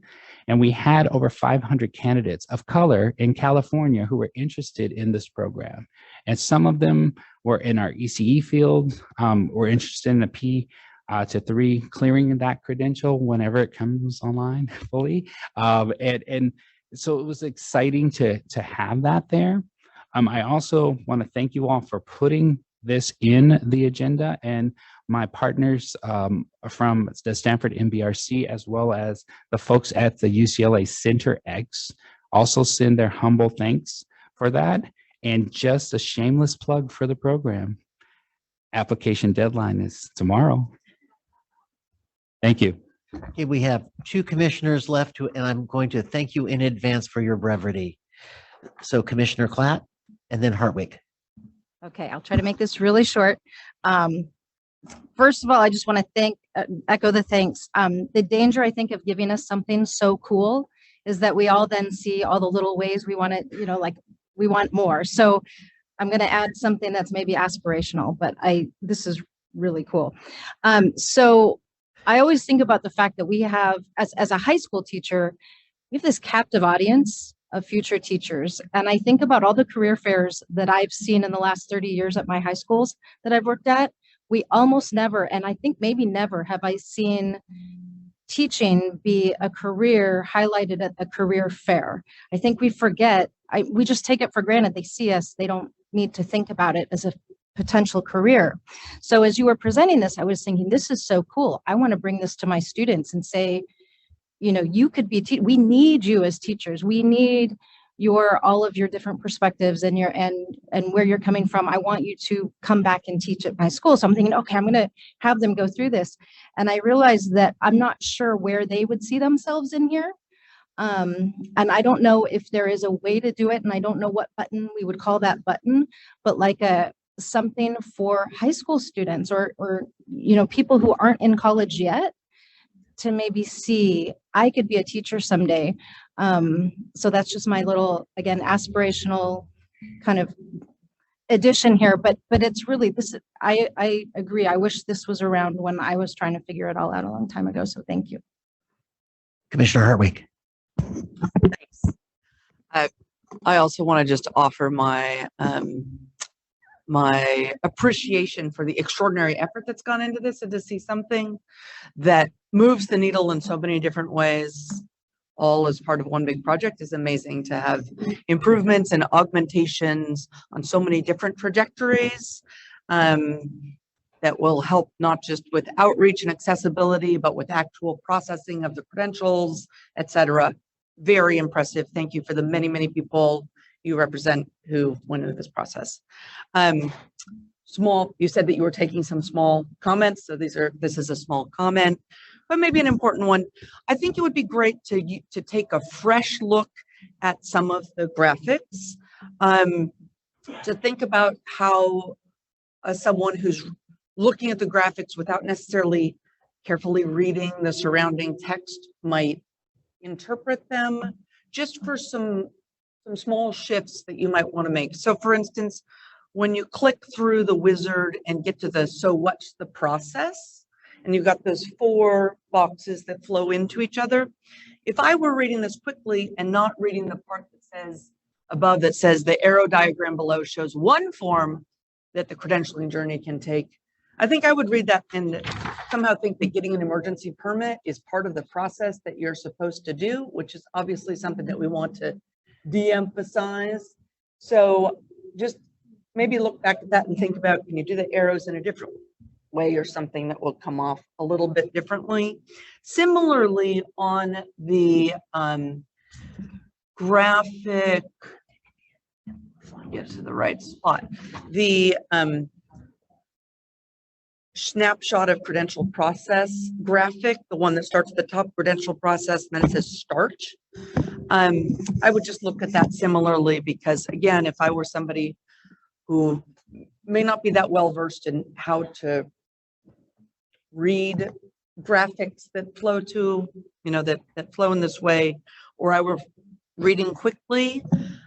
and we had over 500 candidates of color in California who were interested in this program. And some of them were in our ECE field, were interested in a P to 3 clearing that credential whenever it comes online fully. And so it was exciting to have that there. I also want to thank you all for putting this in the agenda, and my partners from the Stanford MBRC, as well as the folks at the UCLA Center X, also send their humble thanks for that. And just a shameless plug for the program. Application deadline is tomorrow. Thank you. Okay, we have 2 commissioners left, and I'm going to thank you in advance for your brevity. So Commissioner Klatt and then Hartwig. Okay, I'll try to make this really short. First of all, I just want to echo the thanks. The danger, I think, of giving us something so cool is that we all then see all the little ways we want to, like we want more. So I'm going to add something that's maybe aspirational, but this is really cool. So I always think about the fact that we have, as a high school teacher, we have this captive audience of future teachers. And I think about all the career fairs that I've seen in the last 30 years at my high schools that I've worked at. We almost never, and I think maybe never, have I seen teaching be a career highlighted at a career fair. I think we forget, we just take it for granted. They see us, they don't need to think about it as a potential career. So as you were presenting this, I was thinking, this is so cool. I want to bring this to my students and say, you could be, we need you as teachers. We need all of your different perspectives and and where you're coming from. I want you to come back and teach at my school. So I'm thinking, okay, I'm going to have them go through this. And I realized that I'm not sure where they would see themselves in here. And I don't know if there is a way to do it. And I don't know what button we would call that button, but like something for high school students or people who aren't in college yet, to maybe see, I could be a teacher someday. So that's just my little, again, aspirational kind of addition here, but it's really, I agree. I wish this was around when I was trying to figure it all out a long time ago. So thank you. Commissioner Hartwig. Thanks. I also want to just offer my my appreciation for the extraordinary effort that's gone into this, and to see something that moves the needle in so many different ways, all as part of one big project, is amazing. To have improvements and augmentations on so many different trajectories that will help not just with outreach and accessibility, but with actual processing of the credentials, etc. Very impressive. Thank you for the many, many people you represent who went into this process. You said that you were taking some small comments. So this is a small comment, but maybe an important one. I think it would be great to take a fresh look at some of the graphics, to think about how someone who's looking at the graphics without necessarily carefully reading the surrounding text might interpret them, just for some small shifts that you might want to make. So for instance, when you click through the wizard and get to the so what's the process, and you've got those 4 boxes that flow into each other, if I were reading this quickly and not reading the part that says above, that says the arrow diagram below shows one form that the credentialing journey can take, I think I would read that and somehow think that getting an emergency permit is part of the process that you're supposed to do, which is obviously something that we want to de-emphasize. So just maybe look back at that and think about, can you do the arrows in a different way or something that will come off a little bit differently. Similarly, on the graphic, if I get to the right spot, the snapshot of credential process graphic, the one that starts at the top, credential process, and then it says start. I would just look at that similarly, because again, if I were somebody who may not be that well versed in how to read graphics that flow to, that flow in this way, or I were reading quickly,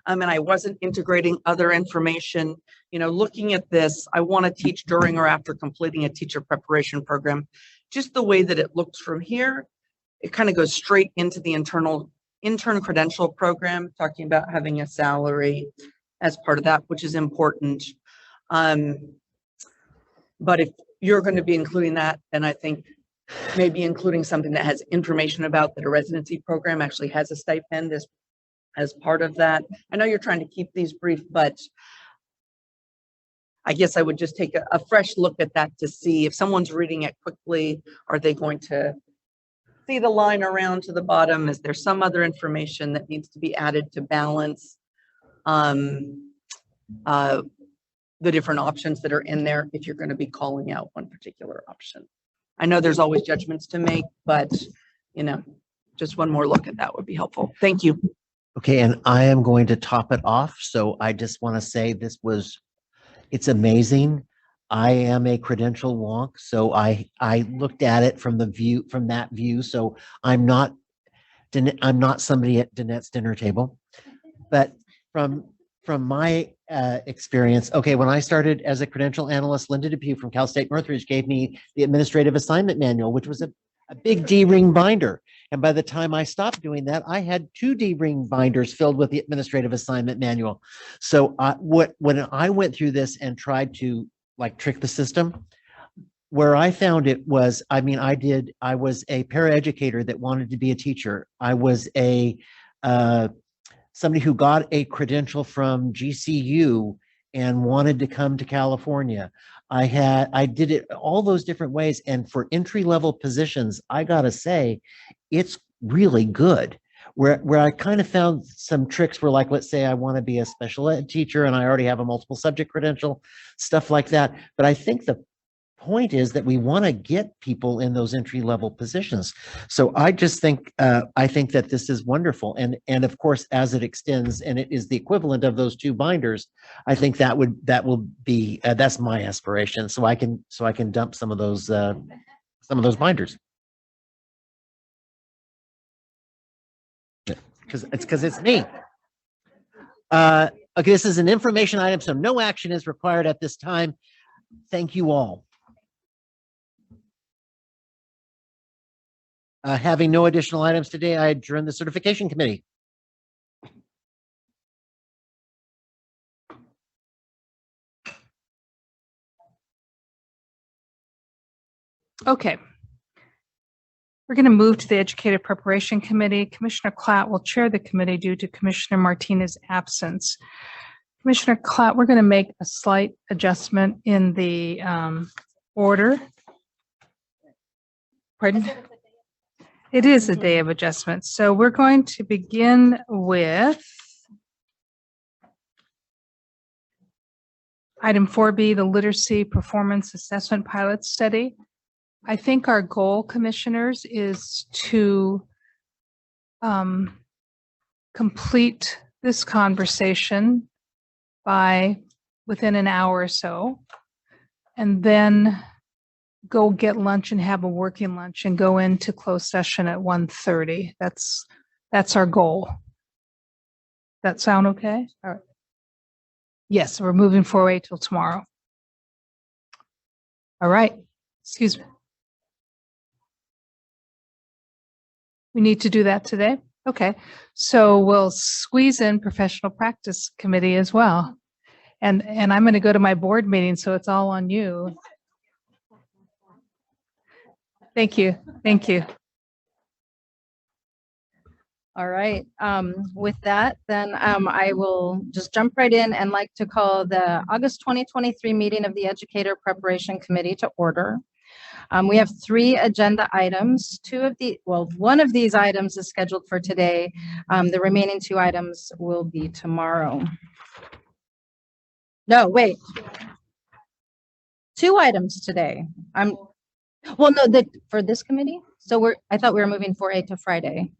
and I wasn't integrating other information, looking at this, I want to teach during or after completing a teacher preparation program. Just the way that it looks from here, it kind of goes straight into the intern credential program, talking about having a salary as part of that, which is important. But if you're going to be including that, then I think maybe including something that has information about that a residency program actually has a stipend as part of that. I know you're trying to keep these brief, but I guess I would just take a fresh look at that to see if someone's reading it quickly, are they going to see the line around to the bottom? Is there some other information that needs to be added to balance the different options that are in there if you're going to be calling out one particular option? I know there's always judgments to make, but just one more look at that would be helpful. Thank you. Okay, and I am going to top it off. So I just want to say it's amazing. I am a credential wonk, so I looked at it from that view. So I'm not somebody at Danette's dinner table, but from my experience, okay, when I started as a credential analyst, Linda Depew from Cal State Northridge gave me the administrative assignment manual, which was a big D-ring binder. And by the time I stopped doing that, I had 2 D-ring binders filled with the administrative assignment manual. So when I went through this and tried to trick the system, where I found it was, I was a paraeducator that wanted to be a teacher. I was somebody who got a credential from GCU and wanted to come to California. I did it all those different ways. And for entry-level positions, I gotta say, it's really good. Where I kind of found some tricks were let's say I want to be a special ed teacher and I already have a multiple subject credential, stuff like that. But I think the point is that we want to get people in those entry-level positions. So I just think, I think that this is wonderful. And of course, as it extends and it is the equivalent of those 2 binders, I think that will be, that's my aspiration. So I can dump some of those binders. Because it's me. Okay, this is an information item, so no action is required at this time. Thank you all. Having no additional items today, I adjourn the certification committee. Okay. We're going to move to the Educator Preparation Committee. Commissioner Klatt will chair the committee due to Commissioner Martinez's absence. Commissioner Klatt, we're going to make a slight adjustment in the order. Pardon? It is a day of adjustment. So we're going to begin with item 4B, the Literacy Performance Assessment Pilot Study. I think our goal, commissioners, is to complete this conversation by within an hour or so, and then go get lunch and have a working lunch and go into closed session at 1:30. That's our goal. That sound okay? All right. Yes, we're moving forward till tomorrow. All right. Excuse me. We need to do that today? Okay. So we'll squeeze in professional practice committee as well. And I'm going to go to my board meeting, so it's all on you. Thank you. Thank you. All right. With that, then I will just jump right in and like to call the August 2023 meeting of the Educator Preparation Committee to order. We have 3 agenda items. One of these items is scheduled for today. The remaining 2 items will be tomorrow. No, wait. 2 items today. Well, no, for this committee. So I thought we were moving 4A to Friday.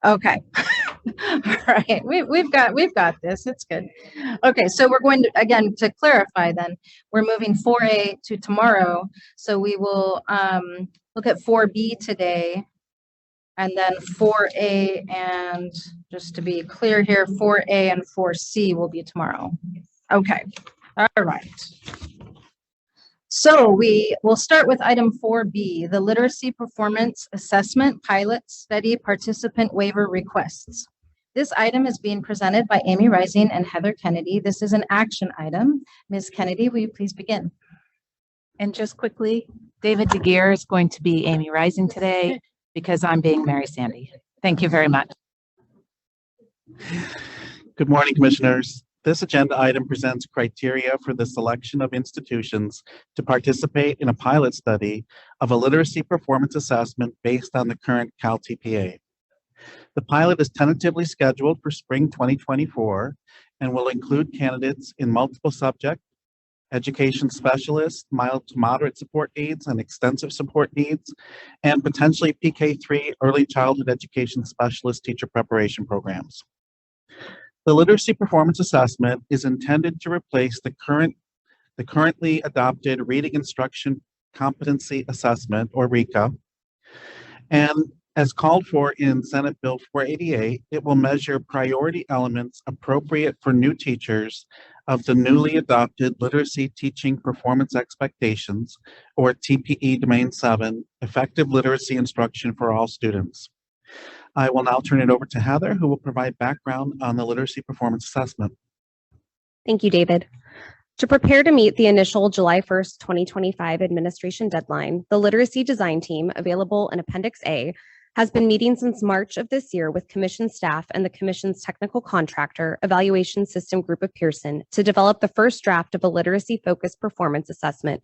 Okay. All right. We've got this. It's good. Okay. So we're going to, again, to clarify then, we're moving 4A to tomorrow. So we will look at 4B today, and then 4A, and just to be clear here, 4A and 4C will be tomorrow. Okay. All right. So we will start with item 4B, the Literacy Performance Assessment Pilot Study Participant Waiver Requests. This item is being presented by Amy Rising and Heather Kennedy. This is an action item. Ms. Kennedy, will you please begin? And just quickly, David DeGear is going to be Amy Rising today because I'm being Mary Sandy. Thank you very much. Good morning, Commissioners. This agenda item presents criteria for the selection of institutions to participate in a pilot study of a literacy performance assessment based on the current Cal TPA. The pilot is tentatively scheduled for spring 2024 and will include candidates in multiple subject, education specialists, mild to moderate support needs and extensive support needs, and potentially PK3 early childhood education specialist teacher preparation programs. The Literacy Performance Assessment is intended to replace the currently adopted Reading Instruction Competency Assessment, or RICA, and as called for in Senate Bill 488, it will measure priority elements appropriate for new teachers of the newly adopted Literacy Teaching Performance Expectations, or TPE Domain 7, Effective Literacy Instruction for All Students. I will now turn it over to Heather, who will provide background on the Literacy Performance Assessment. Thank you, David. To prepare to meet the initial July 1st, 2025 administration deadline, the Literacy Design Team, available in Appendix A, has been meeting since March of this year with Commission staff and the Commission's technical contractor, Evaluation System Group of Pearson, to develop the first draft of a literacy-focused performance assessment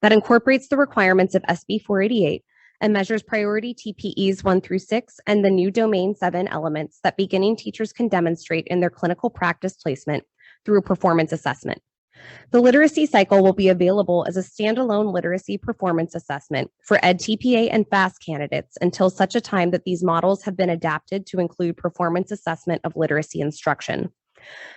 that incorporates the requirements of SB 488 and measures priority TPEs 1 through 6 and the new Domain 7 elements that beginning teachers can demonstrate in their clinical practice placement through a performance assessment. The literacy cycle will be available as a standalone literacy performance assessment for EdTPA and FAST candidates until such a time that these models have been adapted to include performance assessment of literacy instruction.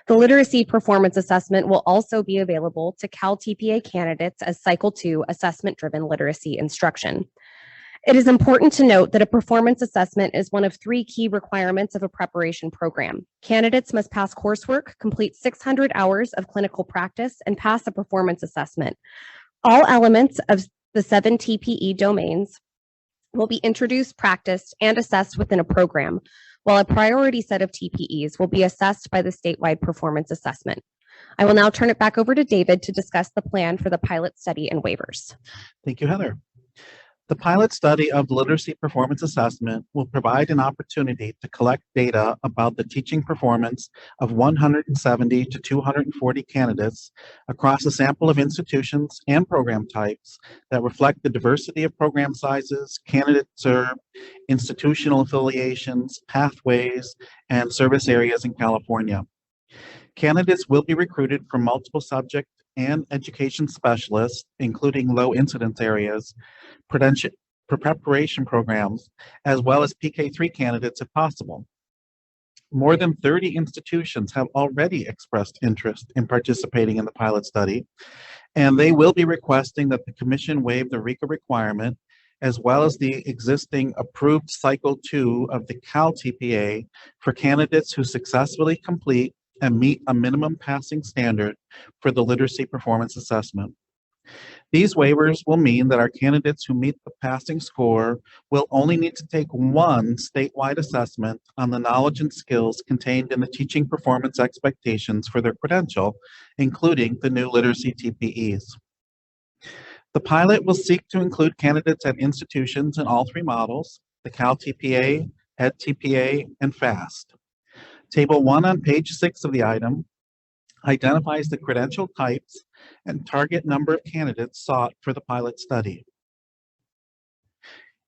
The literacy performance assessment will also be available to Cal TPA candidates as Cycle 2 assessment-driven literacy instruction. It is important to note that a performance assessment is one of 3 key requirements of a preparation program. Candidates must pass coursework, complete 600 hours of clinical practice, and pass a performance assessment. All elements of the 7 TPE domains will be introduced, practiced, and assessed within a program, while a priority set of TPEs will be assessed by the statewide performance assessment. I will now turn it back over to David to discuss the plan for the pilot study and waivers. Thank you, Heather. The pilot study of the Literacy Performance Assessment will provide an opportunity to collect data about the teaching performance of 170 to 240 candidates across a sample of institutions and program types that reflect the diversity of program sizes, candidates served, institutional affiliations, pathways, and service areas in California. Candidates will be recruited from multiple subject and education specialists, including low incidence areas, preparation programs, as well as PK3 candidates if possible. More than 30 institutions have already expressed interest in participating in the pilot study, and they will be requesting that the Commission waive the RICA requirement, as well as the existing approved Cycle 2 of the Cal TPA for candidates who successfully complete and meet a minimum passing standard for the Literacy Performance Assessment. These waivers will mean that our candidates who meet the passing score will only need to take 1 statewide assessment on the knowledge and skills contained in the teaching performance expectations for their credential, including the new literacy TPEs. The pilot will seek to include candidates at institutions in all three models, the Cal TPA, Ed TPA, and FAST. Table 1 on page 6 of the item identifies the credential types and target number of candidates sought for the pilot study.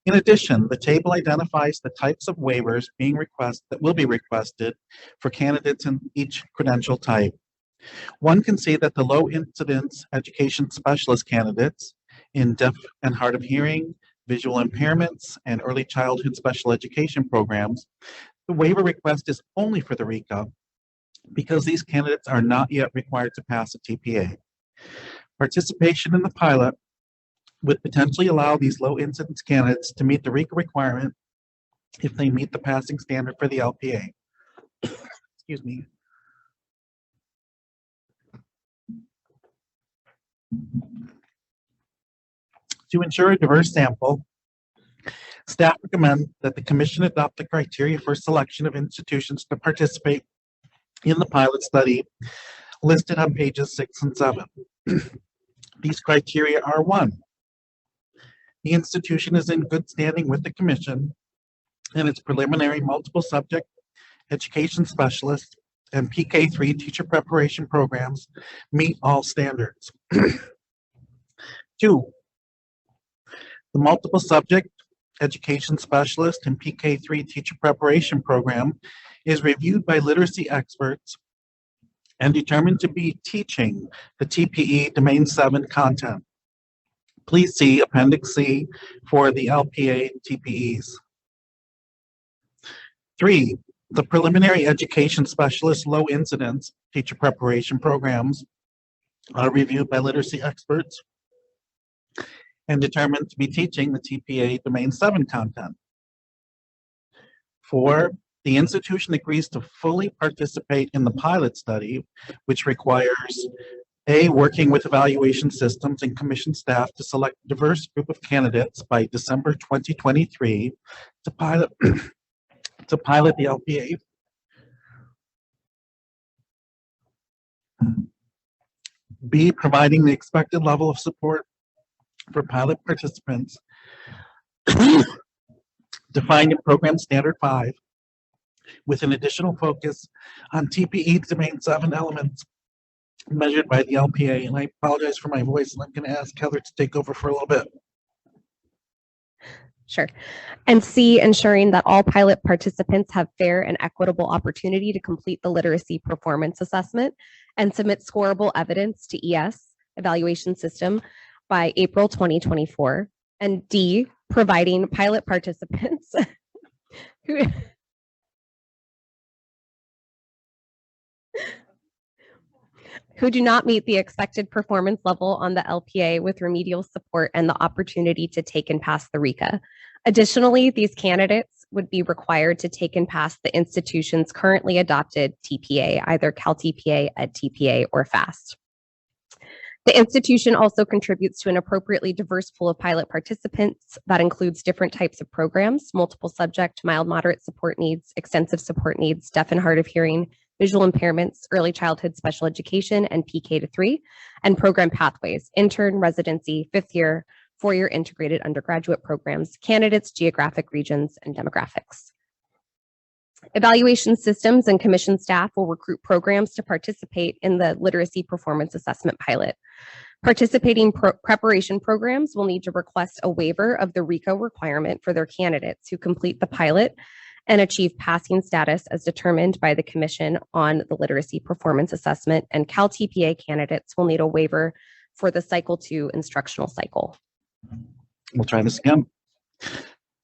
In addition, the table identifies the types of waivers that will be requested for candidates in each credential type. One can see that the low incidence education specialist candidates in deaf and hard of hearing, visual impairments, and early childhood special education programs, the waiver request is only for the RECA because these candidates are not yet required to pass a TPA. Participation in the pilot would potentially allow these low incidence candidates to meet the RECA requirement if they meet the passing standard for the LPA. Excuse me. To ensure a diverse sample, staff recommend that the commission adopt the criteria for selection of institutions to participate in the pilot study listed on pages 6 and 7. These criteria are: 1, the institution is in good standing with the commission and its preliminary multiple subject education specialist and PK3 teacher preparation programs meet all standards. 2, the multiple subject education specialist and PK3 teacher preparation program is reviewed by literacy experts and determined to be teaching the TPE Domain 7 content. Please see Appendix C for the LPA and TPEs. 3, the preliminary education specialist low incidence teacher preparation programs are reviewed by literacy experts and determined to be teaching the TPA Domain 7 content. 4, the institution agrees to fully participate in the pilot study, which requires A, working with evaluation systems and commission staff to select a diverse group of candidates by December 2023 to pilot the LPA. B, providing the expected level of support for pilot participants defined in Program Standard 5, with an additional focus on TPE Domain 7 elements measured by the LPA. And I apologize for my voice, and I'm going to ask Heather to take over for a little bit. Sure. And C, ensuring that all pilot participants have fair and equitable opportunity to complete the literacy performance assessment and submit scorable evidence to ES evaluation system by April 2024. And D, providing pilot participants who do not meet the expected performance level on the LPA with remedial support and the opportunity to take and pass the RECA. Additionally, these candidates would be required to take and pass the institution's currently adopted TPA, either Cal TPA, Ed TPA, or FAST. The institution also contributes to an appropriately diverse pool of pilot participants that includes different types of programs, multiple subject, mild, moderate support needs, extensive support needs, deaf and hard of hearing, visual impairments, early childhood special education, and PK to 3, and program pathways, intern, residency, 5th year, 4-year integrated undergraduate programs, candidates, geographic regions, and demographics. Evaluation systems and commission staff will recruit programs to participate in the literacy performance assessment pilot. Participating preparation programs will need to request a waiver of the RECA requirement for their candidates who complete the pilot and achieve passing status as determined by the commission on the literacy performance assessment, and Cal TPA candidates will need a waiver for the Cycle 2 instructional cycle. We'll try this again.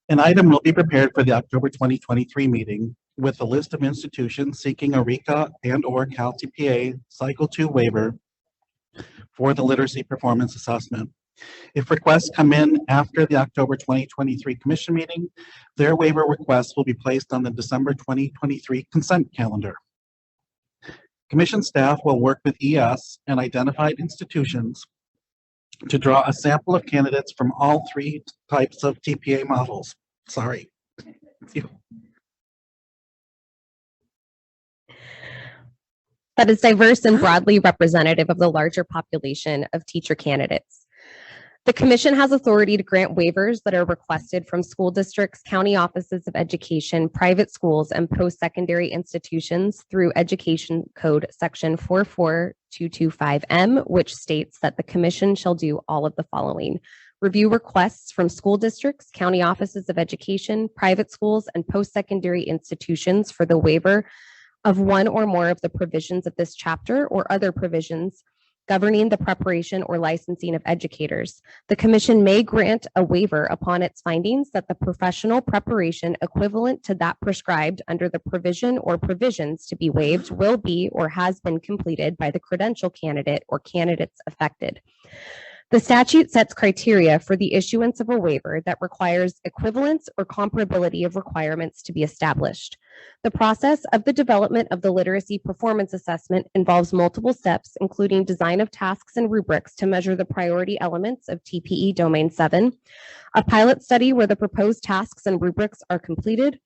An item will be prepared for the October 2023 meeting with a list of institutions seeking a RECA and/or Cal TPA Cycle 2 waiver for the literacy performance assessment. If requests come in after the October 2023 commission meeting, their waiver requests will be placed on the December 2023 consent calendar. Commission staff will work with ES and identified institutions to draw a sample of candidates from all 3 types of TPA models. Sorry. That is diverse and broadly representative of the larger population of teacher candidates. The commission has authority to grant waivers that are requested from school districts, county offices of education, private schools, and post-secondary institutions through Education Code Section 44225M, which states that the commission shall do all of the following: review requests from school districts, county offices of education, private schools, and post-secondary institutions for the waiver of one or more of the provisions of this chapter or other provisions governing the preparation or licensing of educators. The commission may grant a waiver upon its findings that the professional preparation equivalent to that prescribed under the provision or provisions to be waived will be or has been completed by the credential candidate or candidates affected. The statute sets criteria for the issuance of a waiver that requires equivalence or comparability of requirements to be established. The process of the development of the literacy performance assessment involves multiple steps, including design of tasks and rubrics to measure the priority elements of TPE Domain 7, a pilot study where the proposed tasks and rubrics are completed,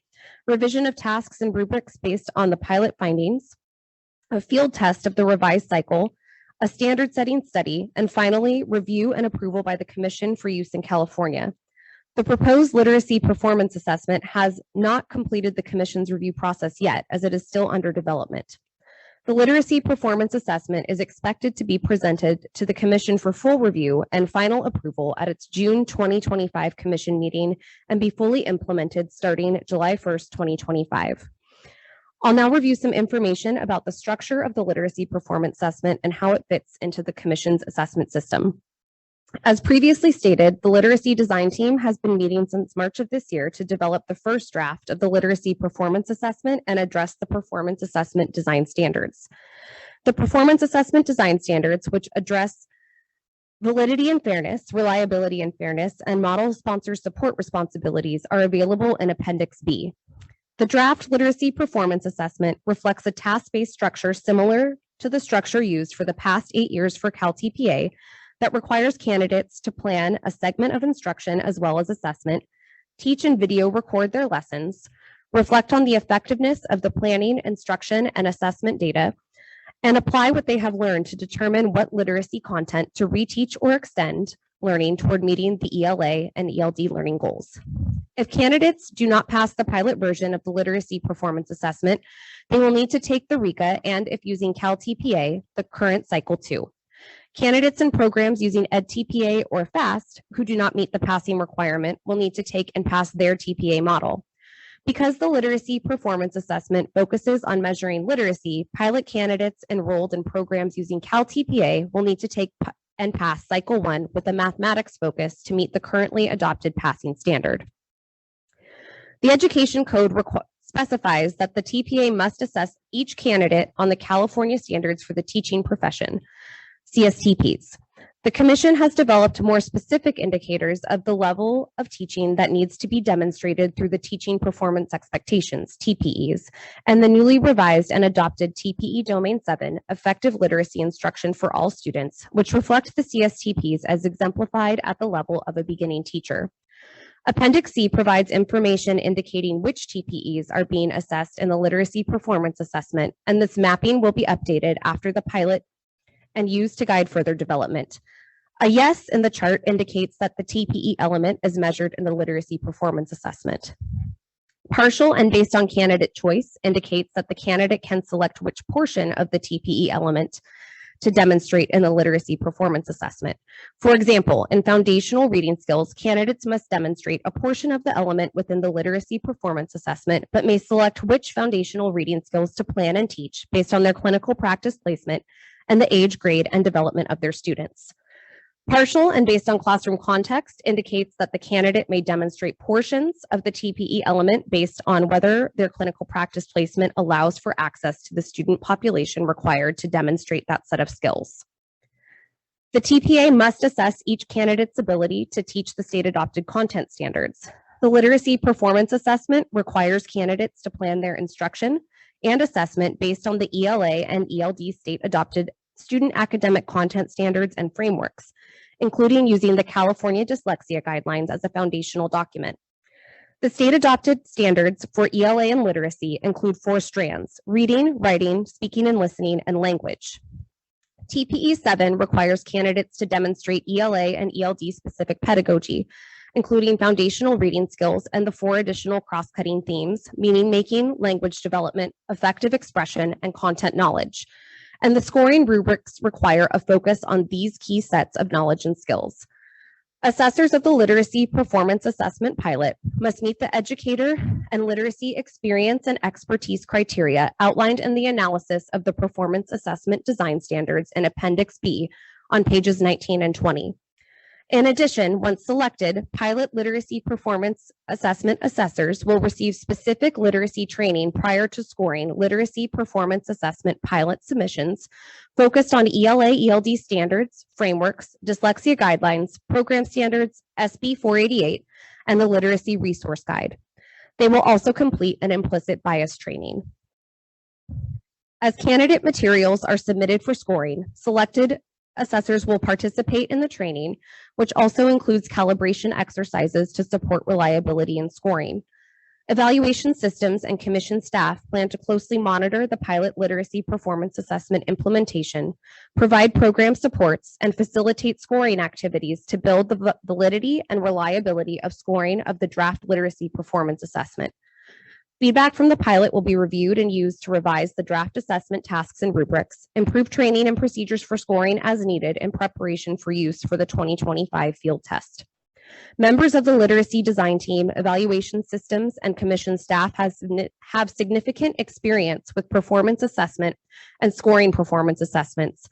revision of tasks and rubrics based on the pilot findings, a field test of the revised cycle, a standard setting study, and finally, review and approval by the Commission for use in California. The proposed literacy performance assessment has not completed the Commission's review process yet, as it is still under development. The literacy performance assessment is expected to be presented to the Commission for full review and final approval at its June 2025 Commission meeting and be fully implemented starting July 1st, 2025. I'll now review some information about the structure of the literacy performance assessment and how it fits into the Commission's assessment system. As previously stated, the literacy design team has been meeting since March of this year to develop the first draft of the literacy performance assessment and address the performance assessment design standards. The performance assessment design standards, which address validity and fairness, reliability and fairness, and model sponsor support responsibilities, are available in Appendix B. The draft literacy performance assessment reflects a task-based structure similar to the structure used for the past 8 years for CalTPA that requires candidates to plan a segment of instruction as well as assessment, teach and video record their lessons, reflect on the effectiveness of the planning, instruction, and assessment data, and apply what they have learned to determine what literacy content to reteach or extend learning toward meeting the ELA and ELD learning goals. If candidates do not pass the pilot version of the literacy performance assessment, they will need to take the RECA and, if using CalTPA, the current Cycle 2. Candidates in programs using EdTPA or FAST who do not meet the passing requirement will need to take and pass their TPA model. Because the literacy performance assessment focuses on measuring literacy, pilot candidates enrolled in programs using CalTPA will need to take and pass Cycle 1 with a mathematics focus to meet the currently adopted passing standard. The Education Code specifies that the TPA must assess each candidate on the California Standards for the Teaching Profession, CSTPs. The Commission has developed more specific indicators of the level of teaching that needs to be demonstrated through the Teaching Performance Expectations, TPEs, and the newly revised and adopted TPE Domain 7, Effective Literacy Instruction for All Students, which reflect the CSTPs as exemplified at the level of a beginning teacher. Appendix C provides information indicating which TPEs are being assessed in the Literacy Performance Assessment, and this mapping will be updated after the pilot and used to guide further development. A yes in the chart indicates that the TPE element is measured in the literacy performance assessment. Partial and based on candidate choice indicates that the candidate can select which portion of the TPE element to demonstrate in the literacy performance assessment. For example, in foundational reading skills, candidates must demonstrate a portion of the element within the literacy performance assessment, but may select which foundational reading skills to plan and teach based on their clinical practice placement and the age, grade, and development of their students. Partial and based on classroom context indicates that the candidate may demonstrate portions of the TPE element based on whether their clinical practice placement allows for access to the student population required to demonstrate that set of skills. The TPA must assess each candidate's ability to teach the state adopted content standards. The literacy performance assessment requires candidates to plan their instruction and assessment based on the ELA and ELD state adopted student academic content standards and frameworks, including using the California Dyslexia Guidelines as a foundational document. The state adopted standards for ELA and literacy include 4 strands: reading, writing, speaking and listening, and language. TPE 7 requires candidates to demonstrate ELA and ELD specific pedagogy, including foundational reading skills and the 4 additional cross-cutting themes, meaning making, language development, effective expression, and content knowledge. And the scoring rubrics require a focus on these key sets of knowledge and skills. Assessors of the Literacy Performance Assessment Pilot must meet the educator and literacy experience and expertise criteria outlined in the analysis of the Performance Assessment Design Standards in Appendix B on pages 19 and 20. In addition, once selected, pilot literacy performance assessment assessors will receive specific literacy training prior to scoring literacy performance assessment pilot submissions focused on ELA, ELD standards, frameworks, dyslexia guidelines, program standards, SB 488, and the Literacy Resource Guide. They will also complete an implicit bias training. As candidate materials are submitted for scoring, selected assessors will participate in the training, which also includes calibration exercises to support reliability in scoring. Evaluation systems and commission staff plan to closely monitor the pilot literacy performance assessment implementation, provide program supports, and facilitate scoring activities to build the validity and reliability of scoring of the draft literacy performance assessment. Feedback from the pilot will be reviewed and used to revise the draft assessment tasks and rubrics, improve training and procedures for scoring as needed in preparation for use for the 2025 field test. Members of the literacy design team, evaluation systems, and commission staff have significant experience with performance assessment and scoring performance assessments,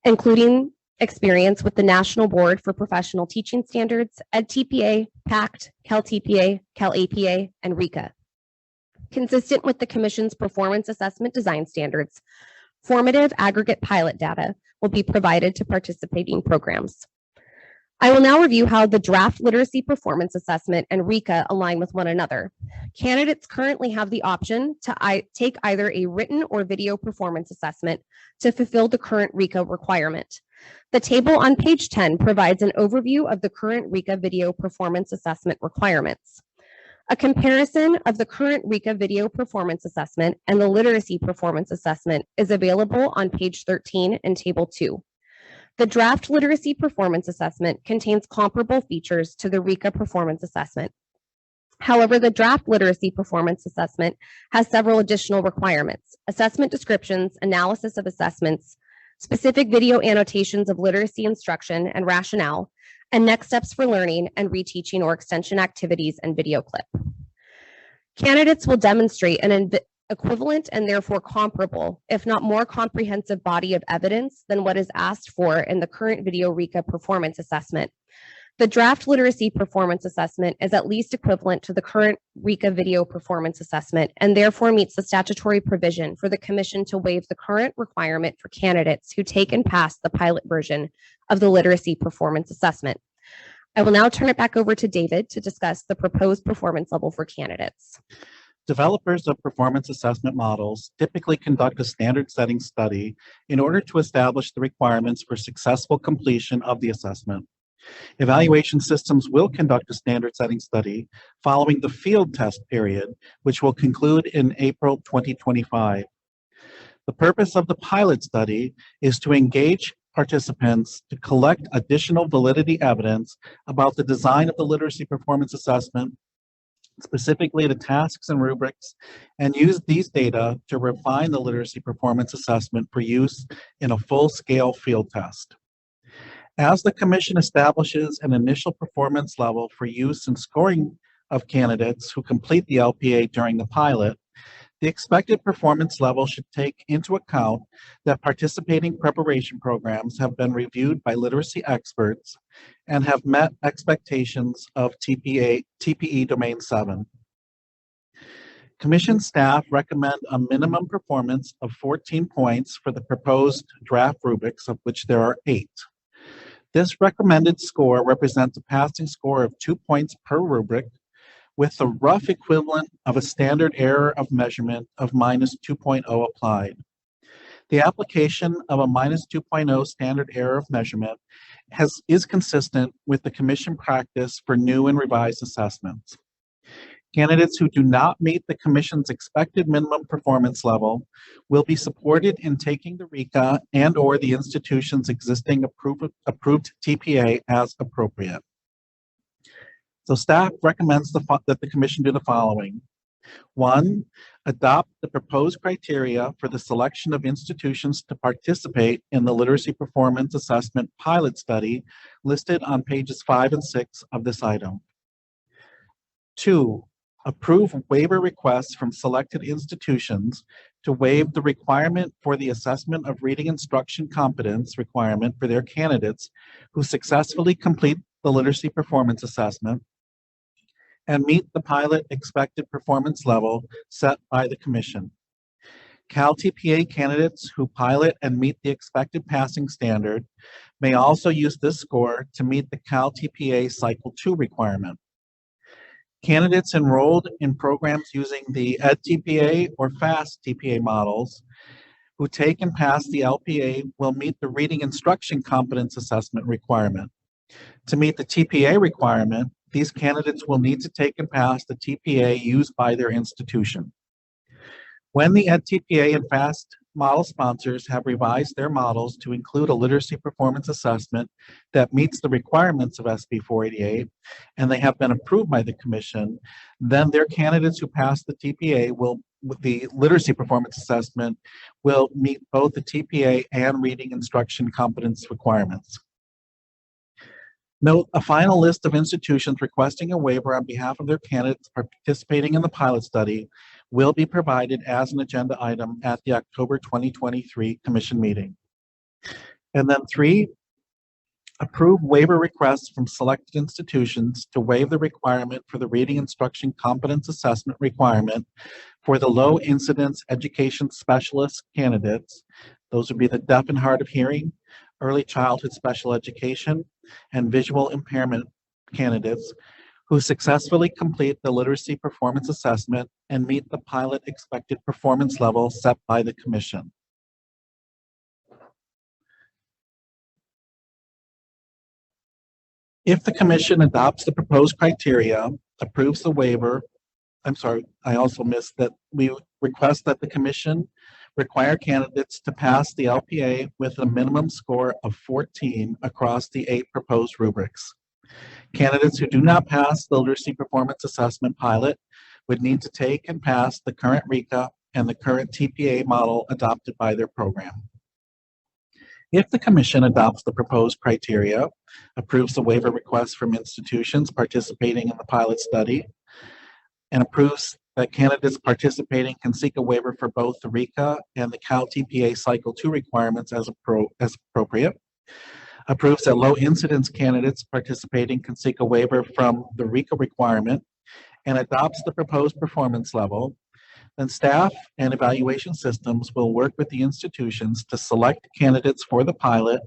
including experience with the National Board for Professional Teaching Standards, EdTPA, PACT, CalTPA, CalAPA, and RICA. Consistent with the Commission's performance assessment design standards, formative aggregate pilot data will be provided to participating programs. I will now review how the draft literacy performance assessment and RICA align with one another. Candidates currently have the option to take either a written or video performance assessment to fulfill the current RICA requirement. The table on page 10 provides an overview of the current RICA video performance assessment requirements. A comparison of the current RICA video performance assessment and the literacy performance assessment is available on page 13 in table 2. The draft literacy performance assessment contains comparable features to the RICA performance assessment. However, the draft literacy performance assessment has several additional requirements: assessment descriptions, analysis of assessments, specific video annotations of literacy instruction and rationale, and next steps for learning and reteaching or extension activities and video clip. Candidates will demonstrate an equivalent and therefore comparable, if not more comprehensive body of evidence than what is asked for in the current video RICA performance assessment. The draft literacy performance assessment is at least equivalent to the current RICA video performance assessment and therefore meets the statutory provision for the Commission to waive the current requirement for candidates who take and pass the pilot version of the literacy performance assessment. I will now turn it back over to David to discuss the proposed performance level for candidates. Developers of performance assessment models typically conduct a standard setting study in order to establish the requirements for successful completion of the assessment. Evaluation systems will conduct a standard setting study following the field test period, which will conclude in April 2025. The purpose of the pilot study is to engage participants to collect additional validity evidence about the design of the literacy performance assessment, specifically the tasks and rubrics, and use these data to refine the literacy performance assessment for use in a full-scale field test. As the Commission establishes an initial performance level for use in scoring of candidates who complete the LPA during the pilot, the expected performance level should take into account that participating preparation programs have been reviewed by literacy experts and have met expectations of TPE Domain 7. Commission staff recommend a minimum performance of 14 points for the proposed draft rubrics, of which there are 8. This recommended score represents a passing score of 2 points per rubric, with the rough equivalent of a standard error of measurement of -2.0 applied. The application of a -2.0 standard error of measurement is consistent with the Commission practice for new and revised assessments. Candidates who do not meet the commission's expected minimum performance level will be supported in taking the RECA and/or the institution's existing approved TPA as appropriate. So staff recommends that the commission do the following. 1, adopt the proposed criteria for the selection of institutions to participate in the Literacy Performance Assessment Pilot Study listed on pages 5 and 6 of this item. 2, approve waiver requests from selected institutions to waive the requirement for the assessment of reading instruction competence requirement for their candidates who successfully complete the Literacy Performance Assessment and meet the pilot expected performance level set by the commission. Cal TPA candidates who pilot and meet the expected passing standard may also use this score to meet the Cal TPA Cycle 2 requirement. Candidates enrolled in programs using the EdTPA or FAST TPA models who take and pass the LPA will meet the Reading Instruction Competence Assessment requirement. To meet the TPA requirement, these candidates will need to take and pass the TPA used by their institution. When the EdTPA and FAST model sponsors have revised their models to include a literacy performance assessment that meets the requirements of SB 488, and they have been approved by the commission, then their candidates who pass the TPA with the literacy performance assessment will meet both the TPA and reading instruction competence requirements. Note, a final list of institutions requesting a waiver on behalf of their candidates participating in the pilot study will be provided as an agenda item at the October 2023 commission meeting. And then 3, approve waiver requests from selected institutions to waive the requirement for the reading instruction competence assessment requirement for the low incidence education specialist candidates. Those would be the deaf and hard of hearing, early childhood special education, and visual impairment candidates who successfully complete the literacy performance assessment and meet the pilot expected performance level set by the commission. If the commission adopts the proposed criteria, approves the waiver, I also missed that we request that the commission require candidates to pass the LPA with a minimum score of 14 across the 8 proposed rubrics. Candidates who do not pass the literacy performance assessment pilot would need to take and pass the current RECA and the current TPA model adopted by their program. If the commission adopts the proposed criteria, approves the waiver request from institutions participating in the pilot study, and approves that candidates participating can seek a waiver for both the RECA and the Cal TPA Cycle 2 requirements as appropriate, approves that low incidence candidates participating can seek a waiver from the RECA requirement, and adopts the proposed performance level, then staff and evaluation systems will work with the institutions to select candidates for the pilot,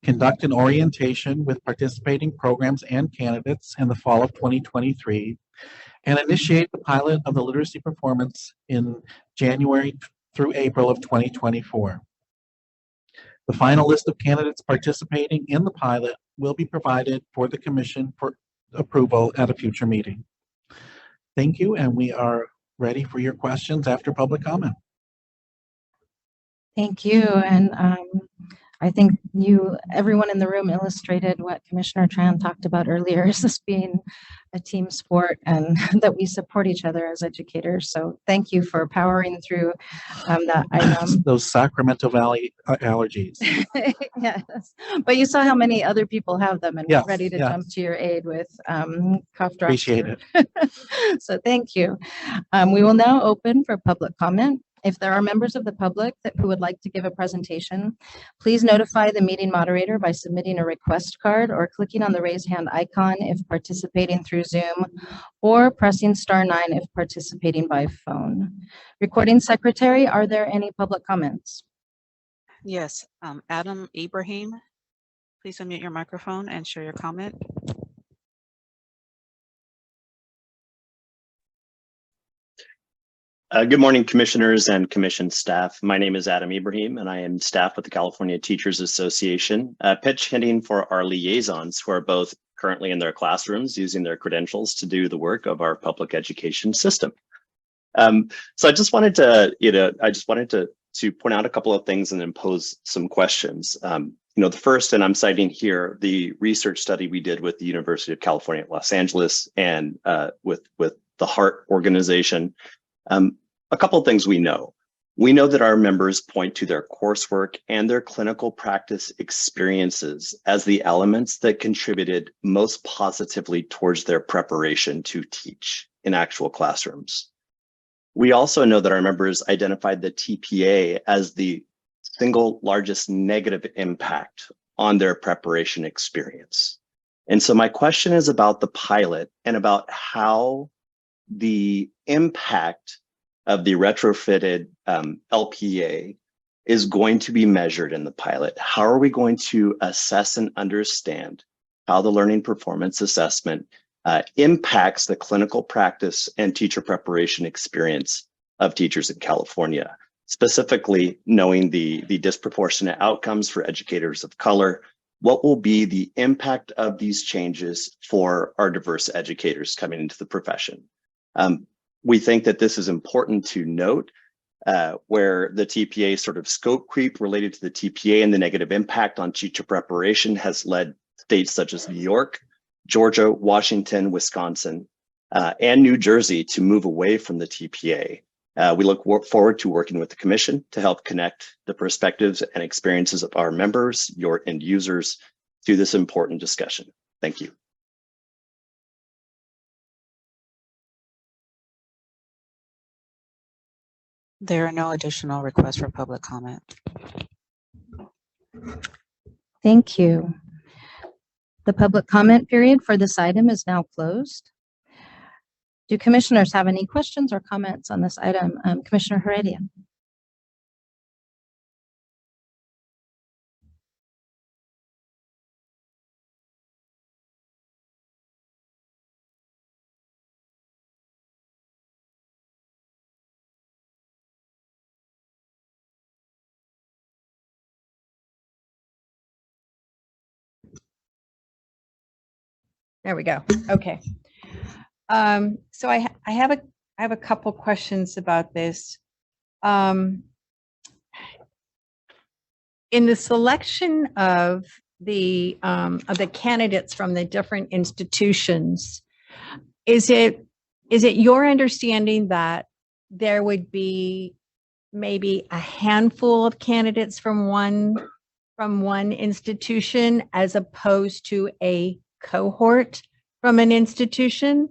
conduct an orientation with participating programs and candidates in the fall of 2023, and initiate the pilot of the literacy performance in January through April of 2024. The final list of candidates participating in the pilot will be provided for the commission for approval at a future meeting. Thank you, and we are ready for your questions after public comment. Thank you. And I think everyone in the room illustrated what Commissioner Tran talked about earlier, is this being a team sport and that we support each other as educators. So thank you for powering through that item. Those Sacramento Valley allergies. Yes, but you saw how many other people have them and Yes, we're ready to yes. jump to your aid with cough drops. Appreciate it. So thank you. We will now open for public comment. If there are members of the public who would like to give a presentation, please notify the meeting moderator by submitting a request card or clicking on the raise hand icon if participating through Zoom, or pressing *9 if participating by phone. Recording secretary, are there any public comments? Yes, Adam Ibrahim, please unmute your microphone and share your comment. Good morning, commissioners and commission staff. My name is Adam Ibrahim, and I am staff with the California Teachers Association, pitch hitting for our liaisons who are both currently in their classrooms using their credentials to do the work of our public education system. So I just wanted to, to point out a couple of things and then pose some questions. The first, and I'm citing here the research study we did with the University of California at Los Angeles and with the HEART organization. A couple of things we know. We know that our members point to their coursework and their clinical practice experiences as the elements that contributed most positively towards their preparation to teach in actual classrooms. We also know that our members identified the TPA as the single largest negative impact on their preparation experience. And so my question is about the pilot and about how the impact of the retrofitted LPA is going to be measured in the pilot. How are we going to assess and understand how the learning performance assessment impacts the clinical practice and teacher preparation experience of teachers in California, specifically knowing the disproportionate outcomes for educators of color? What will be the impact of these changes for our diverse educators coming into the profession? We think that this is important to note, where the TPA sort of scope creep related to the TPA and the negative impact on teacher preparation has led states such as New York, Georgia, Washington, Wisconsin, and New Jersey to move away from the TPA. We look forward to working with the Commission to help connect the perspectives and experiences of our members, your end users, to this important discussion. Thank you. There are no additional requests for public comment. Thank you. The public comment period for this item is now closed. Do commissioners have any questions or comments on this item? Commissioner Heredia. There we go. Okay. So I have a couple questions about this. In the selection of the candidates from the different institutions, is it your understanding that there would be maybe a handful of candidates from one institution as opposed to a cohort from an institution?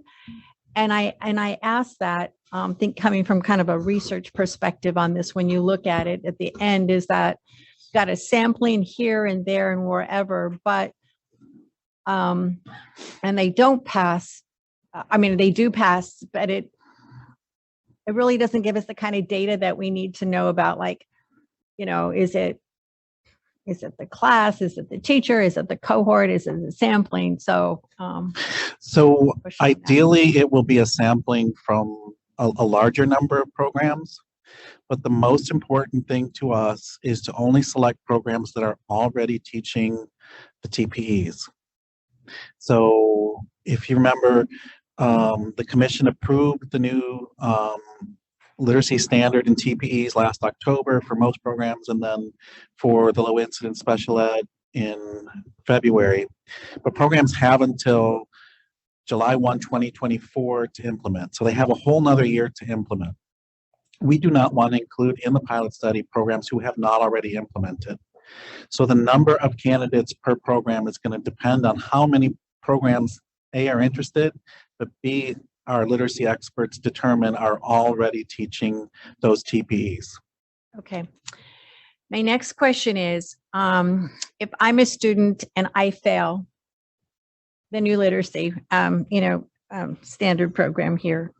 And I ask that, think coming from kind of a research perspective on this, when you look at it at the end, is that got a sampling here and there and wherever, but and they don't pass. I mean, they do pass, but it really doesn't give us the kind of data that we need to know about, like, is it the class? Is it the teacher? Is it the cohort? Is it the sampling? So ideally, it will be a sampling from a larger number of programs. But the most important thing to us is to only select programs that are already teaching the TPEs. So if you remember, the commission approved the new literacy standard in TPEs last October for most programs, and then for the low incidence special ed in February. But programs have until July 1, 2024 to implement. So they have a whole nother year to implement. We do not want to include in the pilot study programs who have not already implemented. So the number of candidates per program is going to depend on how many programs A, are interested, but B, our literacy experts determine are already teaching those TPEs. Okay. My next question is, if I'm a student and I fail the new literacy, standard program here,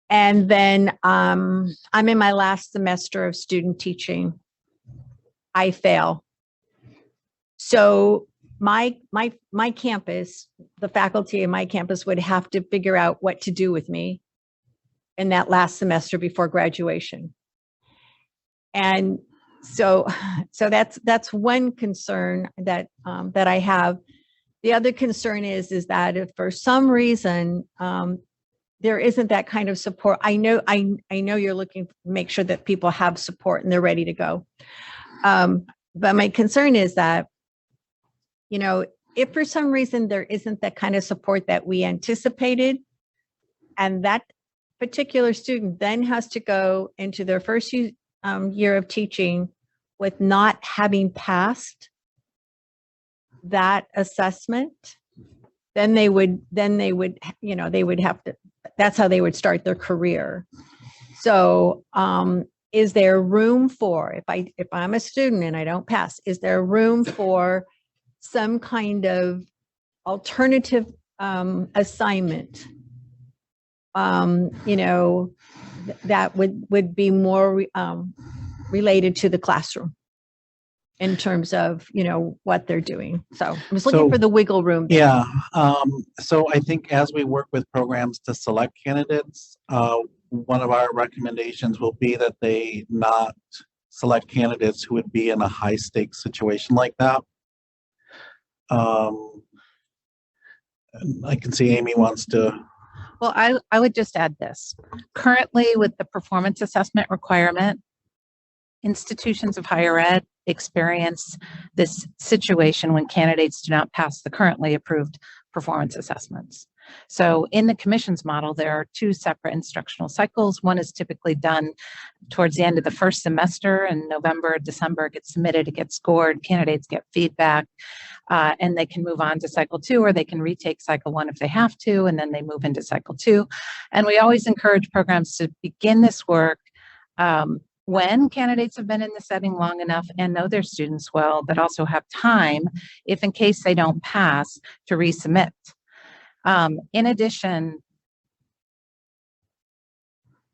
and then I'm in my last semester of student teaching, I fail. So my campus, the faculty in my campus would have to figure out what to do with me in that last semester before graduation. And so that's one concern that I have. The other concern is that if for some reason, there isn't that kind of support, I know you're looking to make sure that people have support and they're ready to go. But my concern is that, if for some reason there isn't that kind of support that we anticipated, and that particular student then has to go into their first year of teaching with not having passed that assessment, then they would have to, that's how they would start their career. So, is there room for, if I'm a student and I don't pass, is there room for some kind of alternative assignment? That would be more related to the classroom in terms of, what they're doing. So I was looking for the wiggle room there. Yeah. So I think as we work with programs to select candidates, one of our recommendations will be that they not select candidates who would be in a high stakes situation like that. I can see Amy wants to. Well, I would just add this. Currently, with the performance assessment requirement, institutions of higher ed experience this situation when candidates do not pass the currently approved performance assessments. So in the commission's model, there are two separate instructional cycles. One is typically done towards the end of the first semester in November, December, it gets submitted, it gets scored, candidates get feedback, and they can move on to cycle 2, or they can retake cycle 1 if they have to, and then they move into cycle 2. And we always encourage programs to begin this work when candidates have been in the setting long enough and know their students well, but also have time, if in case they don't pass, to resubmit. In addition,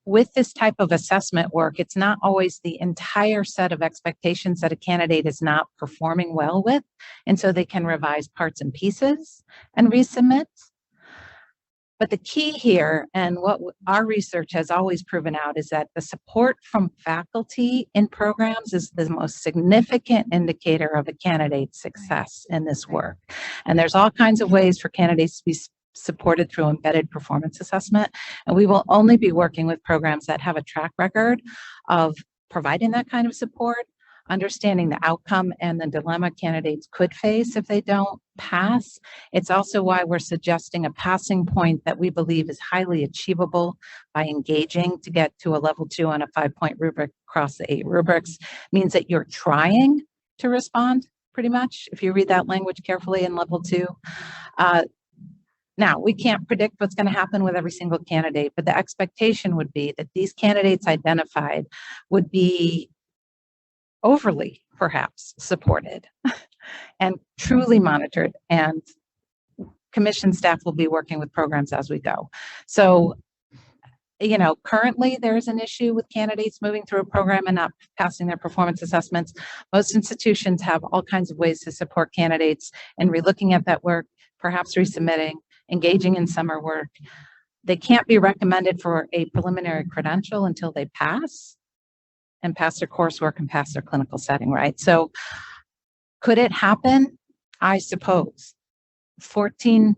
with this type of assessment work, it's not always the entire set of expectations that a candidate is not performing well with, and so they can revise parts and pieces and resubmit. But the key here, and what our research has always proven out, is that the support from faculty in programs is the most significant indicator of a candidate's success in this work. And there's all kinds of ways for candidates to be supported through embedded performance assessment. And we will only be working with programs that have a track record of providing that kind of support, understanding the outcome and the dilemma candidates could face if they don't pass. It's also why we're suggesting a passing point that we believe is highly achievable by engaging to get to a level 2 on a 5-point rubric across the 8 rubrics. Means that you're trying to respond pretty much, if you read that language carefully in level 2. Now, we can't predict what's going to happen with every single candidate, but the expectation would be that these candidates identified would be overly, perhaps, supported and truly monitored, and commission staff will be working with programs as we go. So, currently there's an issue with candidates moving through a program and not passing their performance assessments. Most institutions have all kinds of ways to support candidates and relooking at that work, perhaps resubmitting, engaging in summer work. They can't be recommended for a preliminary credential until they pass and pass their coursework and pass their clinical setting, right? So could it happen? I suppose. 14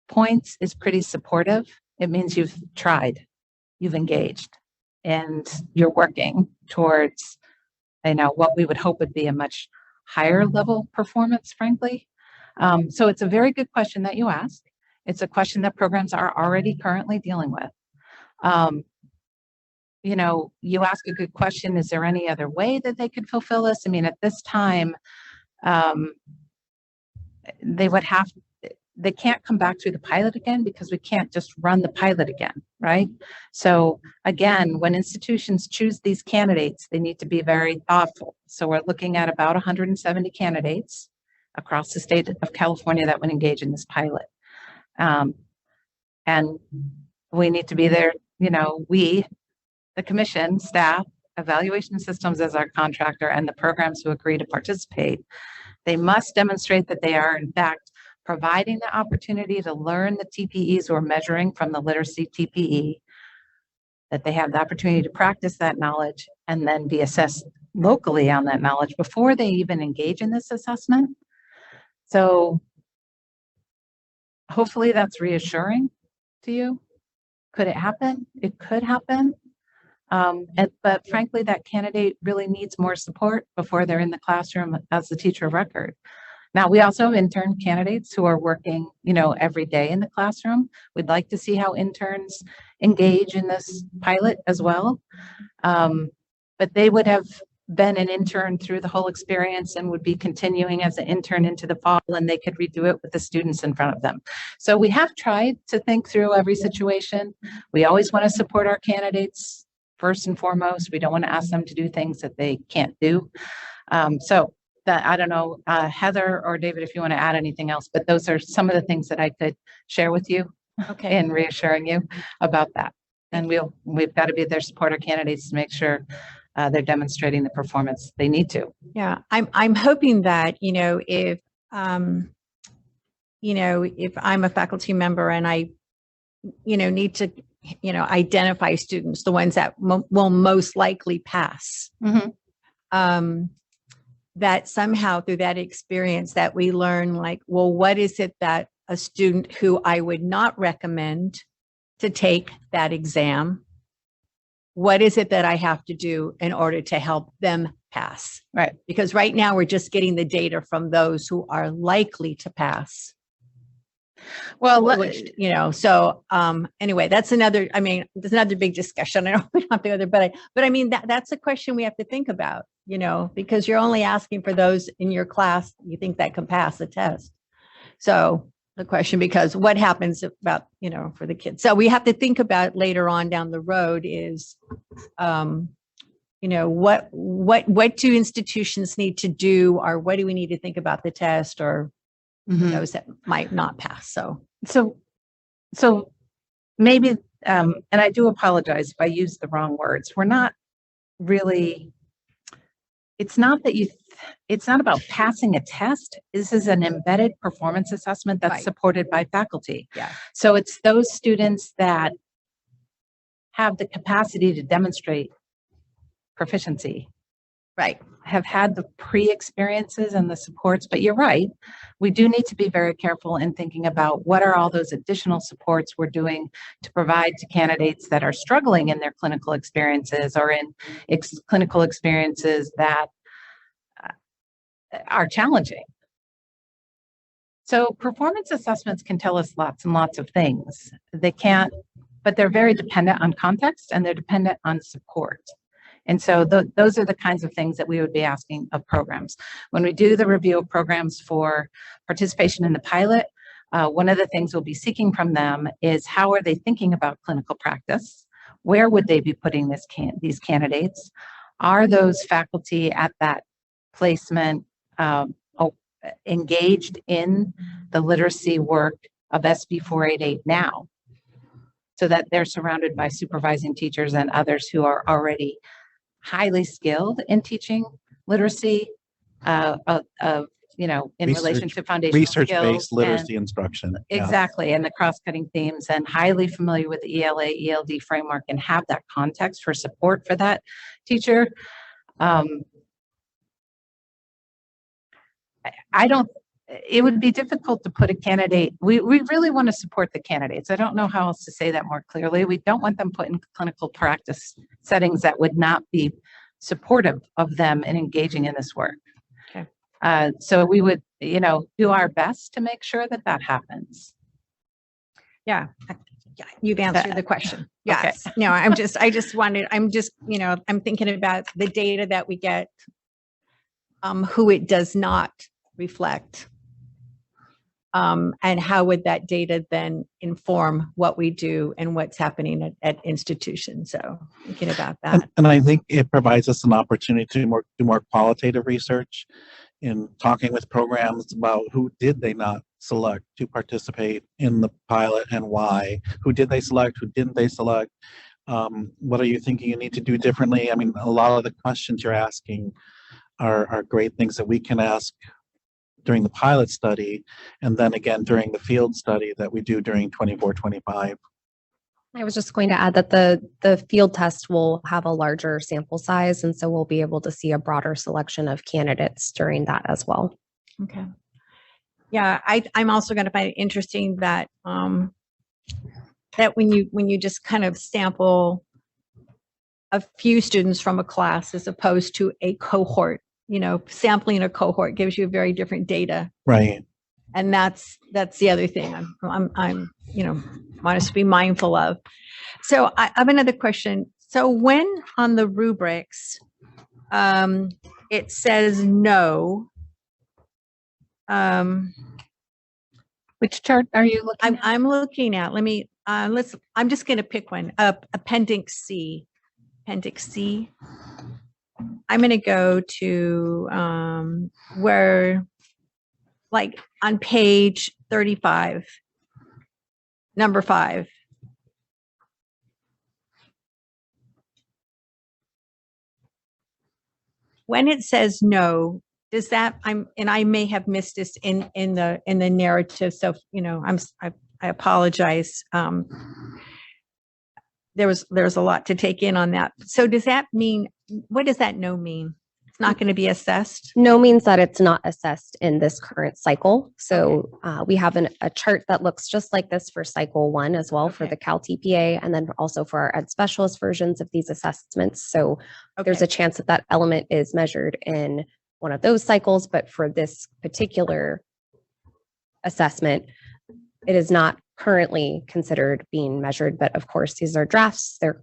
points is pretty supportive. It means you've tried, you've engaged, and you're working towards, what we would hope would be a much higher level performance, frankly. So it's a very good question that you ask. It's a question that programs are already currently dealing with. You ask a good question. Is there any other way that they could fulfill this? At this time, they can't come back through the pilot again because we can't just run the pilot again, right? So again, when institutions choose these candidates, they need to be very thoughtful. So we're looking at about 170 candidates across the state of California that would engage in this pilot. And we need to be there, we, the commission, staff, evaluation systems as our contractor, and the programs who agree to participate. They must demonstrate that they are, in fact, providing the opportunity to learn the TPEs we're measuring from the literacy TPE, that they have the opportunity to practice that knowledge and then be assessed locally on that knowledge before they even engage in this assessment. So hopefully that's reassuring to you. Could it happen? It could happen. But frankly, that candidate really needs more support before they're in the classroom as the teacher of record. Now, we also have intern candidates who are working, every day in the classroom. We'd like to see how interns engage in this pilot as well. But they would have been an intern through the whole experience and would be continuing as an intern into the fall, and they could redo it with the students in front of them. So we have tried to think through every situation. We always want to support our candidates first and foremost. We don't want to ask them to do things that they can't do. So that, I don't know, Heather or David, if you want to add anything else, but those are some of the things that I could share with you in reassuring you about that. And we've got to be there to support our candidates to make sure they're demonstrating the performance they need to. Yeah, I'm hoping that, if I'm a faculty member and I, need to, identify students, the ones that will most likely pass, that somehow through that experience that we learn, like, well, what is it that a student who I would not recommend to take that exam, what is it that I have to do in order to help them pass? Right. Because right now we're just getting the data from those who are likely to pass. Well, which, so anyway, there's another big discussion. I don't have to go there, but I mean, that's a question we have to think about, because you're only asking for those in your class you think that can pass the test. So the question, because what happens about, for the kids? So we have to think about later on down the road is, what do institutions need to do, or what do we need to think about the test, or those that might not pass? So maybe, and I do apologize if I used the wrong words. We're not really, it's not about passing a test. This is an embedded performance assessment that's supported by faculty. Yeah. So it's those students that have the capacity to demonstrate proficiency. Right. Have had the pre-experiences and the supports, but you're right. We do need to be very careful in thinking about what are all those additional supports we're doing to provide to candidates that are struggling in their clinical experiences or in clinical experiences that are challenging. So performance assessments can tell us lots and lots of things. They can't, but they're very dependent on context and they're dependent on support. And so those are the kinds of things that we would be asking of programs. When we do the review of programs for participation in the pilot, one of the things we'll be seeking from them is how are they thinking about clinical practice? Where would they be putting these candidates? Are those faculty at that placement engaged in the literacy work of SB 488 now, so that they're surrounded by supervising teachers and others who are already highly skilled in teaching literacy, in relation to foundational research-based skills literacy and, instruction. exactly, and the cross-cutting themes, and highly familiar with the ELA, ELD framework, and have that context for support for that teacher. It would be difficult to put a candidate, we really want to support the candidates. I don't know how else to say that more clearly. We don't want them put in clinical practice settings that would not be supportive of them in engaging in this work. Okay. So we would, do our best to make sure that that happens. Yeah. You've answered the question. Yes. Okay. No, I'm thinking about the data that we get, who it does not reflect. And how would that data then inform what we do and what's happening at institutions? So thinking about that. And I think it provides us an opportunity to do more qualitative research in talking with programs about who did they not select to participate in the pilot and why. Who did they select? Who didn't they select? What are you thinking you need to do differently? I mean, a lot of the questions you're asking are great things that we can ask during the pilot study, and then again during the field study that we do during 24-25. I was just going to add that the field test will have a larger sample size, and so we'll be able to see a broader selection of candidates during that as well. Okay. Yeah, I'm also going to find it interesting that that when you just kind of sample a few students from a class as opposed to a cohort, sampling a cohort gives you very different data. Right. And that's the other thing I'm want us to be mindful of. So I have another question. So when on the rubrics, it says no, which chart are you looking I'm looking at, let me, I'm just going to pick one, Appendix C. Appendix C. I'm going to go to where, like on page 35, number 5. When it says no, does that, I may have missed this in the narrative. So, I apologize. There's a lot to take in on that. So does that mean, what does that no mean? It's not going to be assessed? No means that it's not assessed in this current cycle. So we have a chart that looks just like this for cycle 1 as well for the Cal TPA, and then also for our ed specialist versions of these assessments. So there's a chance that that element is measured in one of those cycles, but for this particular assessment, it is not currently considered being measured. But of course, these are drafts. They're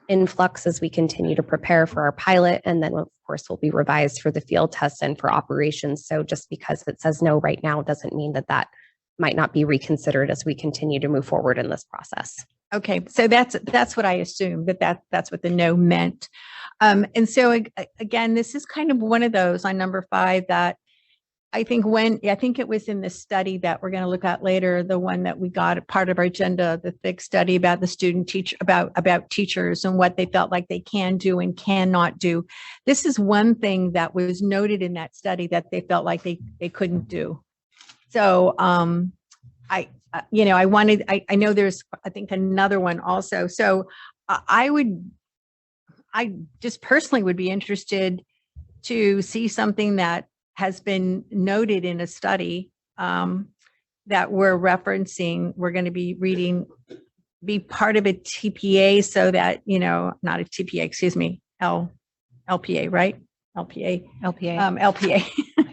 in flux as we continue to prepare for our pilot, and then of course will be revised for the field tests and for operations. So just because it says no right now doesn't mean that that might not be reconsidered as we continue to move forward in this process. Okay, so that's what I assumed, that's what the no meant. And so again, this is kind of one of those on number 5 that I think it was in the study that we're going to look at later, the one that we got a part of our agenda, the thick study about the about teachers and what they felt like they can do and cannot do. This is one thing that was noted in that study that they felt like they couldn't do. So I know there's, I think, another one also. So I just personally would be interested to see something that has been noted in a study that we're referencing. We're going to be reading, be part of a TPA so that, not a TPA, excuse me, LPA, right? LPA.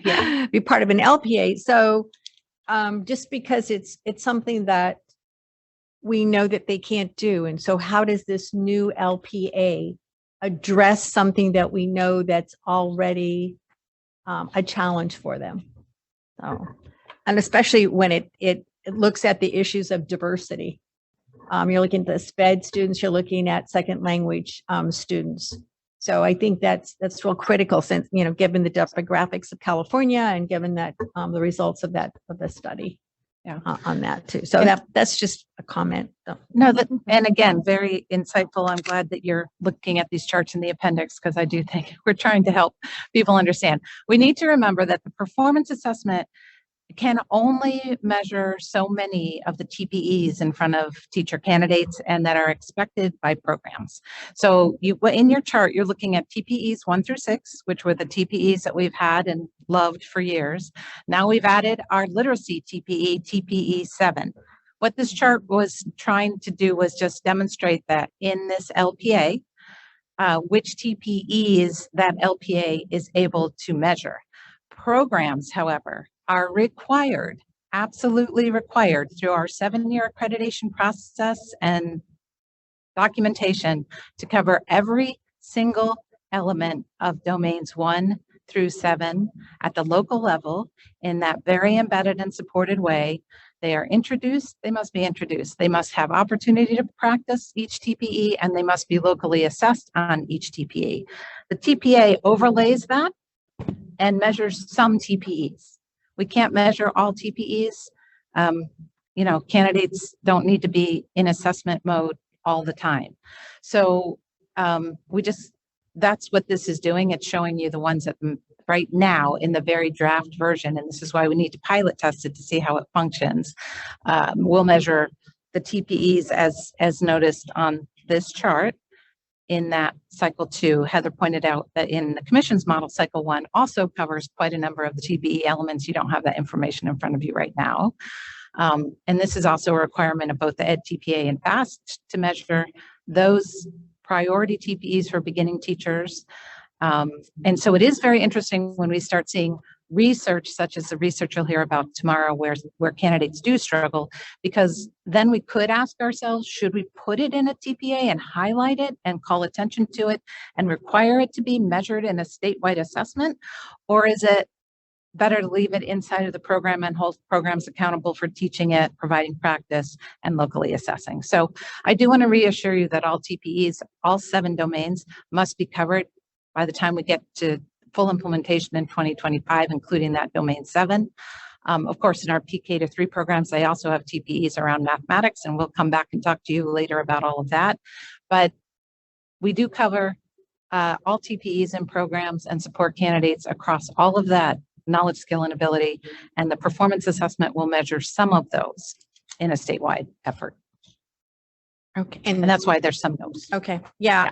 Yeah. Be part of an LPA. So just because it's something that we know that they can't do. And so how does this new LPA address something that we know that's already a challenge for them? So, and especially when it looks at the issues of diversity. You're looking at the SPED students, you're looking at second language students. So I think that's real critical since, given the demographics of California and given that the results of the study on that too. So that's just a comment. No, and again, very insightful. I'm glad that you're looking at these charts in the appendix, because I do think we're trying to help people understand. We need to remember that the performance assessment can only measure so many of the TPEs in front of teacher candidates and that are expected by programs. So in your chart, you're looking at TPEs 1 through 6, which were the TPEs that we've had and loved for years. Now we've added our literacy TPE, TPE 7. What this chart was trying to do was just demonstrate that in this LPA, which TPEs that LPA is able to measure. Programs, however, are required, absolutely required through our 7-year accreditation process and documentation to cover every single element of domains 1 through 7 at the local level in that very embedded and supported way. They are introduced, they must be introduced. They must have opportunity to practice each TPE, and they must be locally assessed on each TPE. The TPA overlays that and measures some TPEs. We can't measure all TPEs. Candidates don't need to be in assessment mode all the time. So that's what this is doing. It's showing you the ones that right now in the very draft version, and this is why we need to pilot test it to see how it functions. We'll measure the TPEs as noticed on this chart. in that cycle 2. Heather pointed out that in the commission's model, cycle 1 also covers quite a number of the TPE elements. You don't have that information in front of you right now. And this is also a requirement of both the Ed TPA and FAST to measure those priority TPEs for beginning teachers. And so it is very interesting when we start seeing research such as the research you'll hear about tomorrow where candidates do struggle, because then we could ask ourselves, should we put it in a TPA and highlight it and call attention to it and require it to be measured in a statewide assessment? Or is it better to leave it inside of the program and hold programs accountable for teaching it, providing practice, and locally assessing? So I do want to reassure you that all TPEs, all 7 domains, must be covered by the time we get to full implementation in 2025, including that domain 7. Of course, in our PK to 3 programs, they also have TPEs around mathematics, and we'll come back and talk to you later about all of that. But we do cover all TPEs in programs and support candidates across all of that knowledge, skill, and ability, and the performance assessment will measure some of those in a statewide effort. Okay. And that's why there's some notes. Okay. Yeah,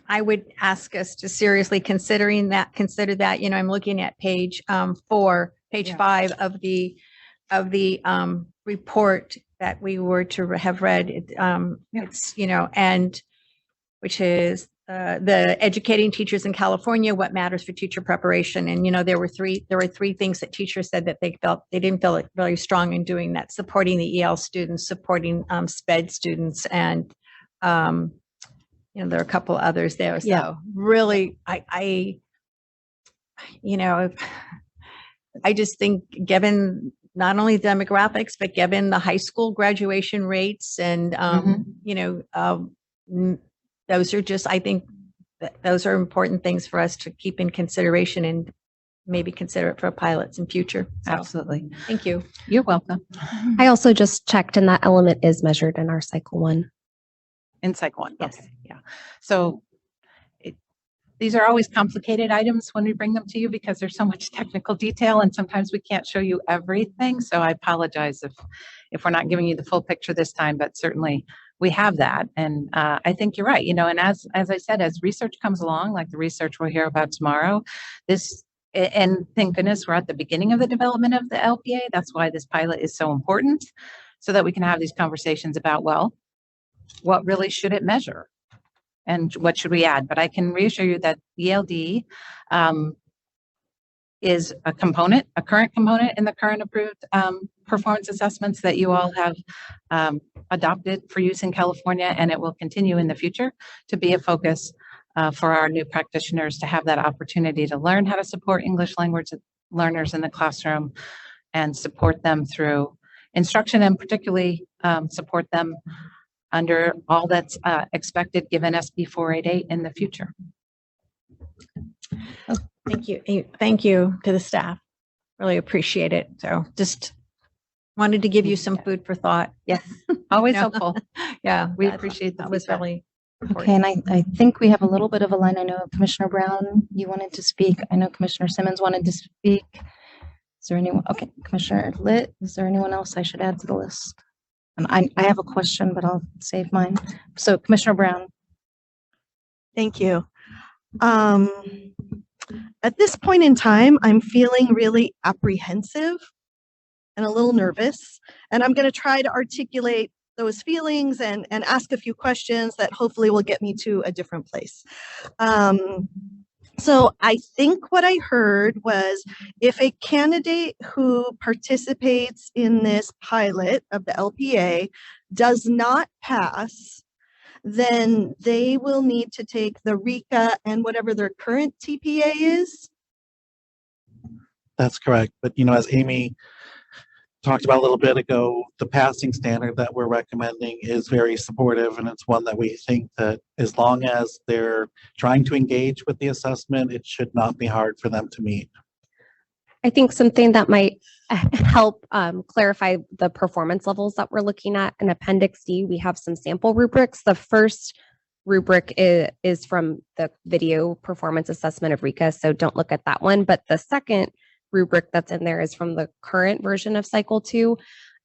I would ask us to seriously consider that, you know, I'm looking at page 4, page 5 of the report that we were to have read. It's, you know, and which is the educating teachers in California, what matters for teacher preparation. And, you know, there were three things that teachers said that they didn't feel it really strong in doing that: supporting the EL students, supporting SPED students, and you know, there are a couple others there. So really, I you know, I just think given not only demographics, but given the high school graduation rates and, you know, those are just, I think that those are important things for us to keep in consideration and maybe consider it for pilots in future. So, absolutely. Thank you. You're welcome. I also just checked and that element is measured in our cycle 1. In cycle 1. Yes. Okay. Yeah. So these are always complicated items when we bring them to you because there's so much technical detail and sometimes we can't show you everything. So I apologize if we're not giving you the full picture this time, but certainly we have that. And I think you're right. You know, and as I said, as research comes along, like the research we'll hear about tomorrow, and thank goodness we're at the beginning of the development of the LPA. That's why this pilot is so important, so that we can have these conversations about, well, what really should it measure and what should we add? But I can reassure you that ELD is a current component in the current approved performance assessments that you all have adopted for use in California, and it will continue in the future to be a focus for our new practitioners to have that opportunity to learn how to support English language learners in the classroom and support them through instruction, and particularly support them under all that's expected given SB 488 in the future. Thank you. Thank you to the staff. Really appreciate it. So just wanted to give you some food for thought. Yes, always You know? helpful. Yeah, We appreciate that was really Okay, and I think we have a little bit of a line. I know Commissioner Brown, you wanted to speak. I know Commissioner Simmons wanted to speak. Is there anyone? Okay, Commissioner Litt, is there anyone else I should add to the list? And I have a question, but I'll save mine. So Commissioner Brown. Thank you. At this point in time, I'm feeling really apprehensive and a little nervous, and I'm going to try to articulate those feelings and ask a few questions that hopefully will get me to a different place. So I think what I heard was, if a candidate who participates in this pilot of the LPA does not pass, then they will need to take the RECA and whatever their current TPA is. That's correct. But, you know, as Amy talked about a little bit ago, the passing standard that we're recommending is very supportive, and it's one that we think that as long as they're trying to engage with the assessment, it should not be hard for them to meet. I think something that might help clarify the performance levels that we're looking at in Appendix D, we have some sample rubrics. The first rubric is from the video performance assessment of RECA, so don't look at that one. But the second rubric that's in there is from the current version of Cycle 2.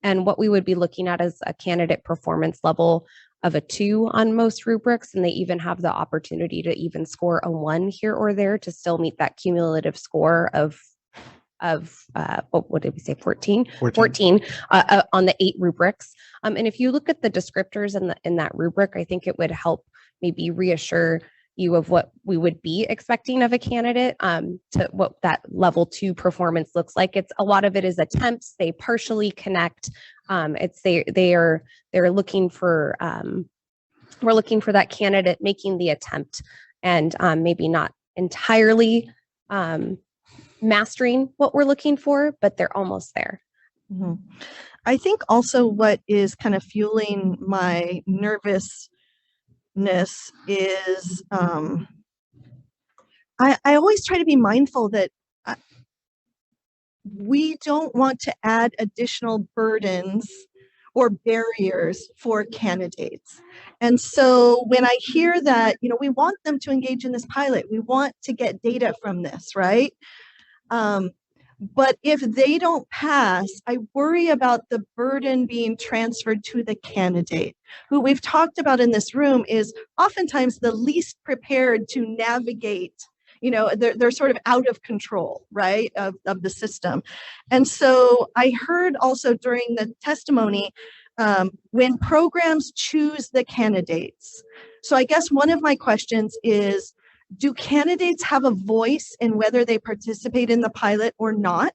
And what we would be looking at is a candidate performance level of a 2 on most rubrics, and they even have the opportunity to even score a 1 here or there to still meet that cumulative score of what did we say, 14 on the 8 rubrics. And if you look at the descriptors in that rubric, I think it would help maybe reassure you of what we would be expecting of a candidate, to what that level 2 performance looks like. It's a lot of it is attempts. They partially connect. They're looking for, we're looking for that candidate making the attempt and maybe not entirely mastering what we're looking for, but they're almost there. Mhm. I think also what is kind of fueling my nervousness is I always try to be mindful that we don't want to add additional burdens or barriers for candidates. And so when I hear that, we want them to engage in this pilot, we want to get data from this, right? But if they don't pass, I worry about the burden being transferred to the candidate, who we've talked about in this room is oftentimes the least prepared to navigate. They're sort of out of control, right, of the system. And so I heard also during the testimony, when programs choose the candidates. So I guess one of my questions is, do candidates have a voice in whether they participate in the pilot or not?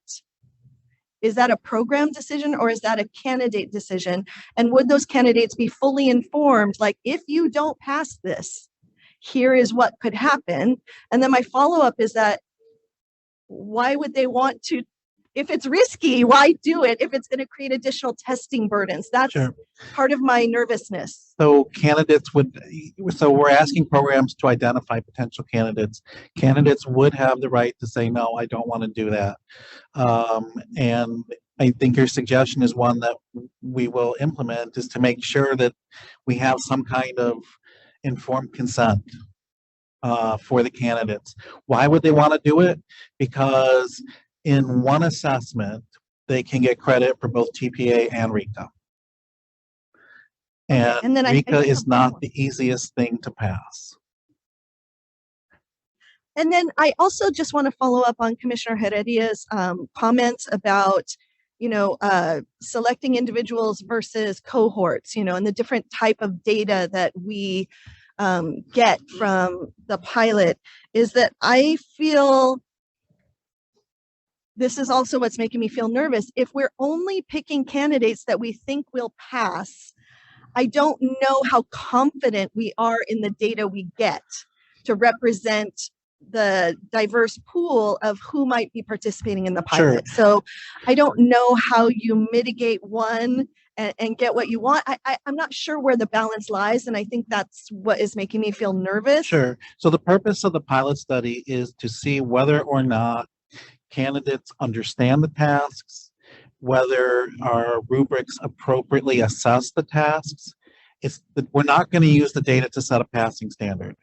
Is that a program decision or is that a candidate decision? And would those candidates be fully informed, like, if you don't pass this, here is what could happen? And then my follow-up is that, why would they want to, if it's risky, why do it if it's going to create additional testing burdens? That's part of my nervousness. So we're asking programs to identify potential candidates. Candidates would have the right to say, no, I don't want to do that. And I think your suggestion is one that we will implement, is to make sure that we have some kind of informed consent for the candidates. Why would they want to do it? Because in one assessment, they can get credit for both TPA and RECA. And then RECA is not the easiest thing to pass. And then I also just want to follow up on Commissioner Heredia's comments about, selecting individuals versus cohorts, and the different type of data that we get from the pilot. Is that I feel this is also what's making me feel nervous. If we're only picking candidates that we think will pass, I don't know how confident we are in the data we get to represent the diverse pool of who might be participating in the pilot. So I don't know how you mitigate one and get what you want. I'm not sure where the balance lies, and I think that's what is making me feel nervous. Sure. So the purpose of the pilot study is to see whether or not candidates understand the tasks, whether our rubrics appropriately assess the tasks. We're not going to use the data to set a passing standard.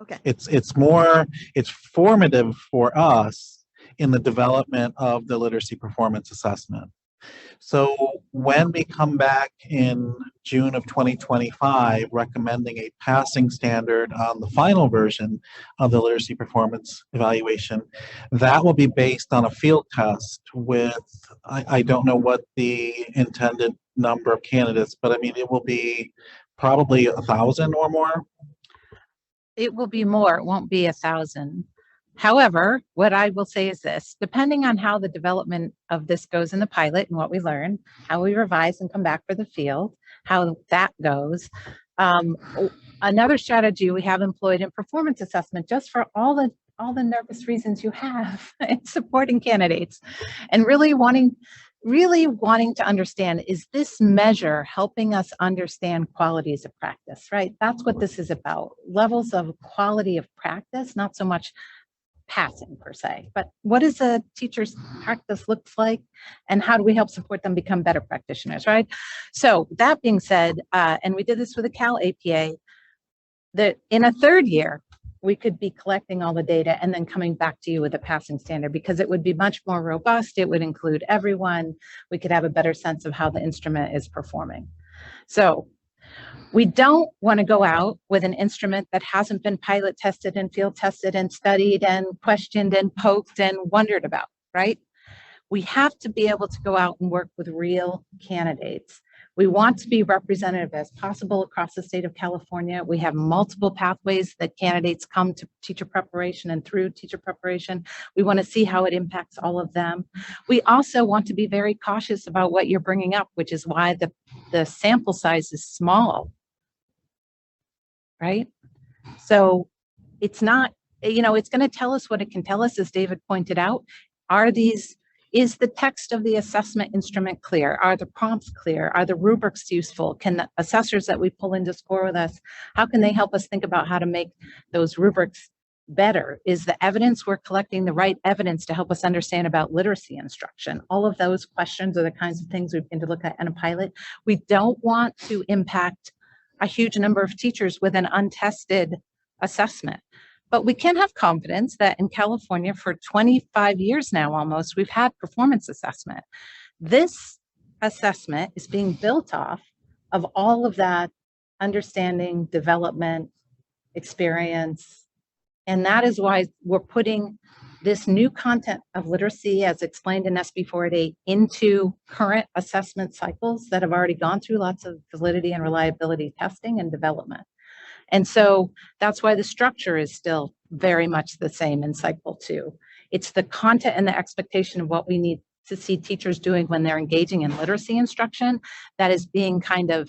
Okay. It's formative for us in the development of the literacy performance assessment. So when we come back in June of 2025 recommending a passing standard on the final version of the literacy performance evaluation, that will be based on a field test with, I don't know what the intended number of candidates, but I mean, it will be probably 1,000 or more. It will be more, it won't be 1,000. However, what I will say is this, depending on how the development of this goes in the pilot and what we learn, how we revise and come back for the field, how that goes. Another strategy we have employed in performance assessment, just for all the nervous reasons you have in supporting candidates and really wanting to understand, is this measure helping us understand qualities of practice, right? That's what this is about, levels of quality of practice, not so much passing per se, but what does a teacher's practice looks like and how do we help support them become better practitioners, right? So that being said, and we did this with the Cal APA, that in a third year, we could be collecting all the data and then coming back to you with a passing standard, because it would be much more robust. It would include everyone. We could have a better sense of how the instrument is performing. So We don't want to go out with an instrument that hasn't been pilot tested and field tested and studied and questioned and poked and wondered about, right? We have to be able to go out and work with real candidates. We want to be representative as possible across the state of California. We have multiple pathways that candidates come to teacher preparation and through teacher preparation. We want to see how it impacts all of them. We also want to be very cautious about what you're bringing up, which is why the sample size is small, right? So it's not, it's going to tell us what it can tell us, as David pointed out. Is the text of the assessment instrument clear? Are the prompts clear? Are the rubrics useful? Can the assessors that we pull in to score with us, how can they help us think about how to make those rubrics better? Is the evidence we're collecting the right evidence to help us understand about literacy instruction? All of those questions are the kinds of things we begin to look at in a pilot. We don't want to impact a huge number of teachers with an untested assessment. But we can have confidence that in California for 25 years now almost, we've had performance assessment. This assessment is being built off of all of that understanding, development, experience. And that is why we're putting this new content of literacy as explained in SB 488 into current assessment cycles that have already gone through lots of validity and reliability testing and development. And so that's why the structure is still very much the same in cycle 2. It's the content and the expectation of what we need to see teachers doing when they're engaging in literacy instruction that is being kind of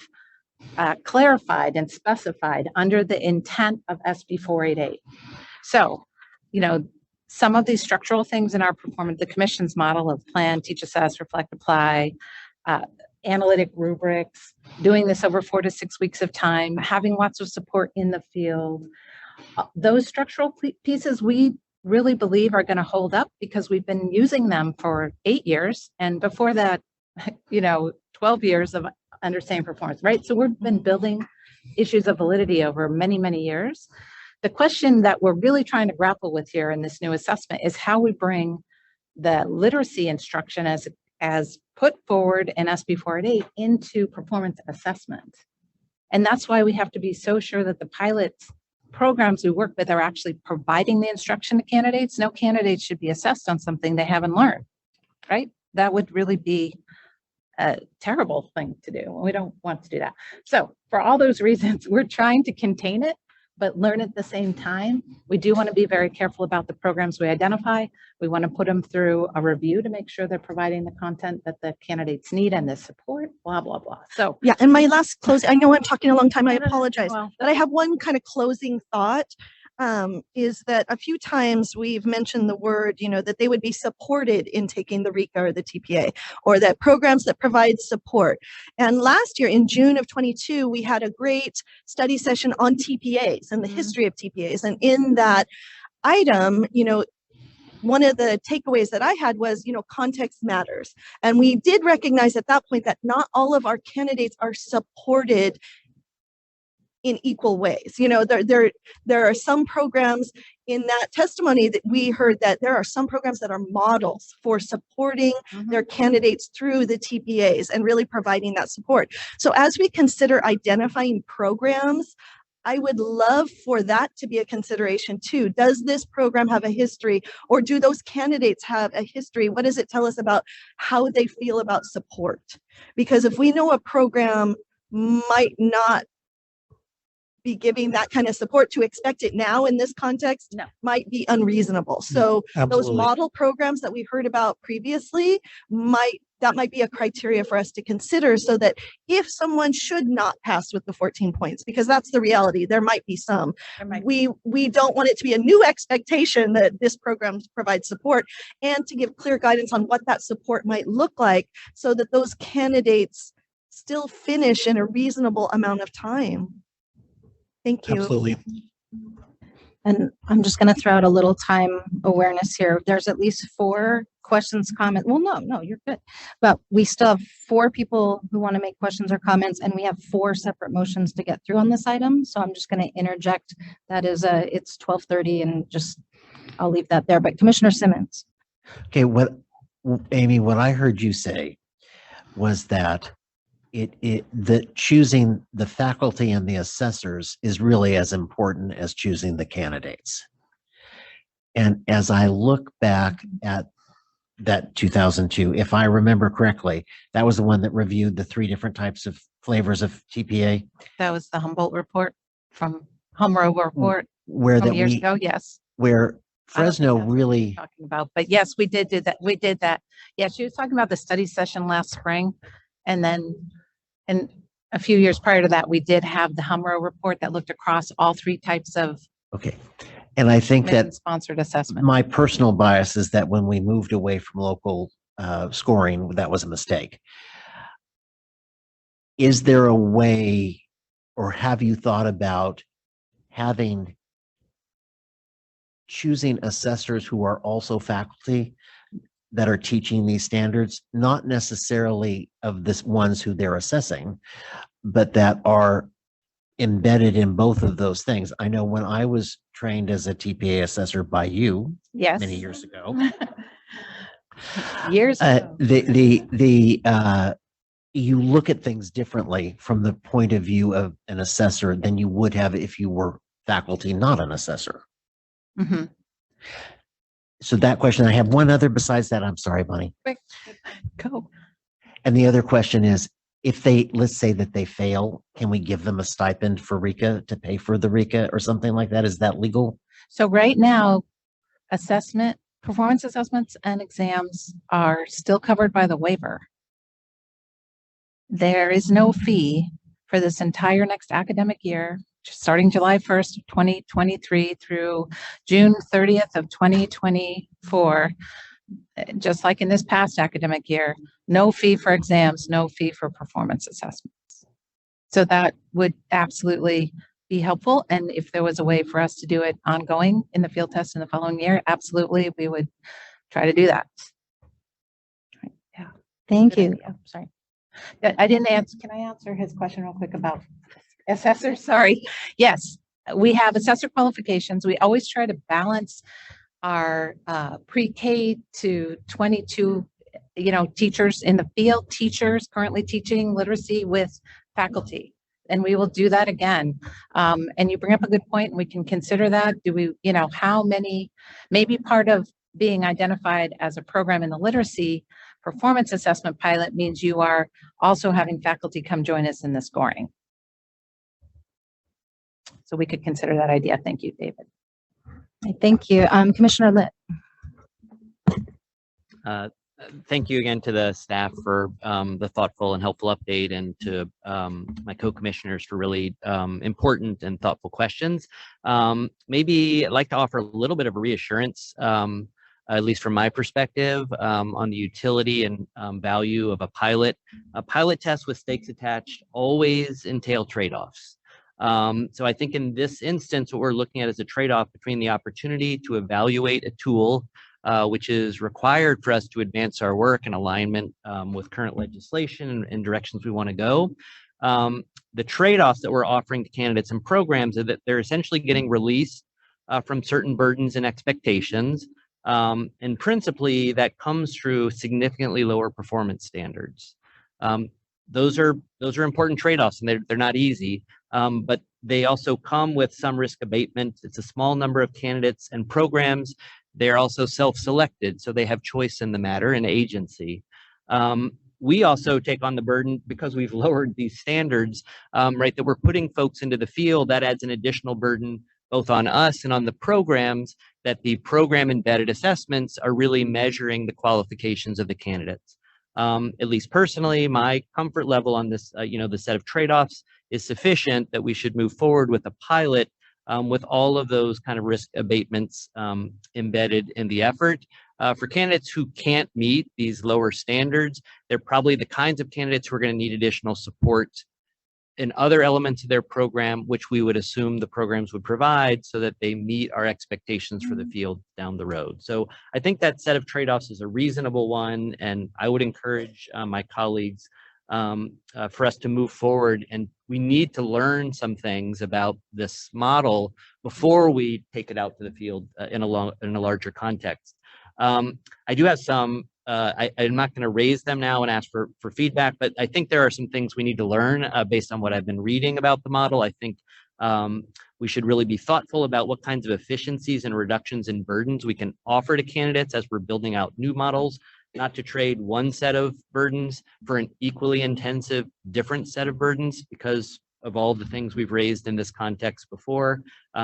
clarified and specified under the intent of SB 488. So, some of these structural things in our performance, the commission's model of plan, teach, assess, reflect, apply, analytic rubrics, doing this over 4 to 6 weeks of time, having lots of support in the field. Those structural pieces we really believe are going to hold up because we've been using them for 8 years. And before that, 12 years of understanding performance, right? So we've been building issues of validity over many, many years. The question that we're really trying to grapple with here in this new assessment is how we bring the literacy instruction as put forward in SB 488 into performance assessment. And that's why we have to be so sure that the pilot programs we work with are actually providing the instruction to candidates. No candidate should be assessed on something they haven't learned, right? That would really be a terrible thing to do. We don't want to do that. So for all those reasons, we're trying to contain it, but learn at the same time. We do want to be very careful about the programs we identify. We want to put them through a review to make sure they're providing the content that the candidates need and the support, blah, blah, blah. So yeah, and my last closing, I know I'm talking a long time, I apologize, but I have one kind of closing thought. Is that a few times we've mentioned the word, that they would be supported in taking the RECA or the TPA, or that programs that provide support. And last year in June of 22, we had a great study session on TPAs and the history of TPAs. And in that item, one of the takeaways that I had was, context matters. And we did recognize at that point that not all of our candidates are supported in equal ways. There are some programs in that testimony that we heard that there are some programs that are models for supporting their candidates through the TPAs and really providing that support. So as we consider identifying programs, I would love for that to be a consideration too. Does this program have a history, or do those candidates have a history? What does it tell us about how they feel about support? Because if we know a program might not be giving that kind of support, to expect it now in this context might be unreasonable. So those model programs that we heard about previously might be a criteria for us to consider, so that if someone should not pass with the 14 points, because that's the reality, there might be some, we don't want it to be a new expectation that this program provides support, and to give clear guidance on what that support might look like, so that those candidates still finish in a reasonable amount of time. Thank you. Absolutely. And I'm just going to throw out a little time awareness here. There's at least 4 questions, comments. Well, no, you're good. But we still have 4 people who want to make questions or comments, and we have 4 separate motions to get through on this item. So I'm just going to interject. That is, it's 12:30, and I'll leave that there. But Commissioner Simmons. Okay, Amy, what I heard you say was that that choosing the faculty and the assessors is really as important as choosing the candidates. And as I look back at that 2002, if I remember correctly, that was the one that reviewed the 3 different types of flavors of TPA. That was the Humboldt report from Humro report Where from that years we, ago. Yes. where I don't think Fresno that's what really, you're talking about, but yes, we did do that. We did that. Yeah, she was talking about the study session last spring. And then, and a few years prior to that, we did have the Humro report that looked across all 3 types of okay. And I think that sponsored assessment. my personal bias is that when we moved away from local scoring, that was a mistake. Is there a way, or have you thought about choosing assessors who are also faculty that are teaching these standards, not necessarily of this ones who they're assessing, but that are embedded in both of those things? I know when I was trained as a TPA assessor by you Yes. many years ago, Years ago. you look at things differently from the point of view of an assessor than you would have if you were faculty, not an assessor. Mm-hmm. So that question, I have one other besides that. I'm sorry, Bonnie. Go. And the other question is, if they, let's say that they fail, can we give them a stipend for RECA to pay for the RECA or something like that? Is that legal? So right now, performance assessments and exams are still covered by the waiver. There is no fee for this entire next academic year, starting July 1st, 2023 through June 30th of 2024. Just like in this past academic year, no fee for exams, no fee for performance assessments. So that would absolutely be helpful. And if there was a way for us to do it ongoing in the field test in the following year, absolutely, we would try to do that. Yeah. Thank Good you. idea. Sorry. I didn't answer. Can I answer his question real quick about assessor? Sorry. Yes, we have assessor qualifications. We always try to balance our pre-K to 22, teachers in the field, teachers currently teaching literacy with faculty. And we will do that again. And you bring up a good point, and we can consider that. Do we, how many, maybe part of being identified as a program in the literacy performance assessment pilot means you are also having faculty come join us in the scoring. So we could consider that idea. Thank you, David. Thank you. Commissioner Litt. Thank you again to the staff for the thoughtful and helpful update, and to my co-commissioners for really important and thoughtful questions. Maybe I'd like to offer a little bit of a reassurance, at least from my perspective, on the utility and value of a pilot. A pilot test with stakes attached always entail trade-offs. So I think in this instance, what we're looking at is a trade-off between the opportunity to evaluate a tool which is required for us to advance our work in alignment with current legislation and directions we want to go. The trade-offs that we're offering to candidates and programs are that they're essentially getting released from certain burdens and expectations. And principally, that comes through significantly lower performance standards. Those are important trade-offs, and they're not easy, but they also come with some risk abatement. It's a small number of candidates and programs. They're also self-selected, so they have choice in the matter and agency. We also take on the burden, because we've lowered these standards, right, that we're putting folks into the field. That adds an additional burden both on us and on the programs, that the program embedded assessments are really measuring the qualifications of the candidates. At least personally, my comfort level on this, the set of trade-offs is sufficient that we should move forward with a pilot with all of those kind of risk abatements embedded in the effort. For candidates who can't meet these lower standards, they're probably the kinds of candidates who are going to need additional support in other elements of their program, which we would assume the programs would provide so that they meet our expectations for the field down the road. So I think that set of trade-offs is a reasonable one, and I would encourage my colleagues for us to move forward. And we need to learn some things about this model before we take it out to the field in a larger context. I do have some I'm not going to raise them now and ask for feedback, but I think there are some things we need to learn based on what I've been reading about the model. I think we should really be thoughtful about what kinds of efficiencies and reductions in burdens we can offer to candidates as we're building out new models, not to trade one set of burdens for an equally intensive different set of burdens because of all the things we've raised in this context before.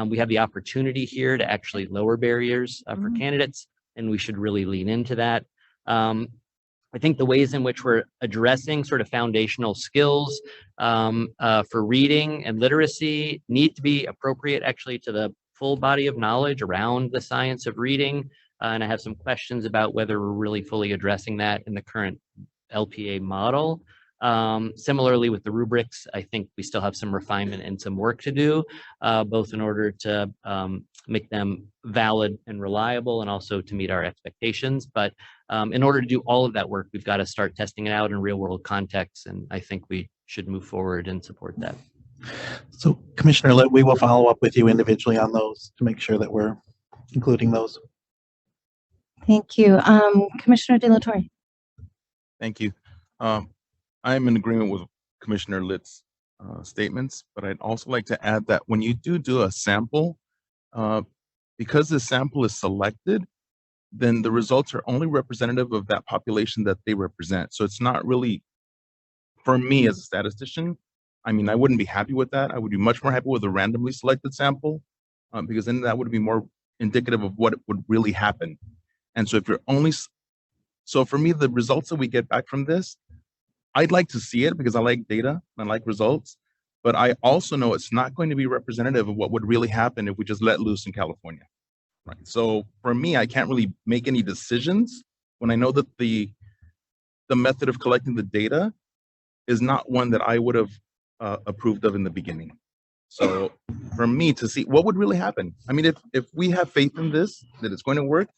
We have the opportunity here to actually lower barriers for candidates, and we should really lean into that. I think the ways in which we're addressing sort of foundational skills for reading and literacy need to be appropriate actually to the full body of knowledge around the science of reading. And I have some questions about whether we're really fully addressing that in the current LPA model. Similarly with the rubrics, I think we still have some refinement and some work to do, both in order to make them valid and reliable and also to meet our expectations. But in order to do all of that work, we've got to start testing it out in real world contexts. And I think we should move forward and support that. So Commissioner Litt, we will follow up with you individually on those to make sure that we're including those. Thank you. Commissioner De La Torre. Thank you. I'm in agreement with Commissioner Litt's statements, but I'd also like to add that when you do a sample, because the sample is selected, then the results are only representative of that population that they represent. So it's not really, for me as a statistician, I mean, I wouldn't be happy with that. I would be much more happy with a randomly selected sample because then that would be more indicative of what would really happen. And so if you're only, so for me, the results that we get back from this, I'd like to see it because I like data and I like results, but I also know it's not going to be representative of what would really happen if we just let loose in California. Right. So for me, I can't really make any decisions when I know that the method of collecting the data is not one that I would have approved of in the beginning. So for me to see what would really happen, I mean, if we have faith in this, that it's going to work,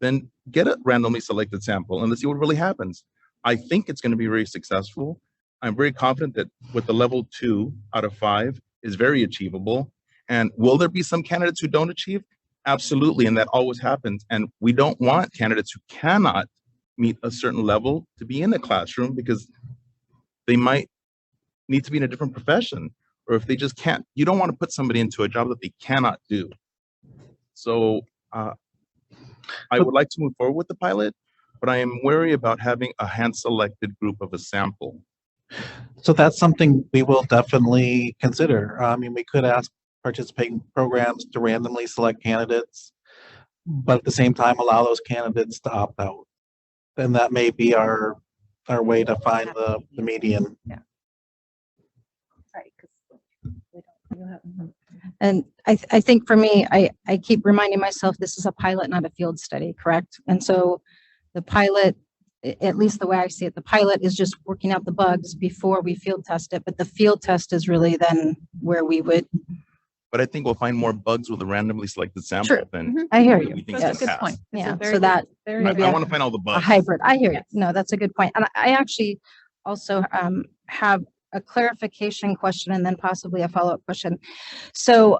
then get a randomly selected sample and let's see what really happens. I think it's going to be very successful. I'm very confident that with the level 2 out of 5 is very achievable. And will there be some candidates who don't achieve? Absolutely, and that always happens. And we don't want candidates who cannot meet a certain level to be in the classroom because they might need to be in a different profession, or if they just can't, you don't want to put somebody into a job that they cannot do. So I would like to move forward with the pilot, but I am wary about having a hand-selected group of a sample. So that's something we will definitely consider. I mean, we could ask participating programs to randomly select candidates, but at the same time, allow those candidates to opt out. And that may be our way to find the median. Yeah. And I think for me, I keep reminding myself this is a pilot, not a field study, correct? And so the pilot, at least the way I see it, the pilot is just working out the bugs before we field test it, but the field test is really then where we would. But I think we'll find more bugs with a randomly selected sample than I hear you. we think That's is a gonna good point. pass. Yeah, very so that good- maybe I want to find all the a bugs. hybrid. I hear you. No, that's a good point. And I actually also have a clarification question and then possibly a follow-up question. So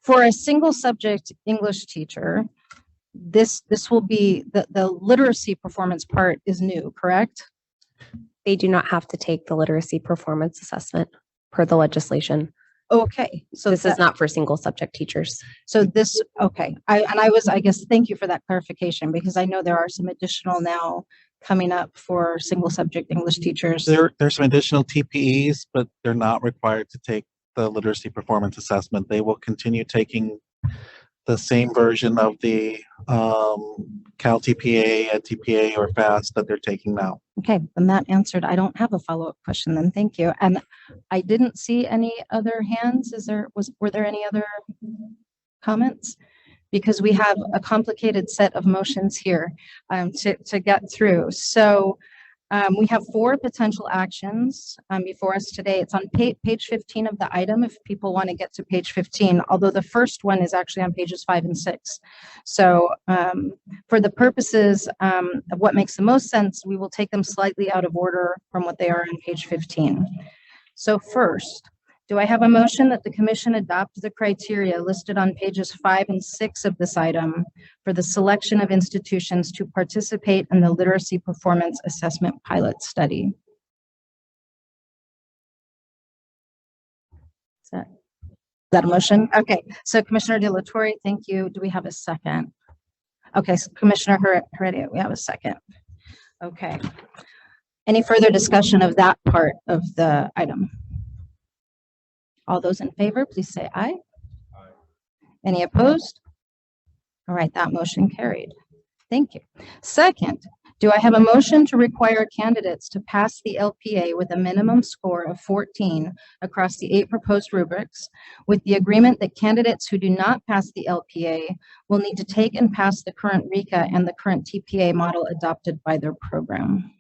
for a single subject English teacher, this will be the literacy performance part is new, correct? They do not have to take the literacy performance assessment per the legislation. Okay, so This is not for single subject teachers. So this, okay, I guess, thank you for that clarification, because I know there are some additional now coming up for single subject English teachers. There's some additional TPEs, but they're not required to take the literacy performance assessment. They will continue taking the same version of the Cal TPA, TPA, or FAST that they're taking now. Okay, then that answered, I don't have a follow-up question then, thank you. And I didn't see any other hands. Were there any other comments? Because we have a complicated set of motions here to get through. So we have 4 potential actions before us today. It's on page 15 of the item if people want to get to page 15, although the first one is actually on pages 5 and 6. So for the purposes of what makes the most sense, we will take them slightly out of order from what they are on page 15. So first, Do I have a motion that the commission adopt the criteria listed on pages 5 and 6 of this item for the selection of institutions to participate in the literacy performance assessment pilot study? Is that a motion? Okay, so Commissioner De La Torre, thank you. Do we have a second? Okay, so Commissioner Heredia, we have a second. Okay. Any further discussion of that part of the item? All those in favor, please say aye. Any opposed? All right, that motion carried. Thank you. Second, do I have a motion to require candidates to pass the LPA with a minimum score of 14 across the 8 proposed rubrics, with the agreement that candidates who do not pass the LPA will need to take and pass the current RICA and the current TPA model adopted by their program?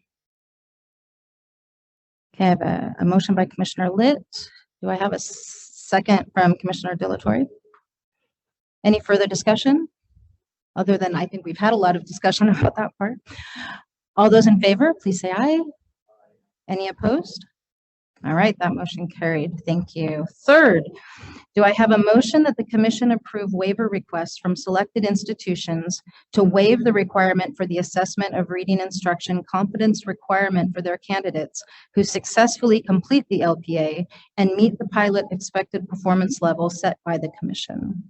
Okay, I have a motion by Commissioner Litt. Do I have a second from Commissioner De La Torre? Any further discussion? Other than I think we've had a lot of discussion about that part. All those in favor, please say aye. Any opposed? All right, that motion carried. Thank you. Third, do I have a motion that the commission approve waiver requests from selected institutions to waive the requirement for the assessment of reading instruction competence requirement for their candidates who successfully complete the LPA and meet the pilot expected performance level set by the commission?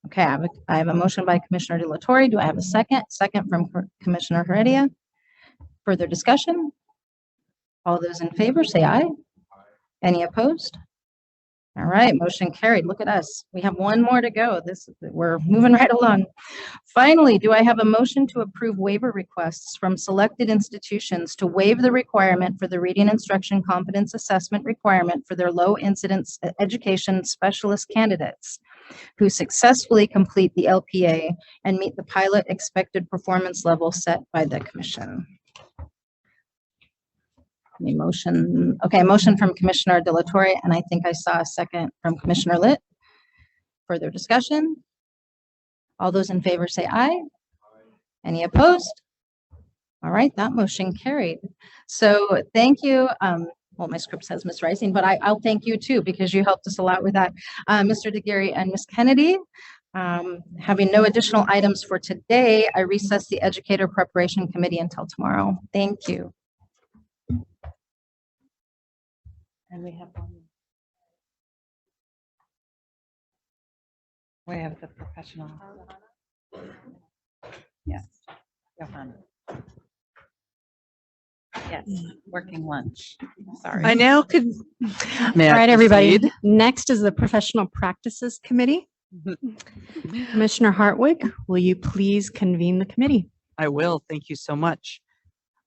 Okay, I have a motion by Commissioner De La Torre. Do I have a second? Second from Commissioner Heredia. Further discussion? All those in favor say aye. Any opposed? All right, motion carried. Look at us. We have one more to go. We're moving right along. Finally, do I have a motion to approve waiver requests from selected institutions to waive the requirement for the reading instruction competence assessment requirement for their low incidence education specialist candidates who successfully complete the LPA and meet the pilot expected performance level set by the commission? Any motion? Okay, motion from Commissioner De La Torre, and I think I saw a second from Commissioner Litt. Further discussion? All those in favor say aye. Any opposed? All right, that motion carried. So thank you. Well, my script says Ms. Rising, but I'll thank you too, because you helped us a lot with that. Mr. DeGarry and Ms. Kennedy. Having no additional items for today, I recess the Educator Preparation Committee until tomorrow. Thank you. And we have one. We have the professional. Yes, Johanna. Yes, working lunch. Sorry. I now could. All right, everybody. Next is the Professional Practices Committee. Commissioner Hartwig, will you please convene the committee? I will. Thank you so much.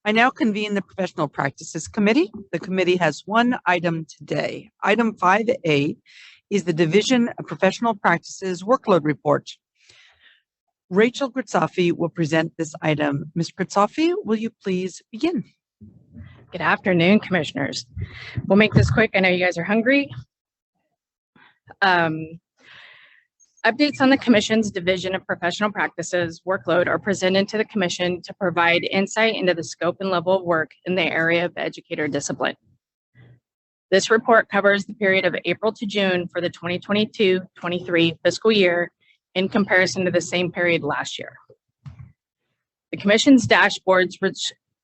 I now convene the Professional Practices Committee. The committee has one item today. Item 5A is the Division of Professional Practices Workload Report. Rachel Gritzofi will present this item. Ms. Gritzofi, will you please begin? Good afternoon, commissioners. We'll make this quick. I know you guys are hungry. Updates on the Commission's Division of Professional Practices Workload are presented to the Commission to provide insight into the scope and level of work in the area of educator discipline. This report covers the period of April to June for the 2022-23 fiscal year in comparison to the same period last year. The Commission's dashboards,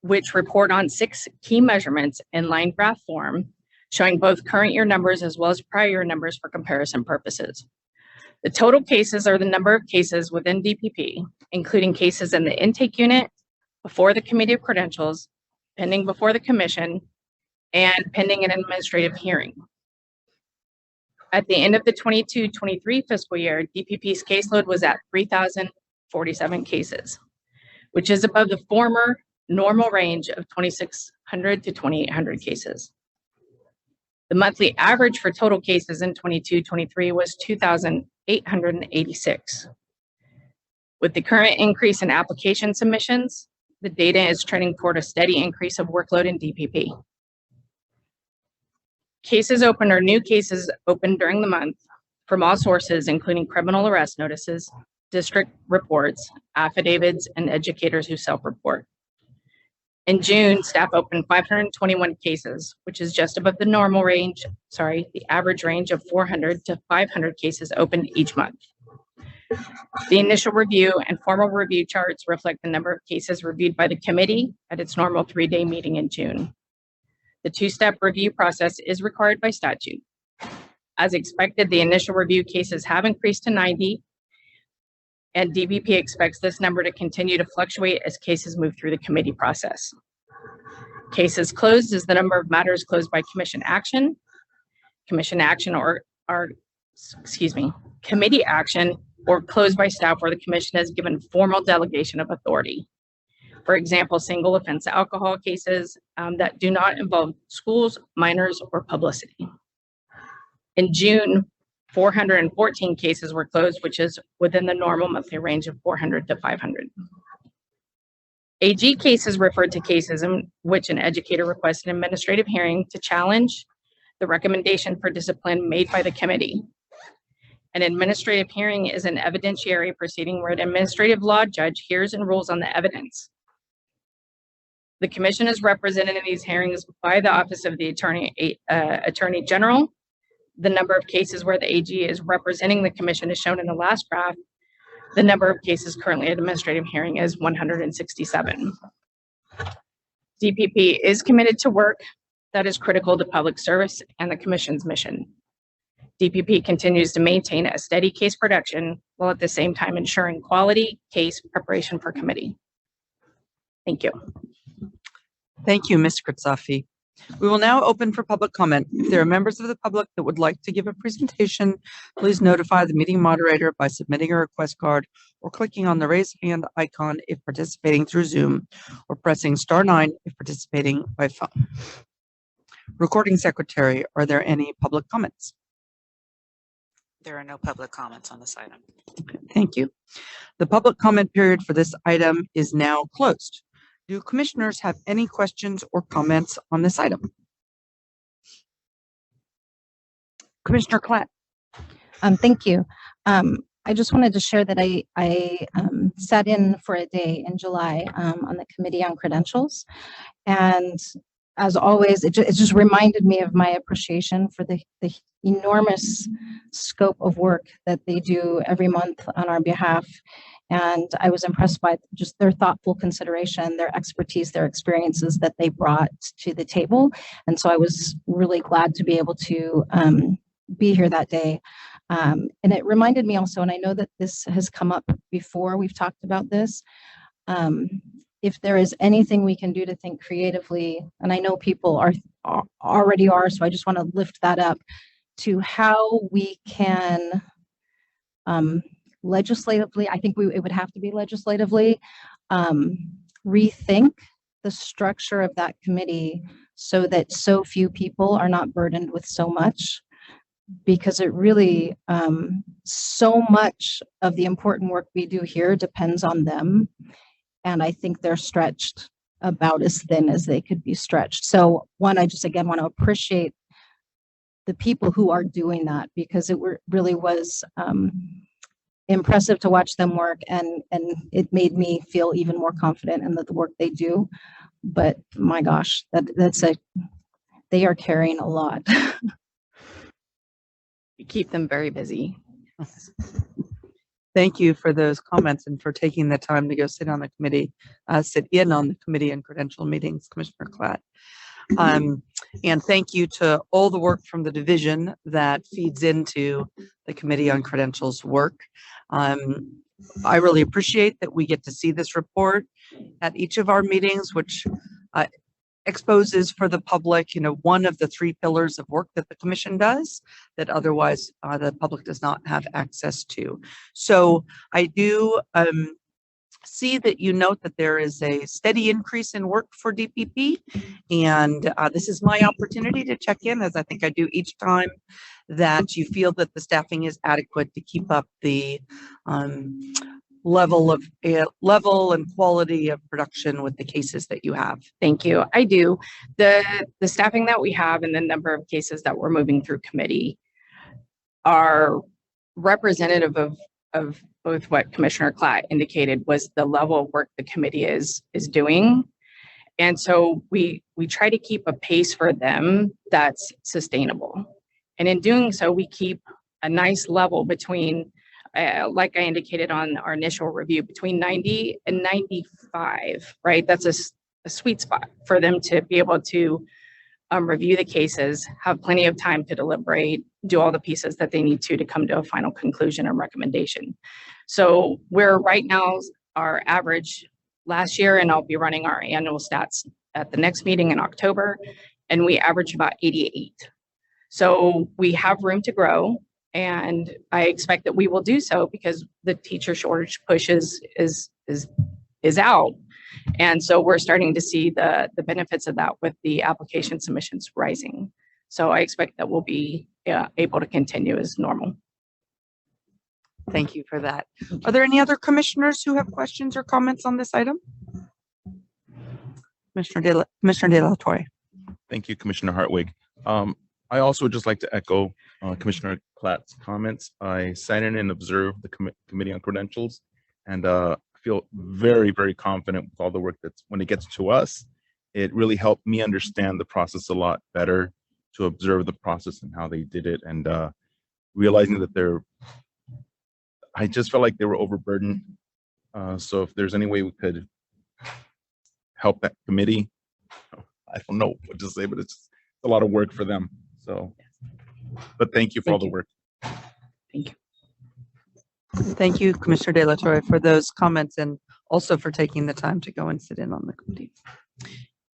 which report on 6 key measurements in line graph form, showing both current year numbers as well as prior year numbers for comparison purposes. The total cases are the number of cases within DPP, including cases in the intake unit, before the Committee of Credentials, pending before the Commission, and pending an administrative hearing. At the end of the 22-23 fiscal year, DPP's caseload was at 3,047 cases, which is above the former normal range of 2,600 to 2,800 cases. The monthly average for total cases in 22-23 was 2,886. With the current increase in application submissions, the data is trending toward a steady increase of workload in DPP. Cases open or new cases opened during the month from all sources, including criminal arrest notices, district reports, affidavits, and educators who self-report. In June, staff opened 521 cases, which is just above the normal range, the average range of 400 to 500 cases opened each month. The initial review and formal review charts reflect the number of cases reviewed by the committee at its normal 3-day meeting in June. The 2-step review process is required by statute. As expected, the initial review cases have increased to 90, and DBP expects this number to continue to fluctuate as cases move through the committee process. Cases closed is the number of matters closed by commission action committee action, or closed by staff where the commission has given formal delegation of authority. For example, single offense alcohol cases that do not involve schools, minors, or publicity. In June, 414 cases were closed, which is within the normal monthly range of 400 to 500. AG cases referred to cases in which an educator requests an administrative hearing to challenge the recommendation for discipline made by the committee. An administrative hearing is an evidentiary proceeding where an administrative law judge hears and rules on the evidence. The commission is represented in these hearings by the Office of the Attorney General. The number of cases where the AG is representing the commission is shown in the last graph. The number of cases currently at administrative hearing is 167. DPP is committed to work that is critical to public service and the commission's mission. DPP continues to maintain a steady case production while at the same time ensuring quality case preparation for committee. Thank you. Thank you, Ms. Kritzoff. We will now open for public comment. If there are members of the public that would like to give a presentation, please notify the meeting moderator by submitting a request card or clicking on the raise hand icon if participating through Zoom, or pressing *9 if participating by phone. Recording secretary, are there any public comments? There are no public comments on this item. Thank you. The public comment period for this item is now closed. Do commissioners have any questions or comments on this item? Commissioner Klatt. Thank you. I just wanted to share that I sat in for a day in July on the Committee on Credentials. And as always, it just reminded me of my appreciation for the enormous scope of work that they do every month on our behalf. And I was impressed by just their thoughtful consideration, their expertise, their experiences that they brought to the table. And so I was really glad to be able to be here that day. And it reminded me also, and I know that this has come up before, we've talked about this, if there is anything we can do to think creatively, and I know people already are, so I just want to lift that up, to how we can legislatively, I think it would have to be legislatively, rethink the structure of that committee so that so few people are not burdened with so much, because it really, so much of the important work we do here depends on them. And I think they're stretched about as thin as they could be stretched. So one, I just again want to appreciate the people who are doing that, because it really was impressive to watch them work, and it made me feel even more confident in the work they do. But my gosh, they are carrying a lot. You keep them very busy. Thank you for those comments and for taking the time to go sit in on the Committee and Credential meetings, Commissioner Klatt. And thank you to all the work from the division that feeds into the Committee on Credentials work. I really appreciate that we get to see this report at each of our meetings, which exposes for the public, one of the 3 pillars of work that the Commission does that otherwise the public does not have access to. So I do see that you note that there is a steady increase in work for DPP, and this is my opportunity to check in, as I think I do each time, that you feel that the staffing is adequate to keep up the level and quality of production with the cases that you have. Thank you. I do. The staffing that we have and the number of cases that we're moving through committee are representative of both what Commissioner Klatt indicated was the level of work the committee is doing. And so we try to keep a pace for them that's sustainable. And in doing so, we keep a nice level between, like I indicated on our initial review, between 90 and 95, right? That's a sweet spot for them to be able to review the cases, have plenty of time to deliberate, do all the pieces that they need to come to a final conclusion and recommendation. So we're right now, our average last year, and I'll be running our annual stats at the next meeting in October, and we average about 88. So we have room to grow, and I expect that we will do so because the teacher shortage push is out. And so we're starting to see the benefits of that with the application submissions rising. So I expect that we'll be able to continue as normal. Thank you for that. Are there any other commissioners who have questions or comments on this item? Commissioner De La Torre. Thank you, Commissioner Hartwig. I also would just like to echo Commissioner Klatt's comments. I sat in and observed the Committee on Credentials, and feel very, very confident with all the work that's, when it gets to us, it really helped me understand the process a lot better, to observe the process and how they did it, and realizing that I just felt like they were overburdened. So if there's any way we could help that committee, I don't know what to say, but it's a lot of work for them. So, but thank you for all the work. Thank you. Thank you, Commissioner De La Torre, for those comments and also for taking the time to go and sit in on the committee.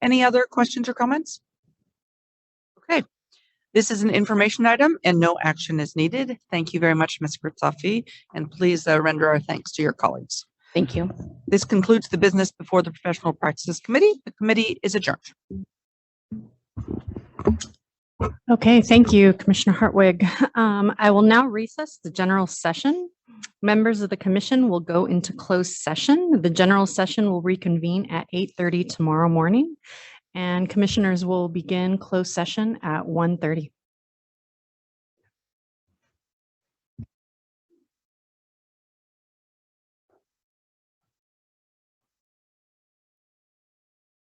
Any other questions or comments? Okay, this is an information item and no action is needed. Thank you very much, Ms. Gritzofi, and please render our thanks to your colleagues. Thank you. This concludes the business before the Professional Practices Committee. The committee is adjourned. Okay, thank you, Commissioner Hartwig. I will now recess the general session. Members of the commission will go into closed session. The general session will reconvene at 8:30 tomorrow morning, and commissioners will begin closed session at 1:30.